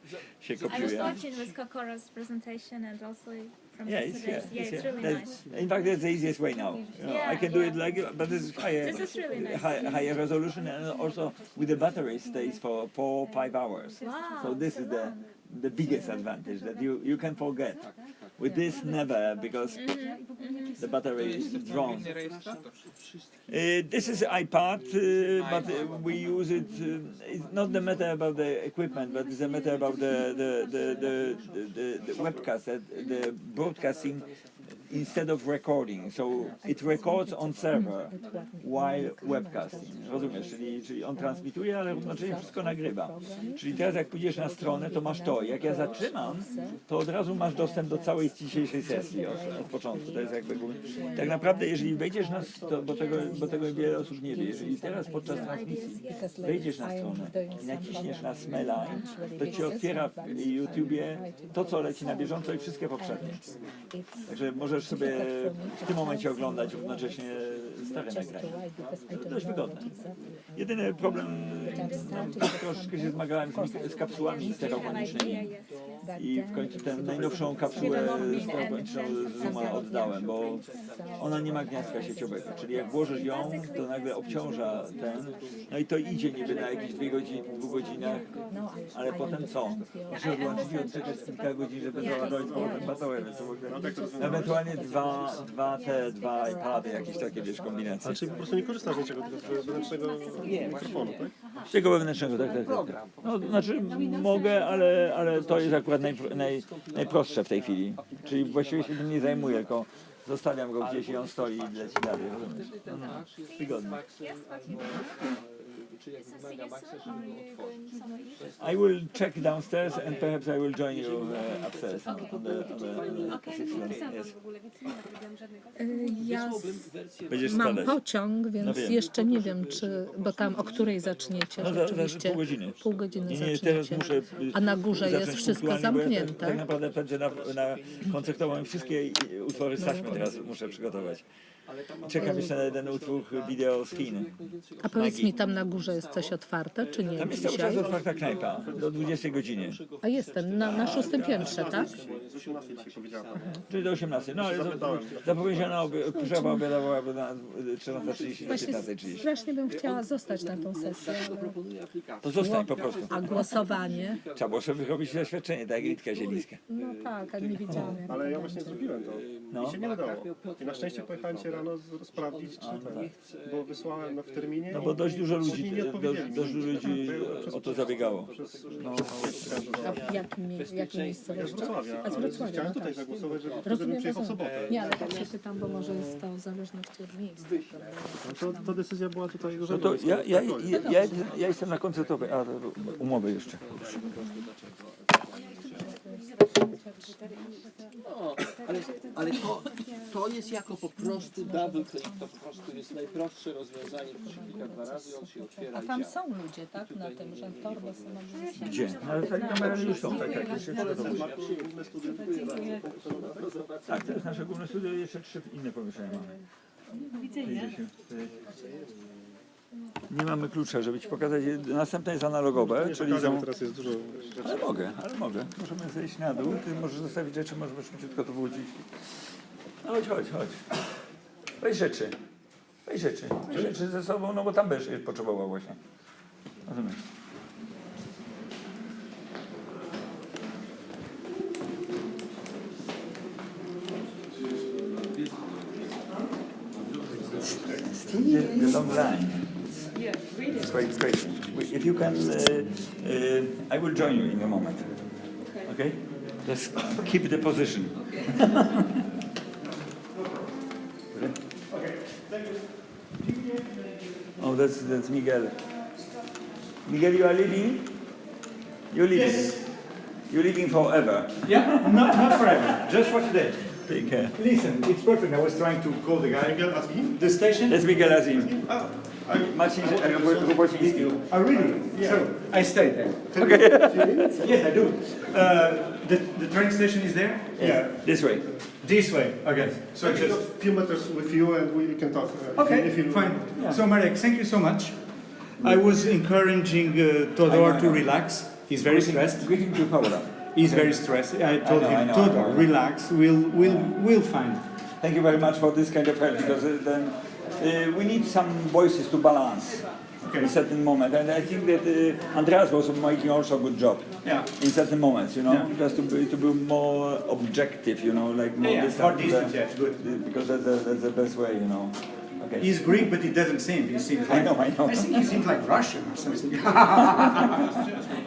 I was kopiuje. watching with Kokora's presentation and also from Yeah, yesterday's. it's It's really nice. in fact, that's the easiest way now. I can do it like, but this is higher. This is really nice. Higher resolution, and also with the battery stays for 4-5 hours. Wow, So this so is long. the biggest advantage that you can forget. With this, never, because the battery is drawn. This is iPad, but we use it. It's not the matter about the equipment, but it's a matter about the webcast, the broadcasting instead of recording. So it records on server while webcasting. Rozumiesz? Czyli on transmituje, ale równocześnie wszystko nagrywa. Czyli teraz jak pójdziesz na stronę, to masz to. Jak ja zaczynam, to od razu masz dostęp do całej dzisiejszej sesji od początku. To jest jakby tak naprawdę, jeżeli wejdziesz na to, bo tego wiele osób nie wie, jeżeli teraz podczas transmisji wejdziesz na stronę i naciśniesz na SME Line, to ci otwiera w YouTubie to, co leci na bieżąco i wszystkie poprzednie. Także możesz sobie w tym momencie oglądać równocześnie stare nagrania. To dość wygodne. Jedyny problem, troszkę się zmagałem z kapsułami sterofonicznymi i w końcu tę najnowszą kapsułę sterofoniczną z Zooma oddałem, bo ona nie ma gniazdka sieciowego, czyli jak włożysz ją, to nagle obciąża no i to idzie niby na jakieś 2 godzinach, ale potem co? Muszę odłączyć i odczekać kilka godzin, żeby załadować powrotem baterię, więc to w ogóle ewentualnie dwa iPady, jakieś takie, wiesz, kombinacje. A czyli po prostu nie korzystasz z niczego, tylko z wewnętrznego mikrofonu, tak? Z tego wewnętrznego, tak. No, znaczy mogę, ale to jest akurat najprostsze w tej chwili. Czyli właściwie się tym nie zajmuję, tylko zostawiam go gdzieś i on stoi i leci dalej. Wygodnie. I will check downstairs and perhaps I will join you upstairs on the sixth floor. Yes. Ja Będziesz mam spadać. pociąg, więc No wiem. jeszcze nie wiem, czy, bo tam o której zaczniecie No rzeczywiście. pół godziny. Pół godziny Nie, zaczniecie. teraz muszę A na górze jest zacząć wszystko punktualnie, bo ja zamknięte. tak naprawdę pędzę na koncertową i wszystkie utwory z taśmy teraz muszę przygotować. Czekam jeszcze na jeden utwór wideo z Chin. A powiedz mi, tam na górze jest coś otwarte, czy nie Tam jest cały czas dzisiaj? otwarta knajpa do 20 godziny. A jestem na 6. piętrze, tak? Z 18 dzisiaj powiedziała pani. Czyli do 18. No ale zapowiedziana przerwa obiadowa na 14:30 do Właśnie 15:30. strasznie bym chciała zostać na tą sesję. To zostań po prostu. A głosowanie? Trzeba było sobie wyrobić zaświadczenie, tak jak Litka Zielińska. No tak, ale nie wiedziałam. jak Ale ja to właśnie będzie. zrobiłem to. No. I się nie udało. I na szczęście pojechałem cię rano sprawdzić, czy bo wysłałem w terminie. No bo dość dużo ludzi, Oni nie odpowiedzieli. dość dużo ludzi o to zabiegało. A w jakim miejscu? Z Wrocławia, A z ale Wrocławia, chciałem no tutaj tak. zagłosować, żebym Rozumiem, przyjechał w rozumiem. sobotę. Nie, ale tak się pytam, bo może jest to w zależności od miejsca. To decyzja była tutaj No to ja jestem na koncertowej, a umowy jeszcze. Ale to jest jako po prostu double click, to po prostu jest najprostsze rozwiązanie, to się klika 2 razy, on się otwiera A i tam działa. są ludzie, tak? Na tym, że torby są. Gdzie? No, ale te kamery już są, tak. Tak, to jest nasze główne studio i jeszcze 3 inne pomieszczenia mamy. Widzenia. Nie mamy klucza, żeby ci pokazać. Następne jest analogowe, czyli są... Teraz jest dużo rzeczy. Ale mogę. Możemy zejść na dół, ty możesz zostawić rzeczy, możemy szybciutko to wrócić. No chodź. Weź rzeczy ze sobą, no bo tam będziesz je potrzebował właśnie. Rozumiesz? The long line. It's great. If you can, I will join you in a moment. Okay? Just keep the position. Oh, that's Miguel. Miguel, you are leaving? You're leaving? Yes. You're leaving forever? Yeah, not forever, just for today. Take care. Listen, it's perfect. I was trying to call the guy. The station? That's Miguel Azim. Oh, Marcin Robociński. oh really? Yeah. So I stayed there. Okay. Yes, I do. The train station is there? Yeah. This way. This way. Okay. So So just a few meters with you and we can talk. Okay, fine. So Marek, thank you so much. I was encouraging Todor to relax. He's very stressed. Greeting to Paula. He's very stressed. I told I him, know. Todor, relax. We'll find. Thank you very much for this kind of help because then we need some voices to balance. in certain moment. And I think that Andreas was making also a good job. Yeah. In certain moments, you know, Yeah. just to be more objective, you know, like more Yeah, distant more to the- distant, yeah, good. Because that's the best way, you know. Okay. He's Greek, but he doesn't seem. He seems like, I know. I think he seems like Russian or something.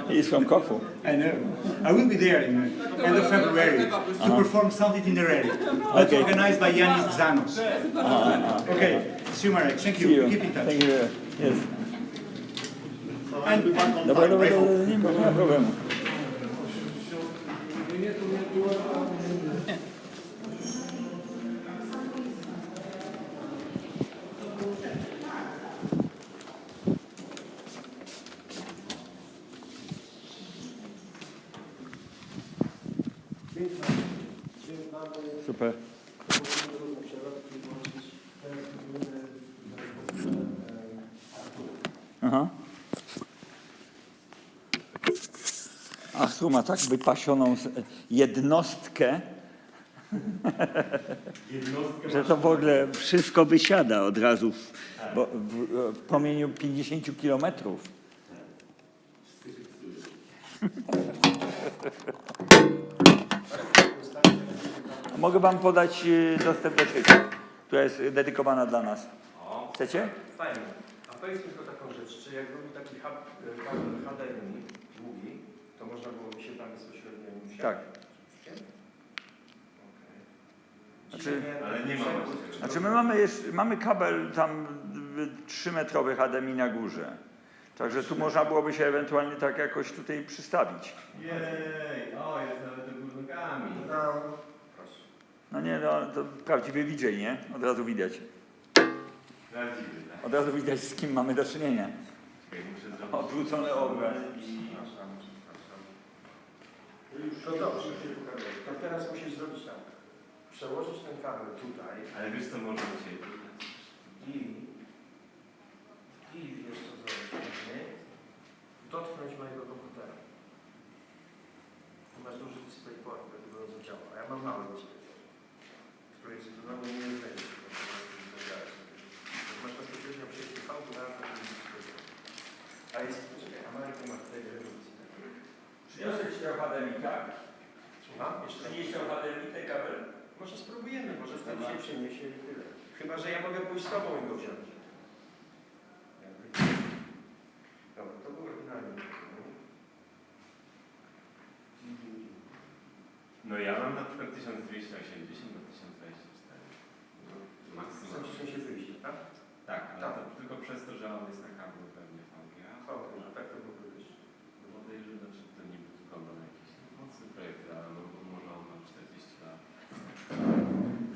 He's from Corfu. I know. I will be there in end of February to perform Salty Tinderelli. That's Okay. organized by Yanis Zanos. Okay. See you, Marek. Thank you. See you. Keep in touch. Thank you. Yes. And Dobra, nie ma problemu. Super. Aha. Artur ma tak wypasioną jednostkę, że to w ogóle wszystko wysiada od razu w promieniu 50 kilometrów. Mogę wam podać dostęp do sieci, która jest dedykowana dla nas. Chcecie? Fajnie. A powiedz mi tylko taką rzecz, czy jak robi taki kabel HDMI długi, to można byłoby się tam bezpośrednio wsiąść? Tak. Znaczy, Ale nie ma. Znaczy my mamy kabel tam 3-metrowy HDMI na górze. Także tu można byłoby się ewentualnie tak jakoś tutaj przystawić. Jej, o, jest nawet do górnikami. No, proszę. No nie, no to prawdziwy DJ, nie? Od razu widać. Prawdziwy, tak. Od razu widać, z kim mamy do czynienia. Odwrócony obraz. To dobrze. To teraz musisz zrobić tak. Przełożyć ten kabel tutaj. Ale wiesz co można dzisiaj i wiesz co zrobić, nie? Dotknąć mojego komputera. Tu masz duży DisplayPort, który to działa, a ja mam mały DisplayPort, który jest znowu nie jest wejść. Masz bezpośrednio przejść do V na DisplayPort. A jest, poczekaj, Ameryka ma tutaj redukcji. Przyniosę ci trochę HDMI, tak? Słucham? Jeszcze Przynieś trochę HDMI, ten kabel? może spróbujemy, może wtedy się przeniesie i tyle. Chyba że ja mogę pójść z tobą i go wziąć. Dobra, to był oryginalny. No ja mam na przykład 1280 do 1024. No, maksymalnie. W sensie wyjścia, tak? Tak, ale Tak. to tylko przez to, że on jest na kablu pewnie VGA. Że tak to byłby wyjść. No bo podejrzewam, że to nie wygląda na jakiś mocny projekt, ale no, bo może on ma 40 lat.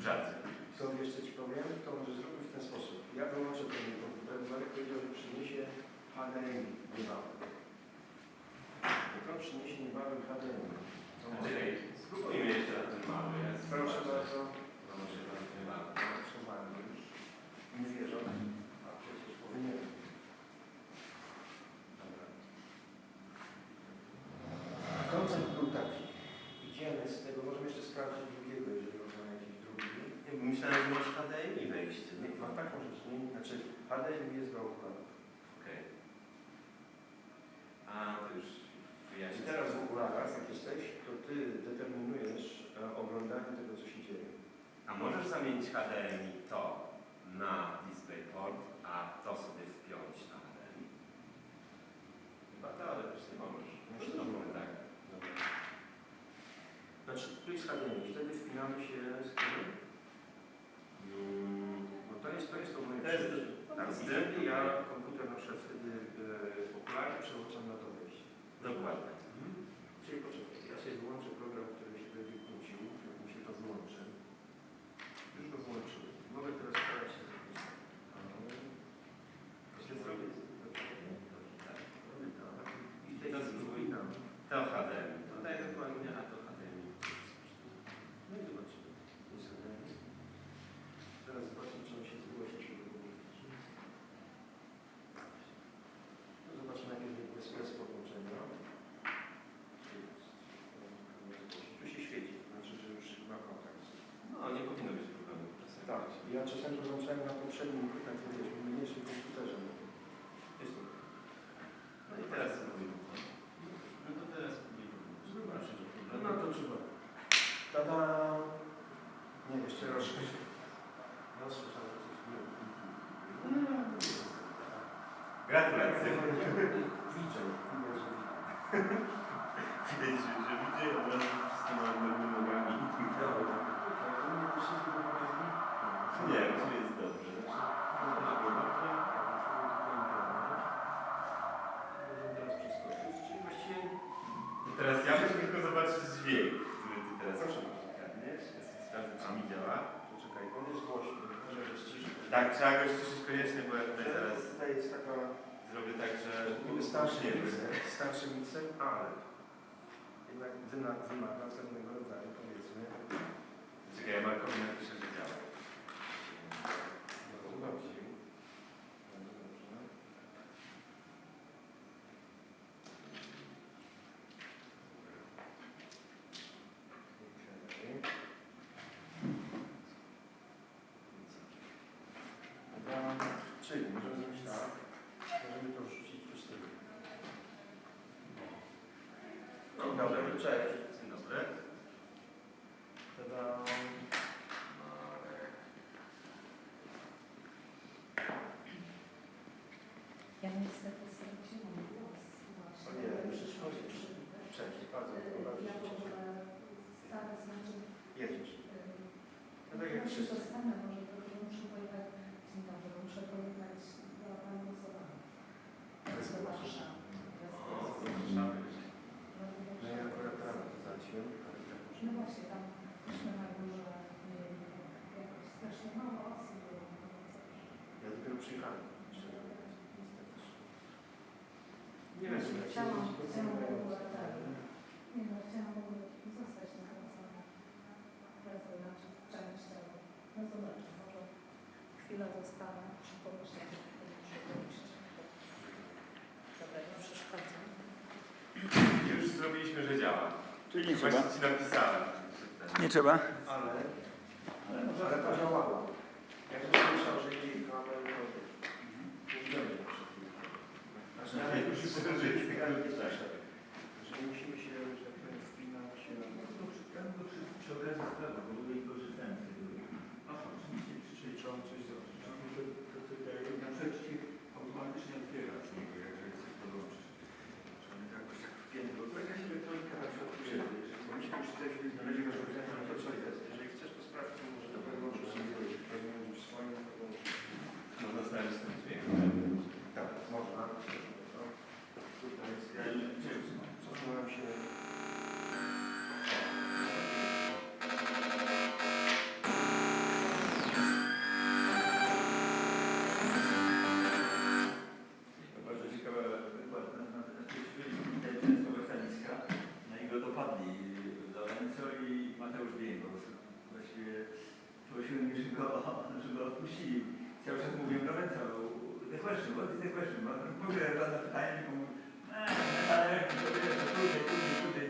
Rzadko. To wiesz co ci powiem? To może zrobić w ten sposób. Ja wyłączę ten komputer, Marek powiedział, że przyniesie HDMI niebawem. Jak on przyniesie niebawem HDMI, to Czekaj, spróbujmy jeszcze na ten mały. proszę bardzo. No może tam nie ma. Proszę bardzo, już nie wierzą, a przecież powinien. Dobra. Koncept był taki. Idziemy z tego, możemy jeszcze sprawdzić drugiego, jeżeli można jakiś drugi. Myślałem, że masz HDMI wejście. Nie, mam taką rzecz, nie? Znaczy HDMI jest do okularów. Okej. A, to już I wyjaśnię. teraz w okularach, jak jesteś, to ty determinujesz oglądanie tego, co się dzieje. A możesz zamienić HDMI to na DisplayPort, a to sobie wpiąć na HDMI? Chyba to, ale też nie możesz. Myślę, No, że tak. Dobra. Znaczy, tu jest HDMI, wtedy wpinamy się z tym. No to jest to moje przejście. Tak, z i tym? wtedy ja komputer na przykład wtedy okulary przełączam na to wejście. Dokładnie. Czyli poczekaj, ja sobie wyłączę program, który się będzie kłócił, jak mi się to wyłączy. Już go włączyłem. Mogę teraz starać się zrobić. Jeśli zrobię i tej spróbuj tam. To HDMI. Tutaj dokładnie, a to HDMI. No i zobaczymy. Jest HDMI. Teraz zobaczmy, czy on się zgłosi, czy go wyłączyć. No zobaczmy, jakie jest bez podłączenia. Tu się świeci, to znaczy, że już ma kontakt. No, nie powinno być problemu. Tak, ja czasem to włączałem na poprzednim, tak wiesz, mniejszym komputerze. Jest to Gratulacje. Widzę, Widać, że widzę, od razu wszystko ma nogami. Nie, czy jest dobrze. I teraz ja muszę tylko zobaczyć dźwięk, który ty teraz kradniesz. Ja sprawdzę, czy mi działa. Poczekaj, on jest głośny, może że ściszy. Tak, trzeba go ściszyć koniecznie, bo ja tutaj zaraz Tutaj jest taka... zrobię tak, że Niby starszy mikser, ale jednak wymaga pewnego rodzaju, powiedzmy... Czekaj, ja Markowi napiszę, że działa. Bardzo dobrze. Bardzo dobrze. Czyli możemy zrobić tak, możemy to wrzucić pustynię. Dzień dobry, cześć. Dzień dobry. Tada. Ja niestety straciłam głos O nie, musisz chodzić. Cześć, bardzo Ja w się ogóle stare znaczy... jedziesz. No tak jak się wszyscy. zostanę, może trochę muszę pojechać... Dzień dobry, muszę pojechać do głosowania. Do Warszawy. No ja akurat rano to załatwiłem, ale tak może. No właśnie, tam myśmy na górze mieli jakoś strasznie mało osób było. Ja dopiero przyjechałem. Szczerze mówiąc. Nie No, wiem, chciałam w ogóle tak. Nie no, chciałam w ogóle zostać na tym samym pracę, znaczy część tego. No zobaczę, może chwilę zostanę, muszę pomyśleć, jak to muszę pójść. Dobra, nie przeszkadzam. Już zrobiliśmy, że działa. Czyli nie Właśnie trzeba. ci napisałem. Nie trzeba. Ale to działało. Jak to słyszał, że idzie kamerę, to nie będzie na przykład. Znaczy, ale już jest że nie musimy się, że tak powiem, wpinać się na... Przy okazji sprawy, bo w ogóle i korzystałem z tego. Czyli trzeba coś zrobić. Na przykład ci automatycznie otwiera z niego, jeżeli chcesz podłączyć. Czy on jakoś tak wpięty, bo to jakaś elektronika na przykład przyjdzie. Bo myśmy już tutaj znaleźli rozwiązanie na to, co jest. Jeżeli chcesz, to sprawdź, to może na pewno, że w swoim... Można sprawdzić ten dźwięk. Tak, można. Tutaj cofnąłem się... Bardzo ciekawa wykład na często mechaniska. Na niego dopadli Lorenzo i Mateusz Biego. Właściwie prosiłem ich, żeby odpuścili. Cały czas mówiłem Lorenzo, the question, what is the question? W ogóle żadne pytanie, tylko mówię, tutaj.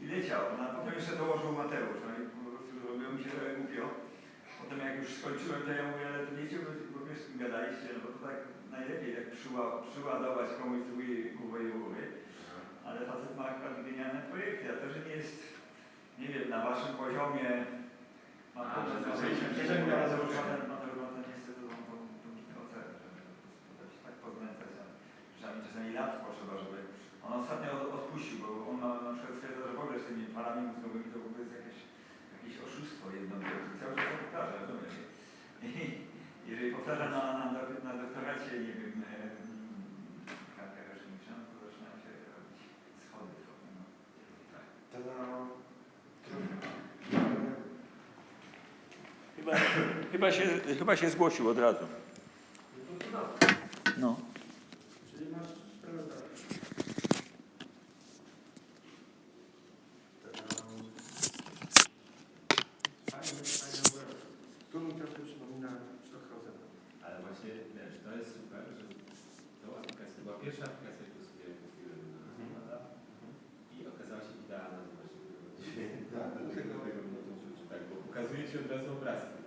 I leciał. No, a potem jeszcze dołożył Mateusz. No i po prostu zrobiło mi się trochę głupio. Potem jak już skończyłem, to ja mówię, ale to wiecie, bo wiesz, z kim gadaliście, no bo to tak najlepiej tak przyładować komuś z głowy. Ale facet ma akurat genialne projekty, a to, że nie jest, nie wiem, na waszym poziomie, ma problem z Mateusz ma ten niestety tą ocenę, że tak poznęcać, czasami lat potrzeba, żeby... On ostatnio odpuścił, bo on na przykład stwierdza, że w ogóle z tymi parami mózgowymi to w ogóle jest jakieś oszustwo jedno, cały czas to powtarza, rozumiesz? I jeżeli powtarza na doktoracie, nie wiem, kartę roczniczą, to zaczynają się robić schody trochę, no. Chyba się zgłosił od razu. No. Czyli masz sprawę tak. Fajne. Tu mi trochę przypomina Sztockhausen. Ale właśnie, wiesz, to jest super, że to aplikacja, to była pierwsza aplikacja, którą sobie kupiłem na i okazała się idealna do właśnie tego, bo pokazuje ci od razu obrazki.